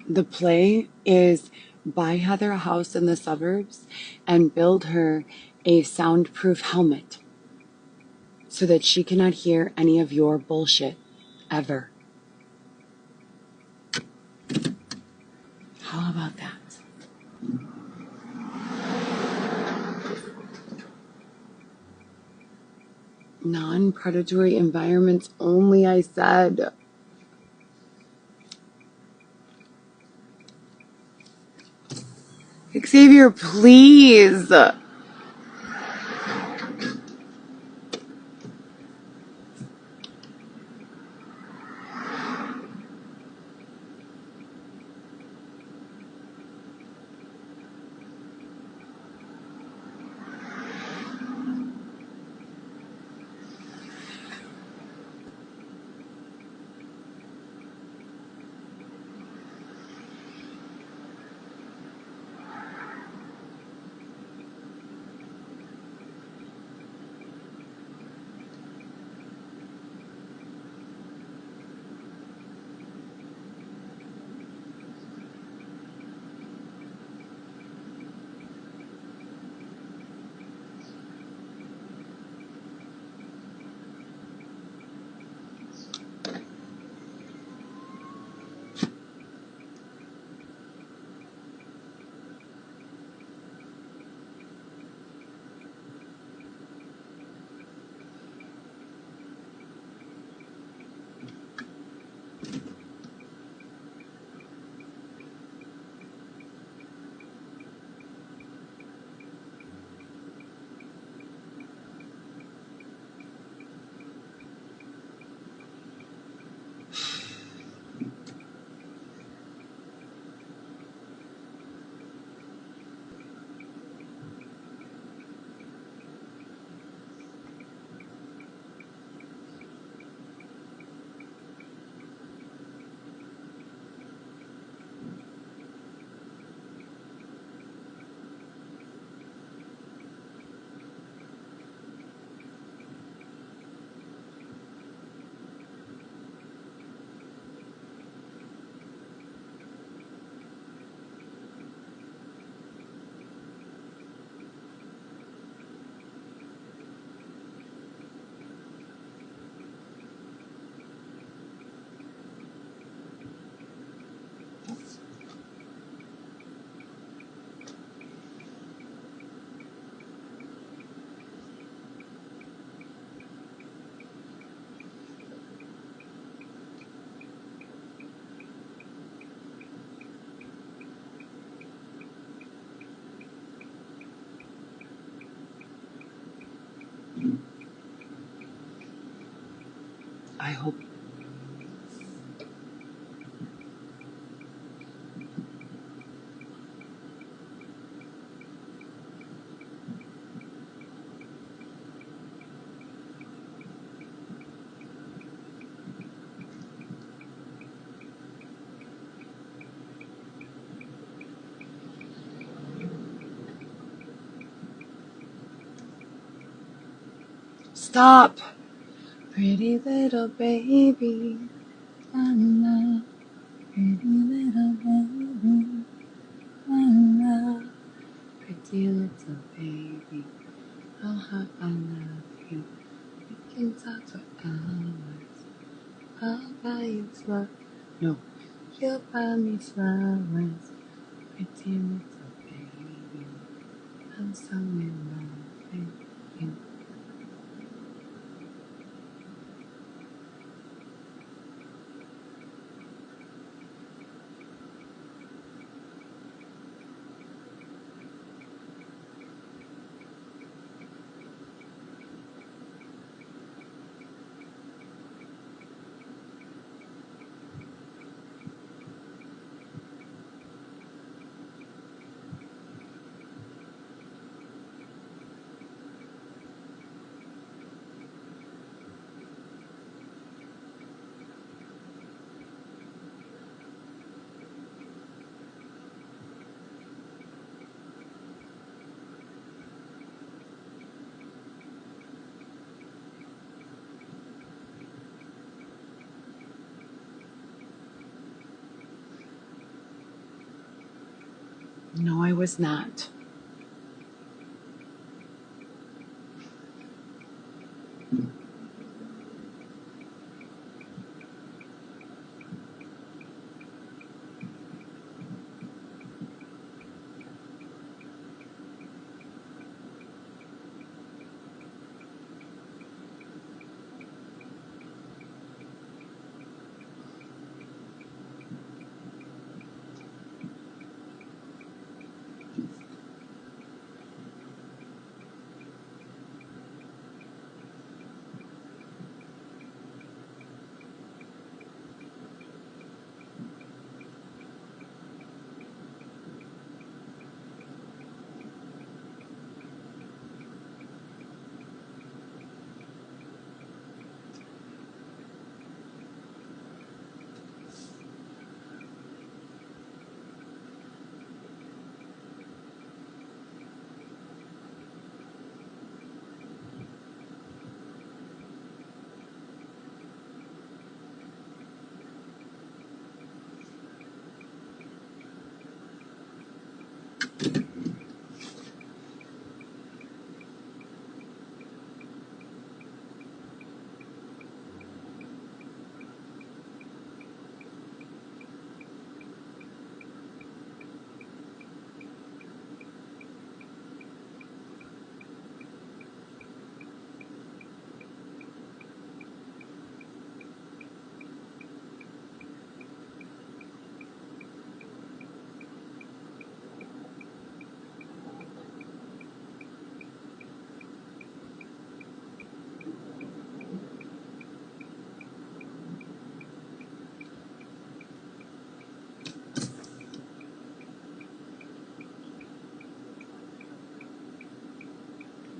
The play is buy Heather a house in the suburbs and build her a soundproof helmet so that she cannot hear any of your bullshit ever. How about that? Non-predatory environments only, I said. Xavier, please. I hope. Stop! Pretty little baby, la la. Pretty little baby, la la. Pretty little baby, oh how I love you. We can talk for hours. I'll buy you flowers. No, you'll buy me flowers. Pretty little baby, I'm so in love with you. No, I was not.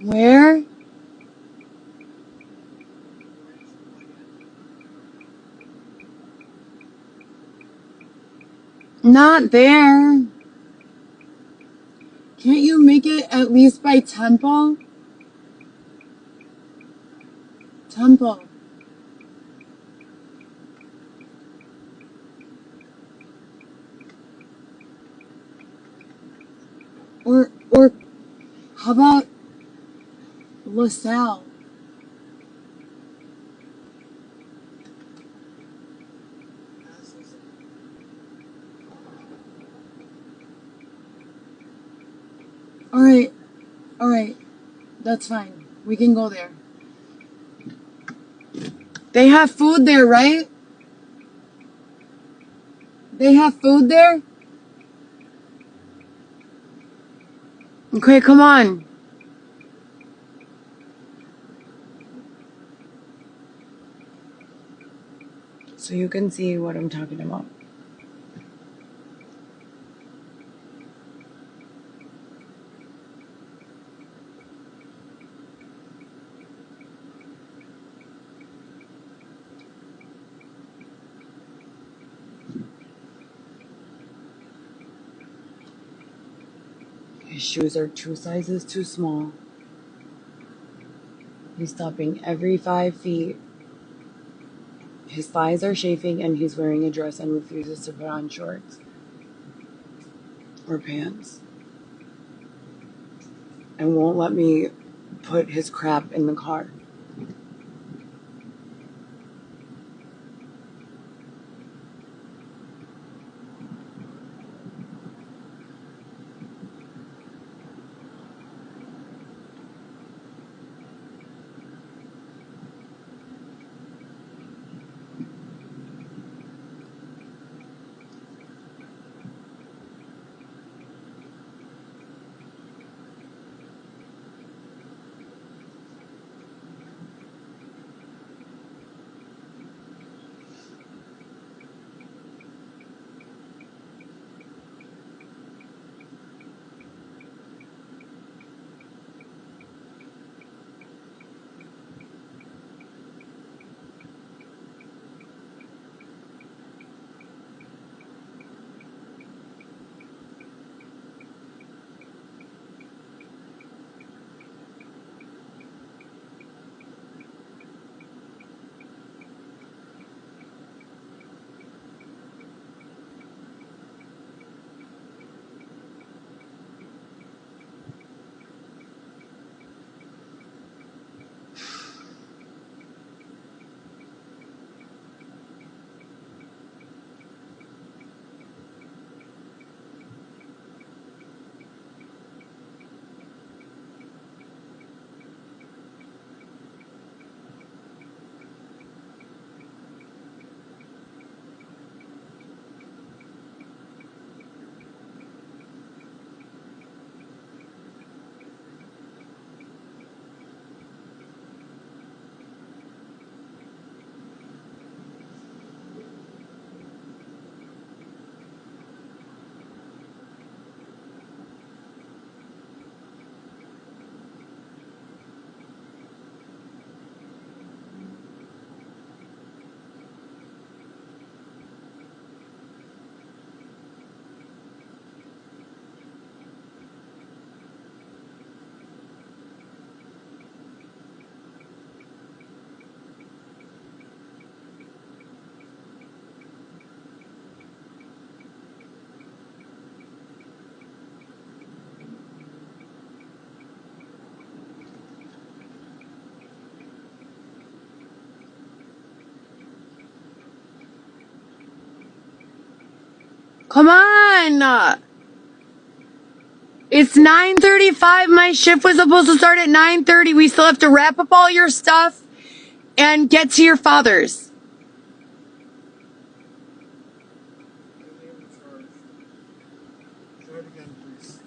Where? Not there. Can't you make it at least by Temple? Temple. Or how about LaSalle? Alright, alright. That's fine. We can go there. They have food there, right? They have food there? Okay, come on. so you can see what I'm talking about. His shoes are 2 sizes too small. He's stopping every 5 feet. His thighs are chafing and he's wearing a dress and refuses to put on shorts or pants. And won't let me put his crap in the car. Come on! It's 9:35. My shift was supposed to start at 9:30. We still have to wrap up all your stuff and get to your father's. Try it again, please.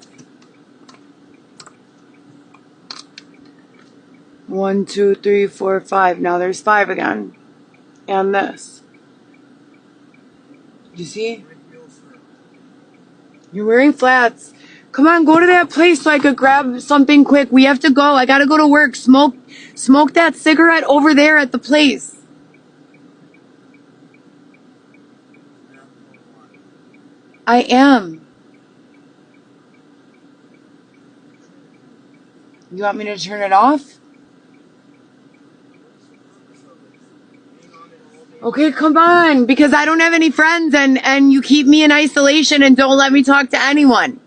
1, 2, 3, 4, 5. Now there's 5 again. And this. You see? My heels hurt. You're wearing flats. Come on, go to that place so I could grab something quick. We have to go. I gotta go to work. Smoke that cigarette over there at the place. Now, hold on. I am. You want me to turn it off? What's the purpose of it? Being on it all day. Okay, come on, because I don't have any friends and you keep me in isolation and don't let me talk to anyone.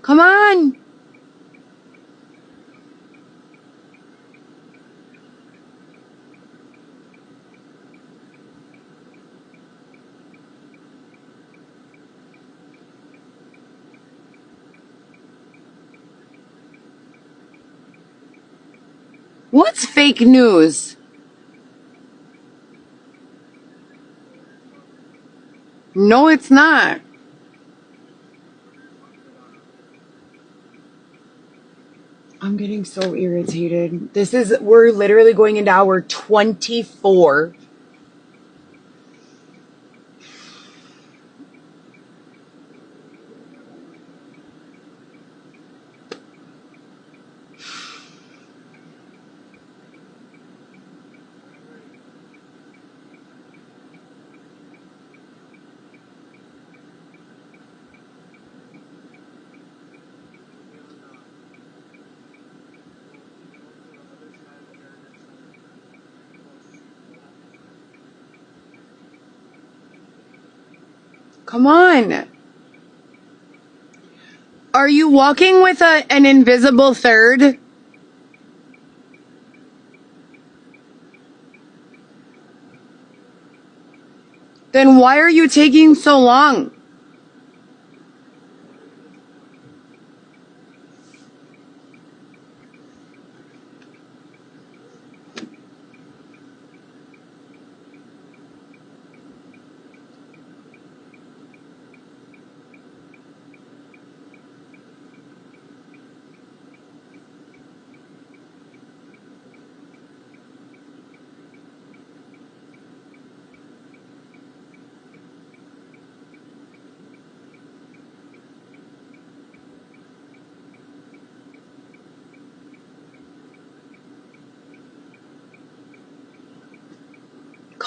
Come on. What's fake news? No, it's not. I'm getting so irritated. We're literally going into hour 24. Come on. Are you walking with an invisible third? Then why are you taking so long?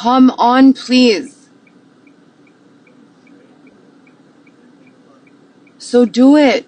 Come on, please. So do it.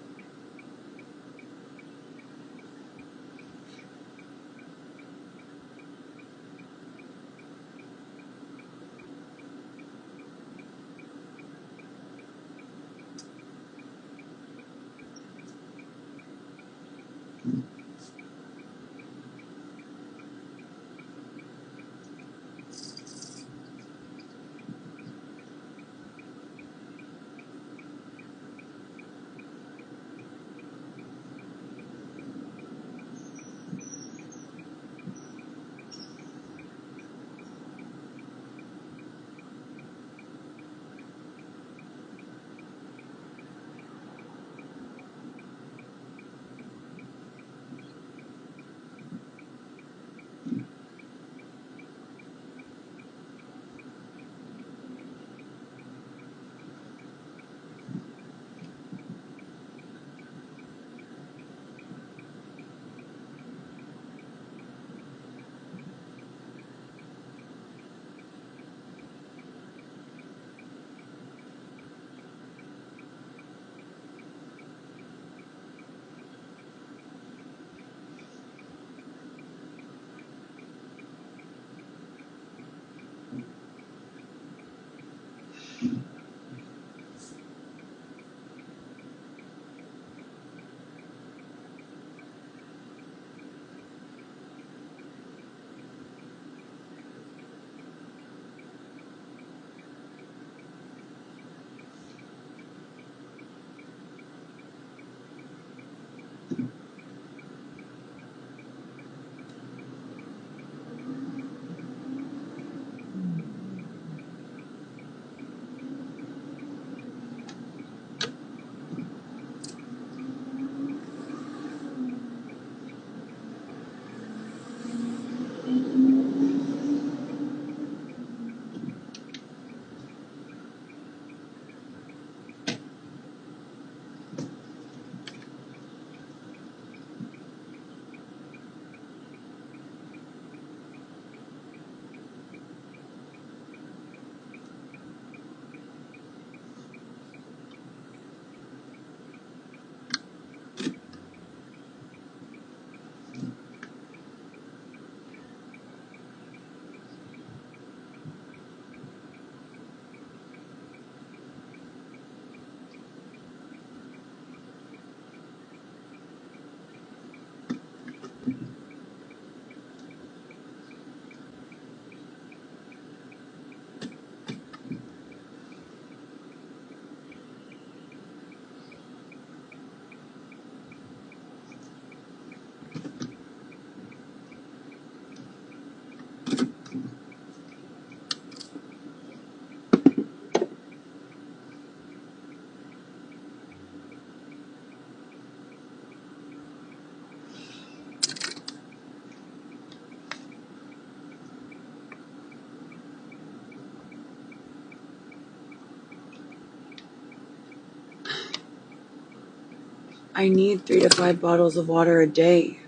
I need 3 to 5 bottles of water a day.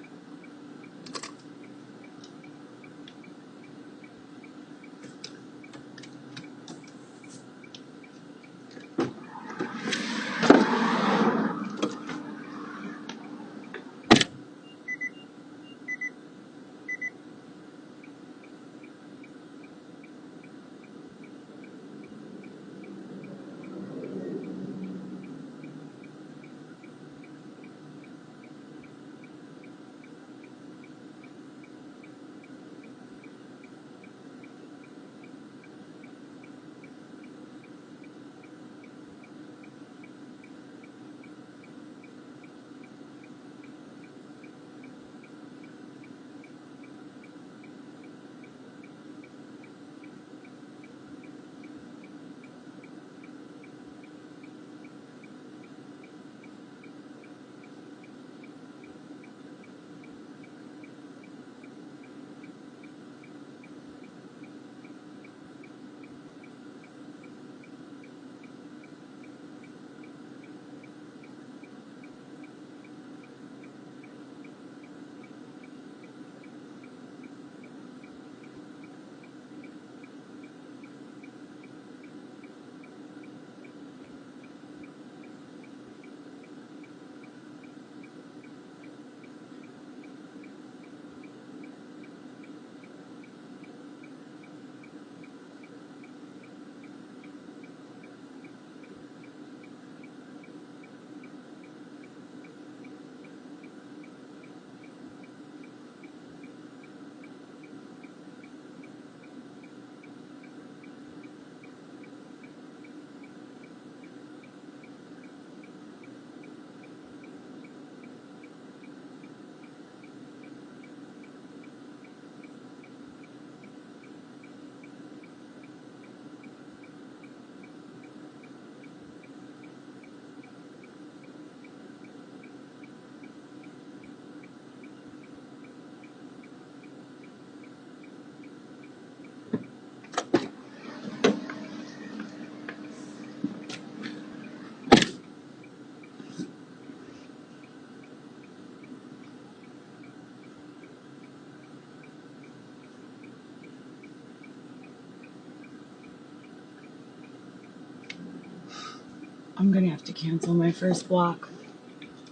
I'm gonna have to cancel my first block.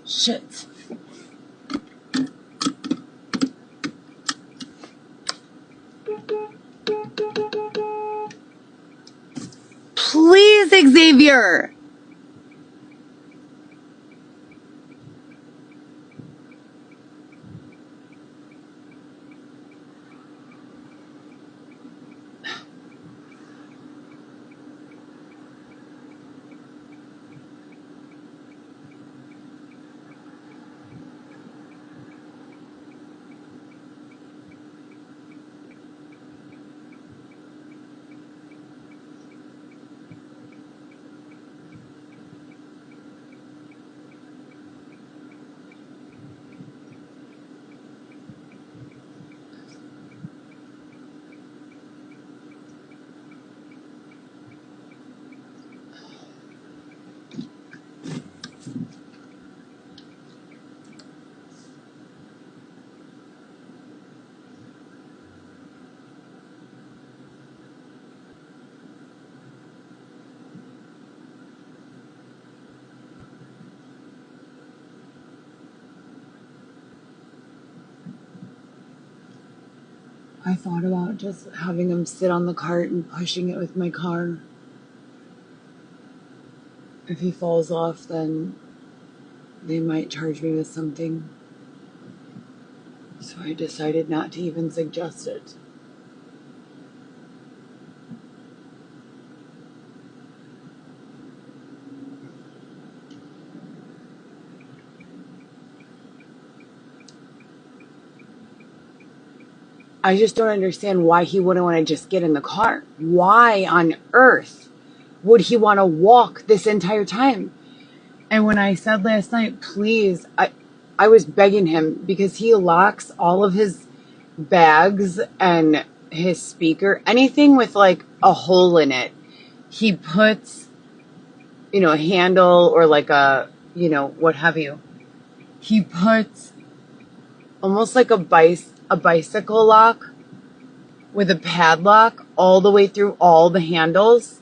Shit. Please, Xavier! I thought about just having him sit on the cart and pushing it with my car. If he falls off, then they might charge me with something. So I decided not to even suggest it. I just don't understand why he wouldn't want to just get in the car. Why on earth would he want to walk this entire time? And when I said last night, please, I was begging him because he locks all of his bags and his speaker, anything with like a hole in it, he puts, a handle or like a, what have you. he puts almost like a bicycle lock with a padlock all the way through all the handles.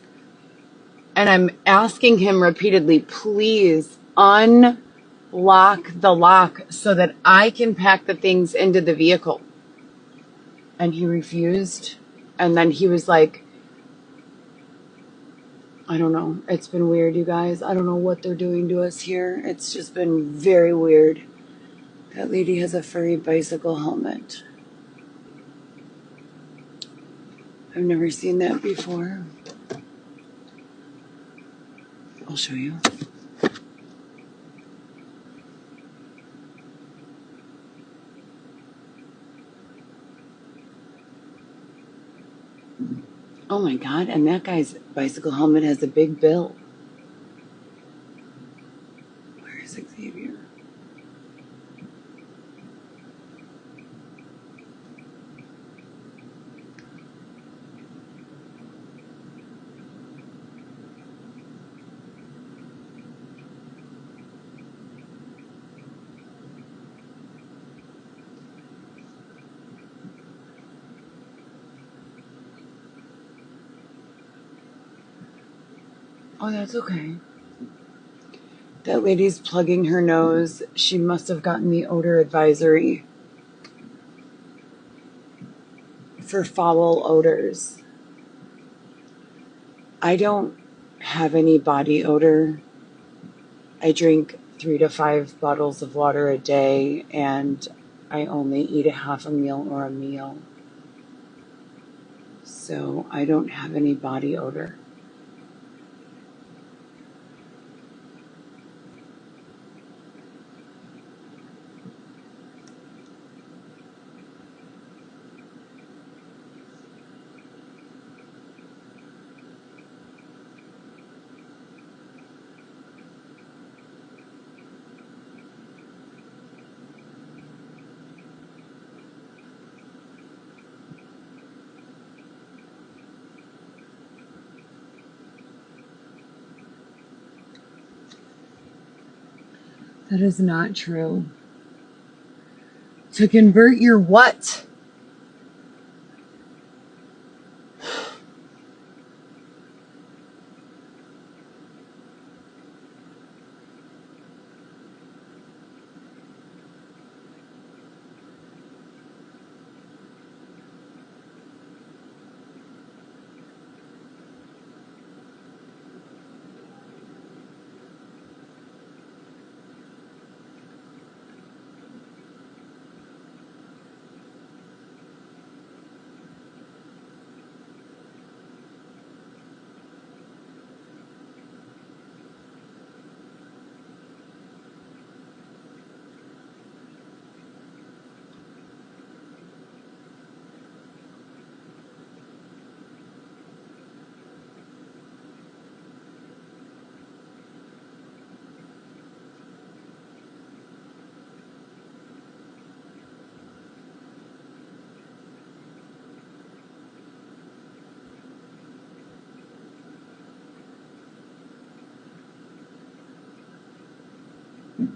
And I'm asking him repeatedly, please unlock the lock so that I can pack the things into the vehicle. And he refused. And then he was like, I don't know. It's been weird, you guys. I don't know what they're doing to us here. It's just been very weird. That lady has a furry bicycle helmet. I've never seen that before. I'll show you. Oh my God, and that guy's bicycle helmet has a big bill. Where is Xavier? Oh, that's okay. That lady's plugging her nose. She must have gotten the odor advisory for foul odors. I don't have any body odor. I drink 3 to 5 bottles of water a day, and I only eat a half a meal or a meal. So I don't have any body odor. That is not true. To convert your what?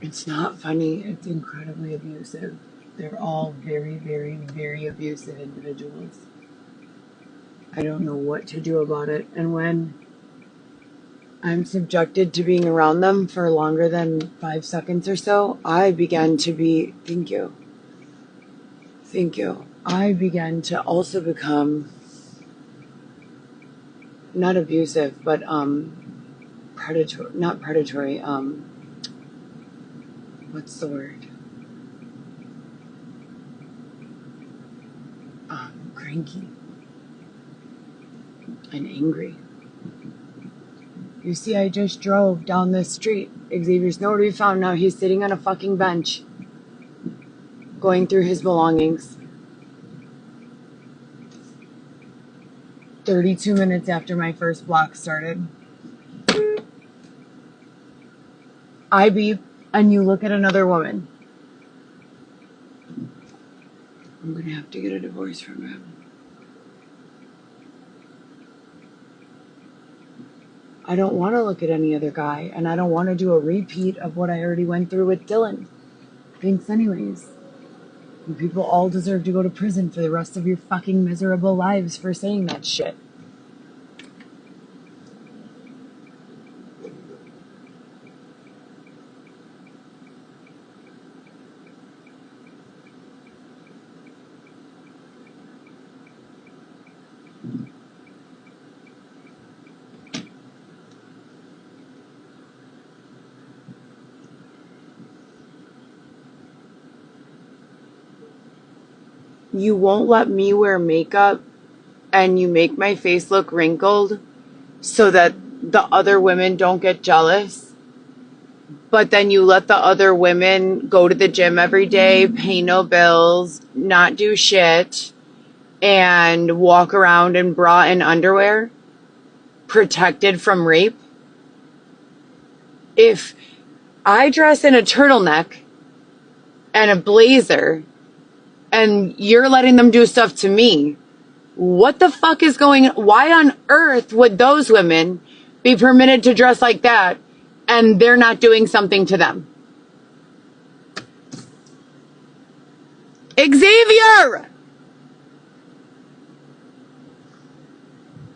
It's not funny. It's incredibly abusive. They're all very, very, very abusive individuals. I don't know what to do about it. And when I'm subjected to being around them for longer than 5 seconds or so, I began to be, thank you. Thank you. I began to also become not abusive, but predatory, not predatory, what's the word? Cranky and angry. You see, I just drove down this street. Xavier's nowhere to be found now. He's sitting on a fucking bench, going through his belongings. 32 minutes after my first block started. I beep, and you look at another woman. I'm gonna have to get a divorce from him. I don't want to look at any other guy, and I don't want to do a repeat of what I already went through with Dylan. thanks anyways. You people all deserve to go to prison for the rest of your fucking miserable lives for saying that shit. You won't let me wear makeup and you make my face look wrinkled so that the other women don't get jealous. But then you let the other women go to the gym every day, pay no bills, not do shit, and walk around in bra and underwear, protected from rape. If I dress in a turtleneck and a blazer and you're letting them do stuff to me, what the fuck is going on? Why on earth would those women be permitted to dress like that and they're not doing something to them? Xavier!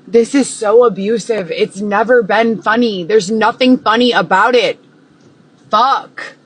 This is so abusive. It's never been funny. There's nothing funny about it. Fuck.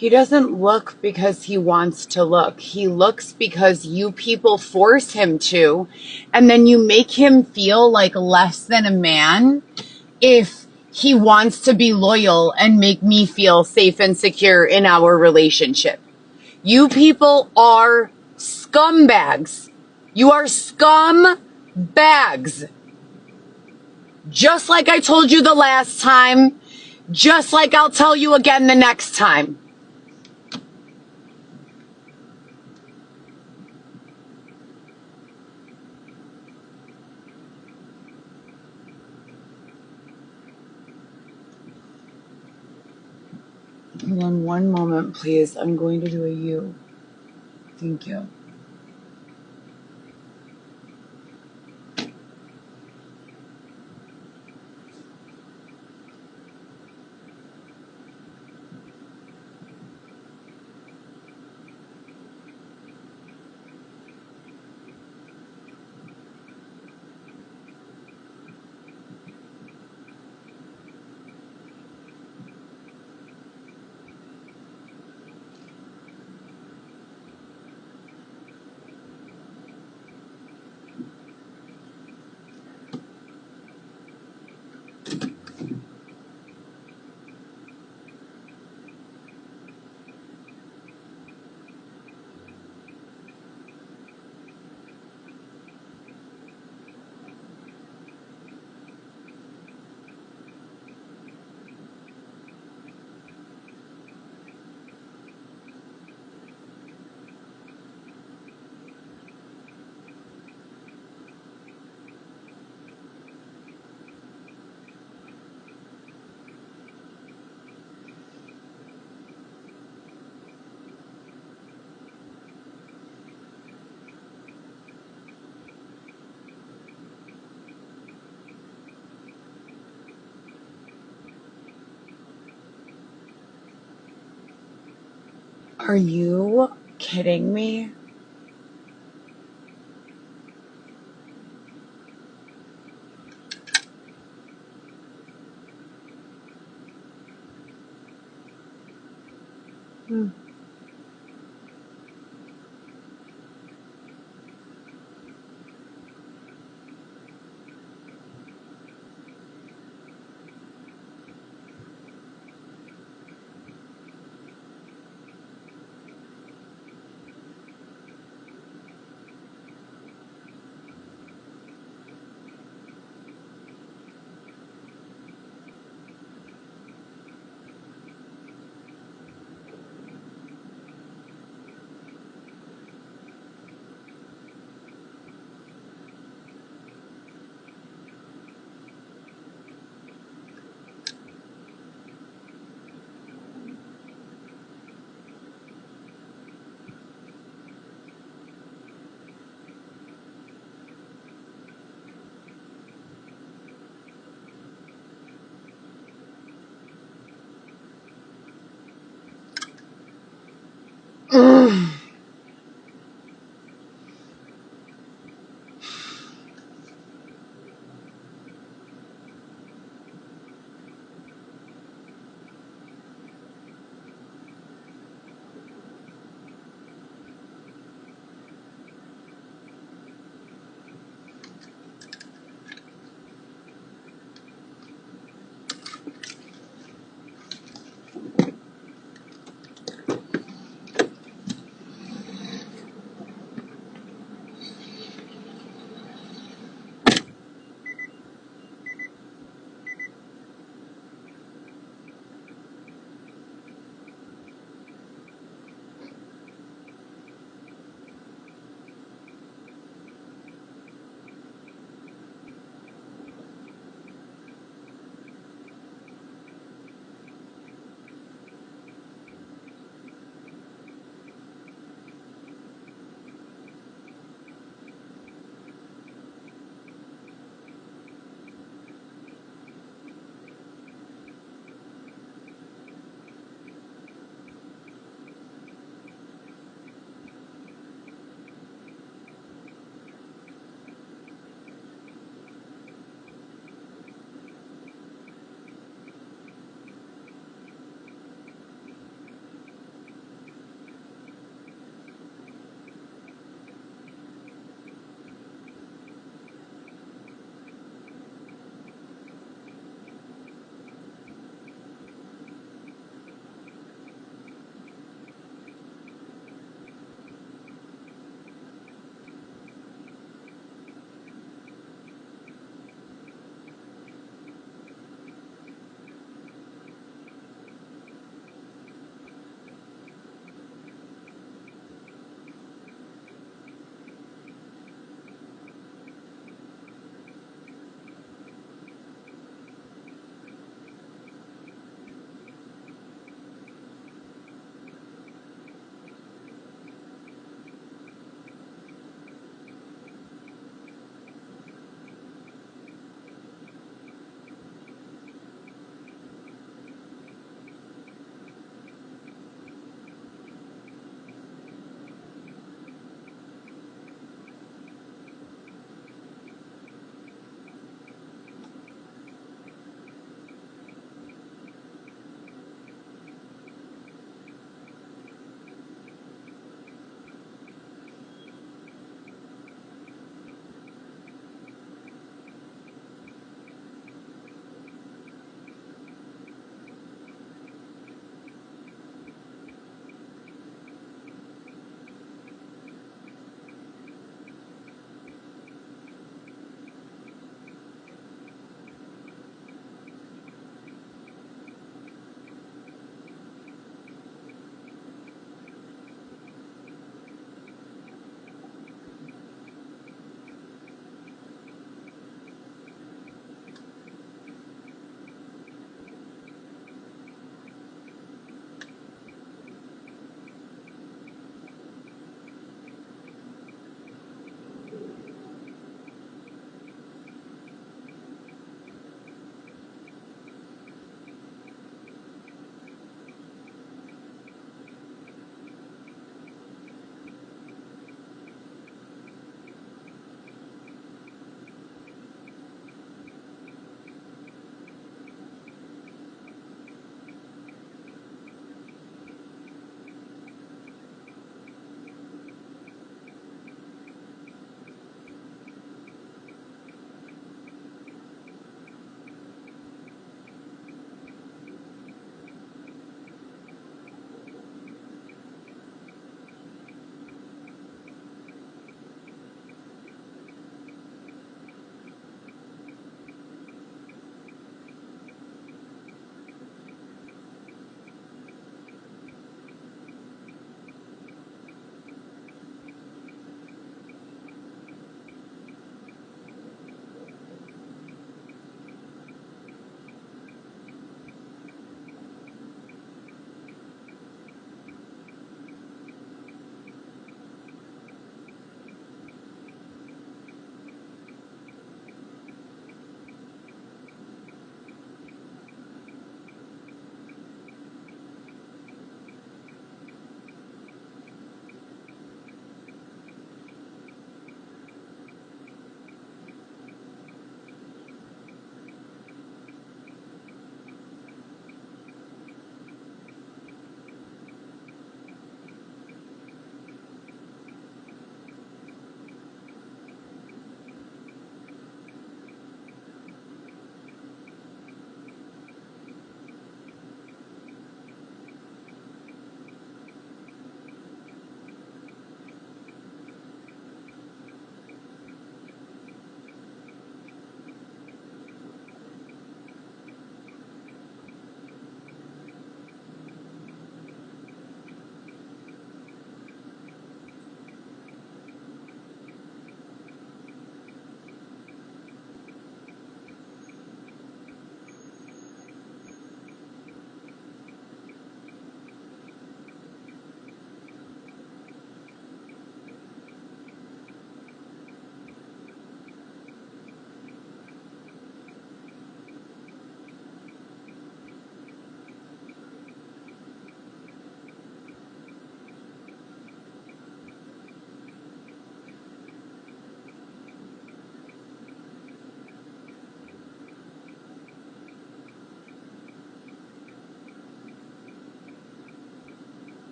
He doesn't look because he wants to look. He looks because you people force him to, and then you make him feel like less than a man if he wants to be loyal and make me feel safe and secure in our relationship. You people are scumbags. You are scumbags. Just like I told you the last time, just like I'll tell you again the next time. Hold on one moment, please. I'm going to do a U. Thank you. Are you kidding me?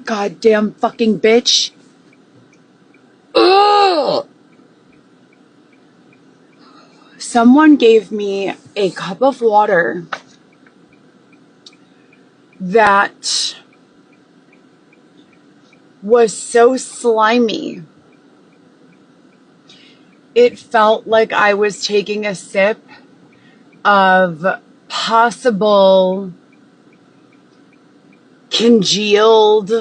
Goddamn fucking bitch. Ugh! Someone gave me a cup of water that was so slimy. It felt like I was taking a sip of possible congealed,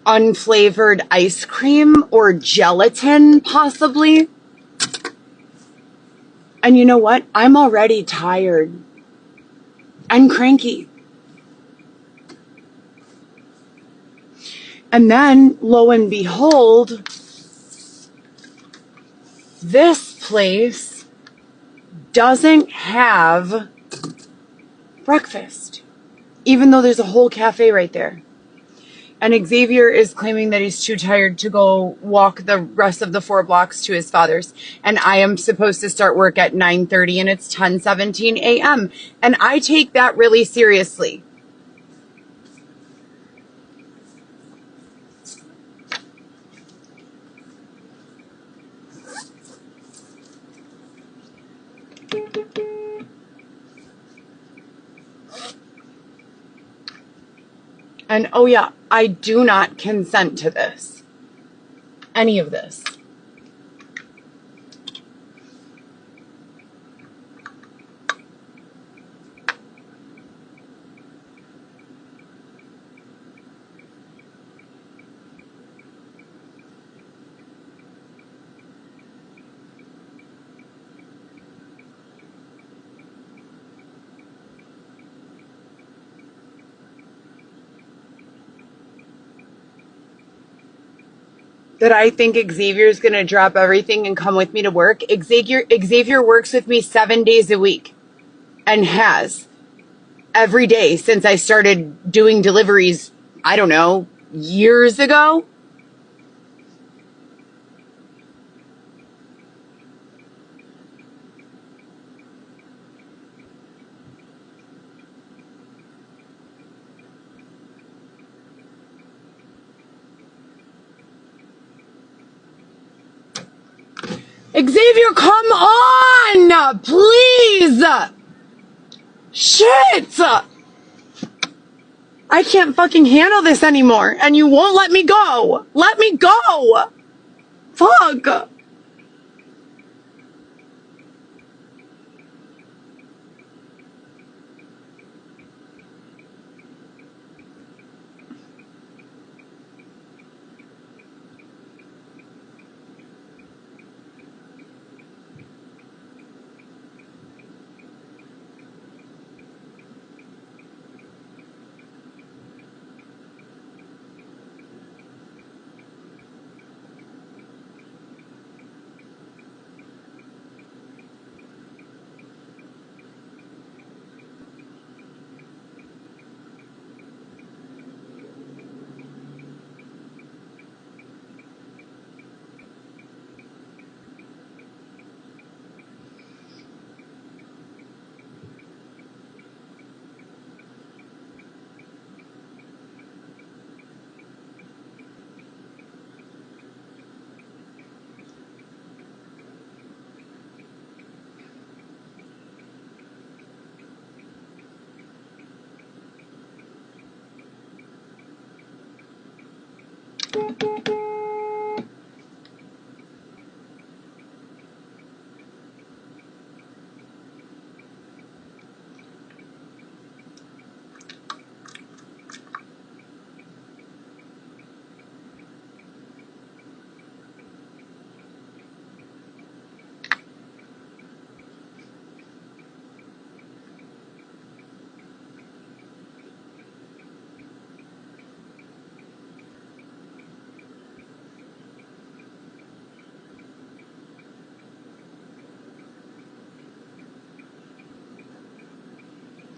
unflavored ice cream or gelatin, possibly. And you know what? I'm already tired and cranky. And then, lo and behold, this place doesn't have breakfast, even though there's a whole cafe right there. And Xavier is claiming that he's too tired to go walk the rest of the 4 blocks to his father's. And I am supposed to start work at 9:30 and it's 10:17 a.m. And I take that really seriously. And oh yeah, I do not consent to this. Any of this. That I think Xavier's going to drop everything and come with me to work. Xavier works with me 7 days a week and has every day since I started doing deliveries, I don't know, years ago. Xavier, come on! Please! Shit! I can't fucking handle this anymore, and you won't let me go! Let me go! Fuck!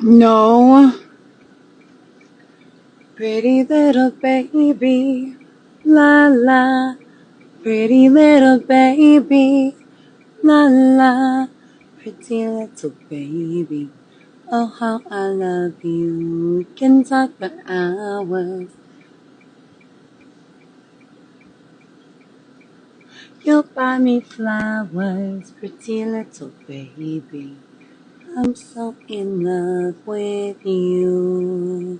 No. Pretty little baby, la la. Pretty little baby, la la. Pretty little baby, oh how I love you. We can talk for hours. You'll buy me flowers, pretty little baby. I'm so in love with you.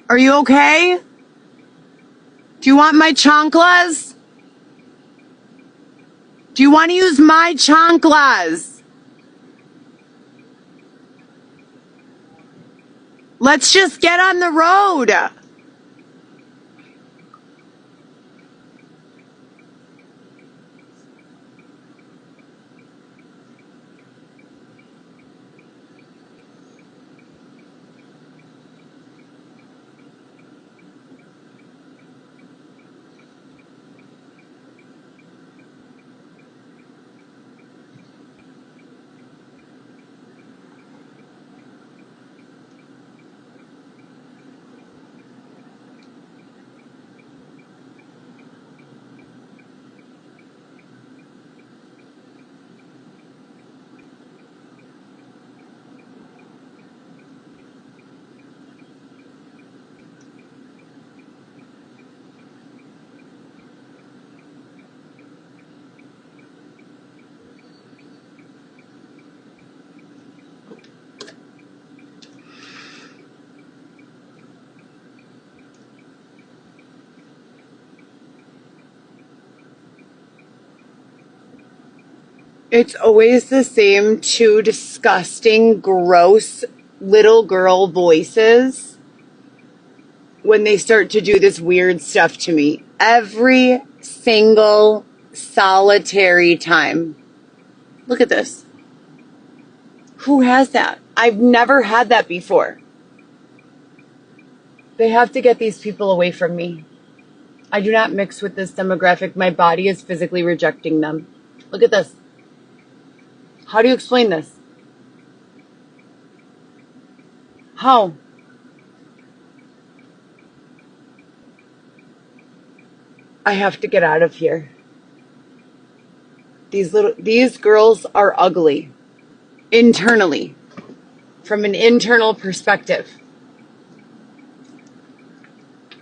Are you okay? Do you want my chanclas? Do you want to use my chanclas? Let's just get on the road. It's always the same two disgusting, gross little girl voices when they start to do this weird stuff to me. Every single solitary time. Look at this. Who has that? I've never had that before. They have to get these people away from me. I do not mix with this demographic. My body is physically rejecting them. Look at this. How do you explain this? How? I have to get out of here. These girls are ugly. Internally. From an internal perspective.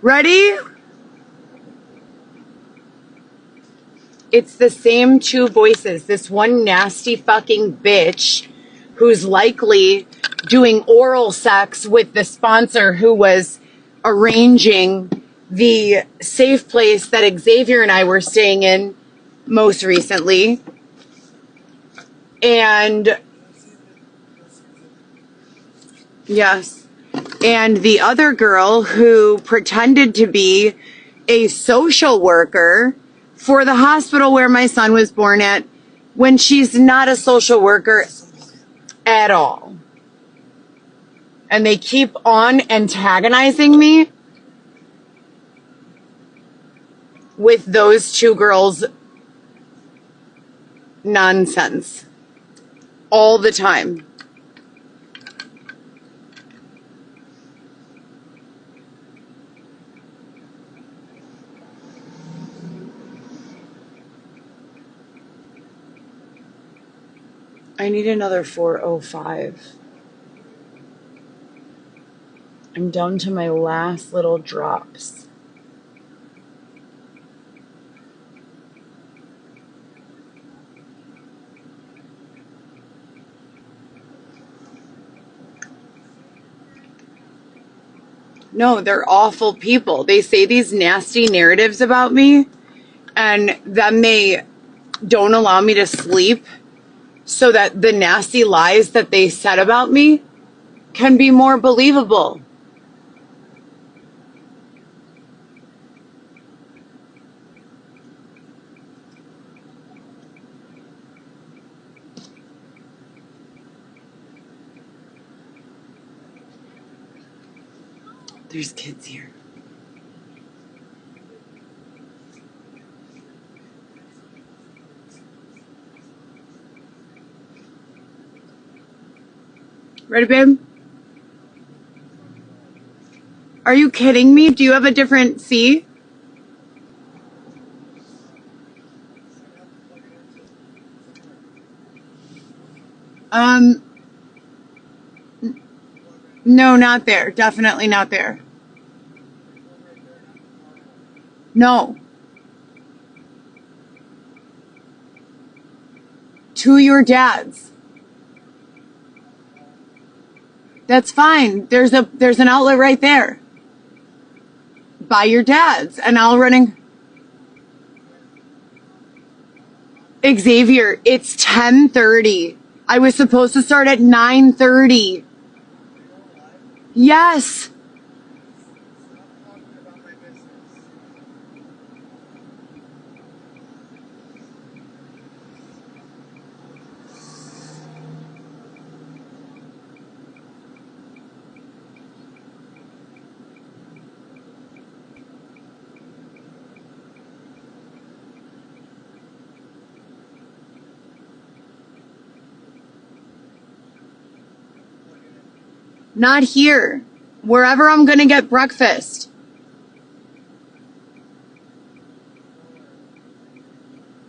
Ready? It's the same two voices. This one nasty fucking bitch who's likely doing oral sex with the sponsor who was arranging the safe place that Xavier and I were staying in most recently. And yes. And the other girl who pretended to be a social worker for the hospital where my son was born at when she's not a social worker at all. And they keep on antagonizing me with those two girls' nonsense all the time. I need another 405. I'm down to my last little drops. No, they're awful people. They say these nasty narratives about me, and then they don't allow me to sleep so that the nasty lies that they said about me can be more believable. There's kids here. Ready, babe? Are you kidding me? Do you have a different C? Um, no, not there. Definitely not there. No. To your dad's. That's fine. There's an outlet right there. By your dad's. And I'll running. Xavier, it's 10:30. I was supposed to start at 9:30. Yes. Stop talking about my business. Not here. Wherever I'm going to get breakfast.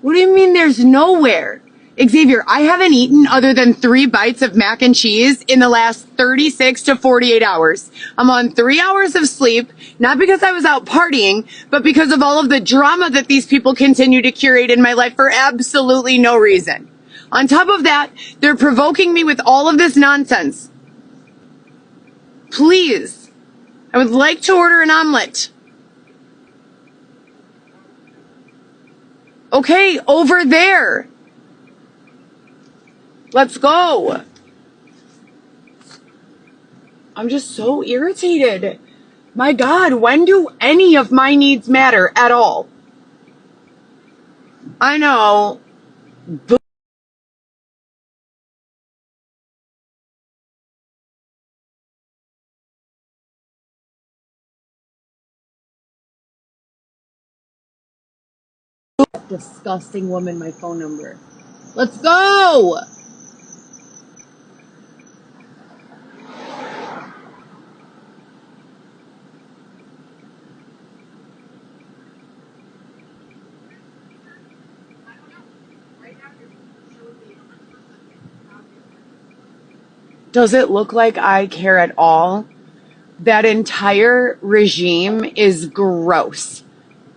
What do you mean there's nowhere? Xavier, I haven't eaten other than 3 bites of mac and cheese in the last 36 to 48 hours. I'm on 3 hours of sleep, not because I was out partying, but because of all of the drama that these people continue to curate in my life for absolutely no reason. On top of that, they're provoking me with all of this nonsense. Please, I would like to order an omelet. Okay, over there. Let's go. I'm just so irritated. My God, when do any of my needs matter at all? I know. Disgusting woman, my phone number. Let's go. Does it look like I care at all? That entire regime is gross.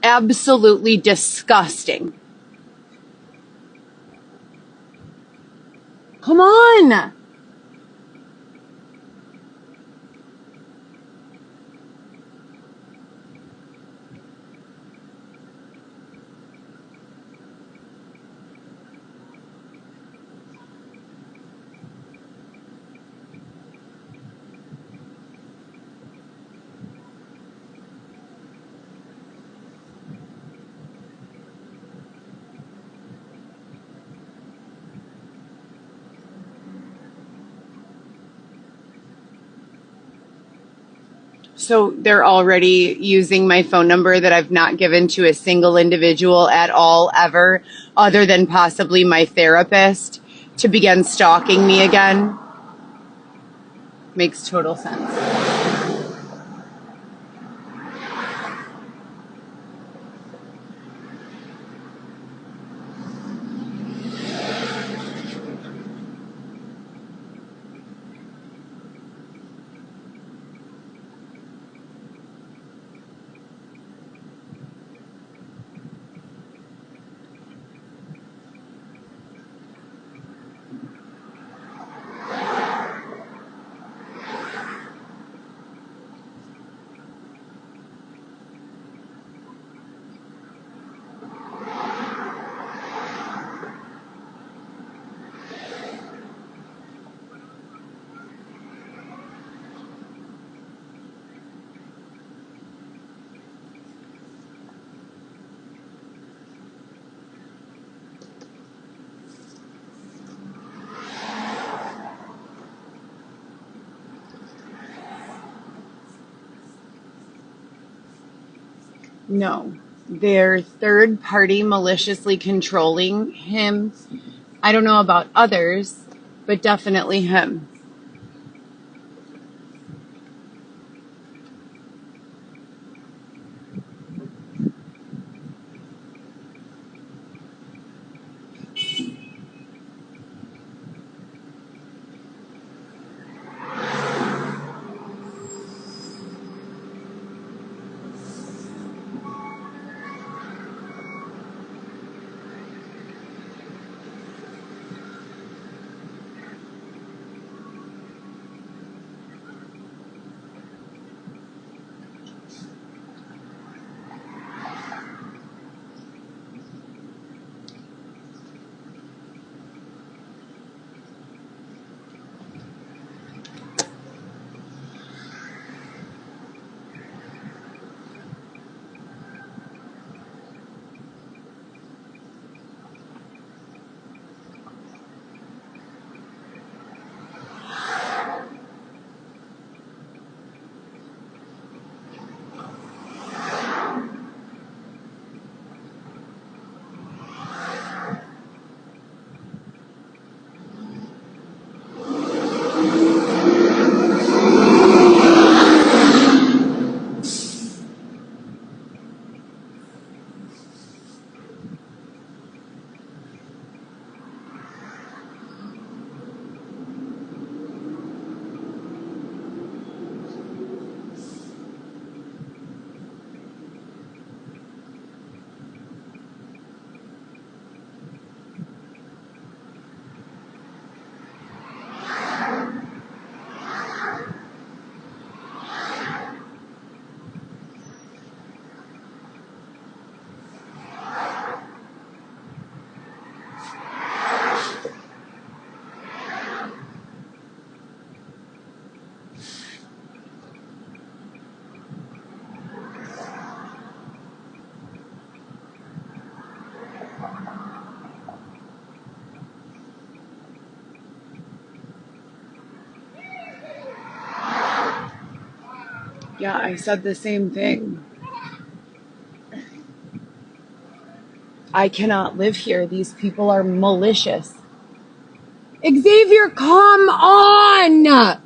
Absolutely disgusting. Come on. So they're already using my phone number that I've not given to a single individual at all ever, other than possibly my therapist, to begin stalking me again. Makes total sense. No, they're third party maliciously controlling him. I don't know about others, but definitely him. Yeah, I said the same thing. I cannot live here. These people are malicious. Xavier, come on!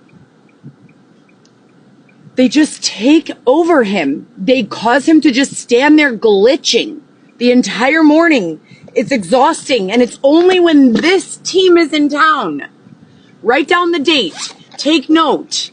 They just take over him. They cause him to just stand there glitching the entire morning. It's exhausting, and it's only when this team is in town. Write down the date. Take note.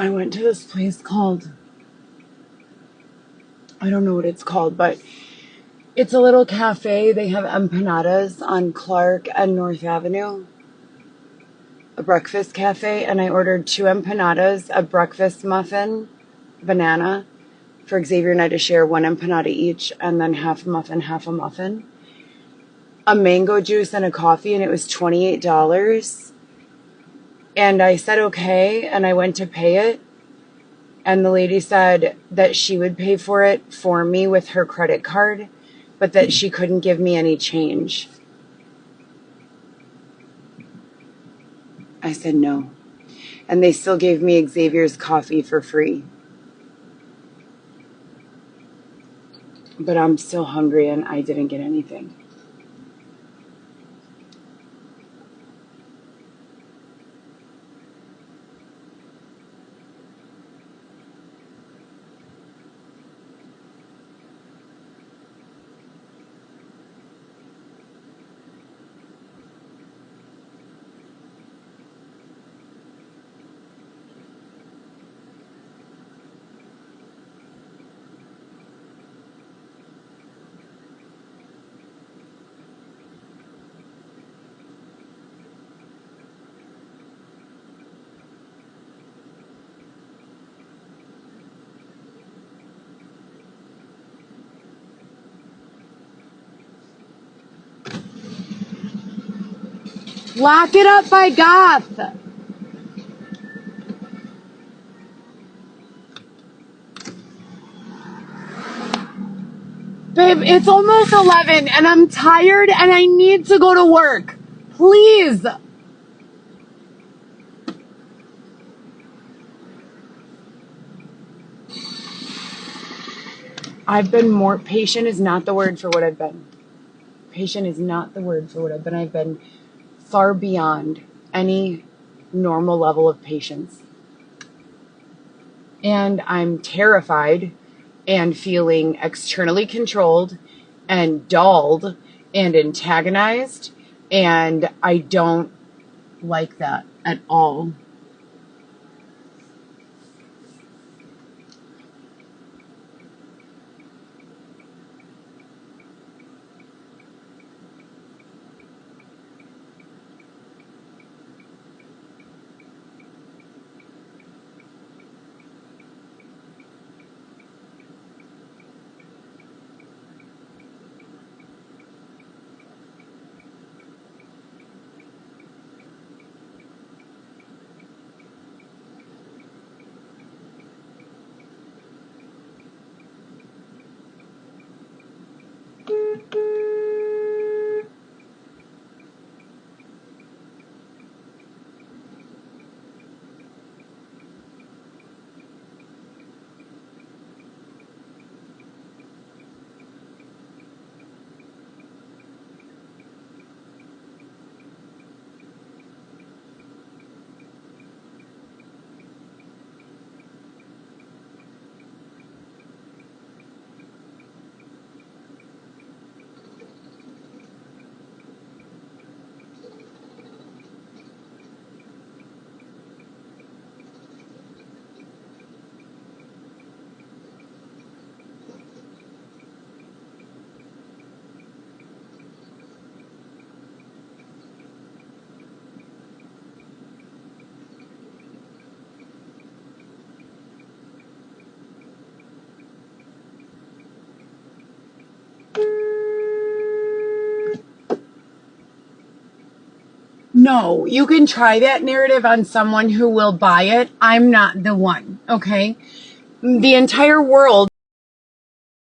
I went to this place called, I don't know what it's called, but it's a little cafe. They have empanadas on Clark and North Avenue. A breakfast cafe, and I ordered 2 empanadas, a breakfast muffin, banana, for Xavier and I to share 1 empanada each, and then half a muffin, a mango juice, and a coffee, and it was $28. And I said okay, and I went to pay it, and the lady said that she would pay for it for me with her credit card, but that she couldn't give me any change. I said no. And they still gave me Xavier's coffee for free. But I'm still hungry and I didn't get anything. Lock it up by Goth. Babe, it's almost 11 and I'm tired and I need to go to work. Please. I've been more patient is not the word for what I've been. Patient is not the word for what I've been. I've been far beyond any normal level of patience. And I'm terrified and feeling externally controlled and dulled and antagonized. And I don't like that at all. No, you can try that narrative on someone who will buy it. I'm not the one, okay? The entire world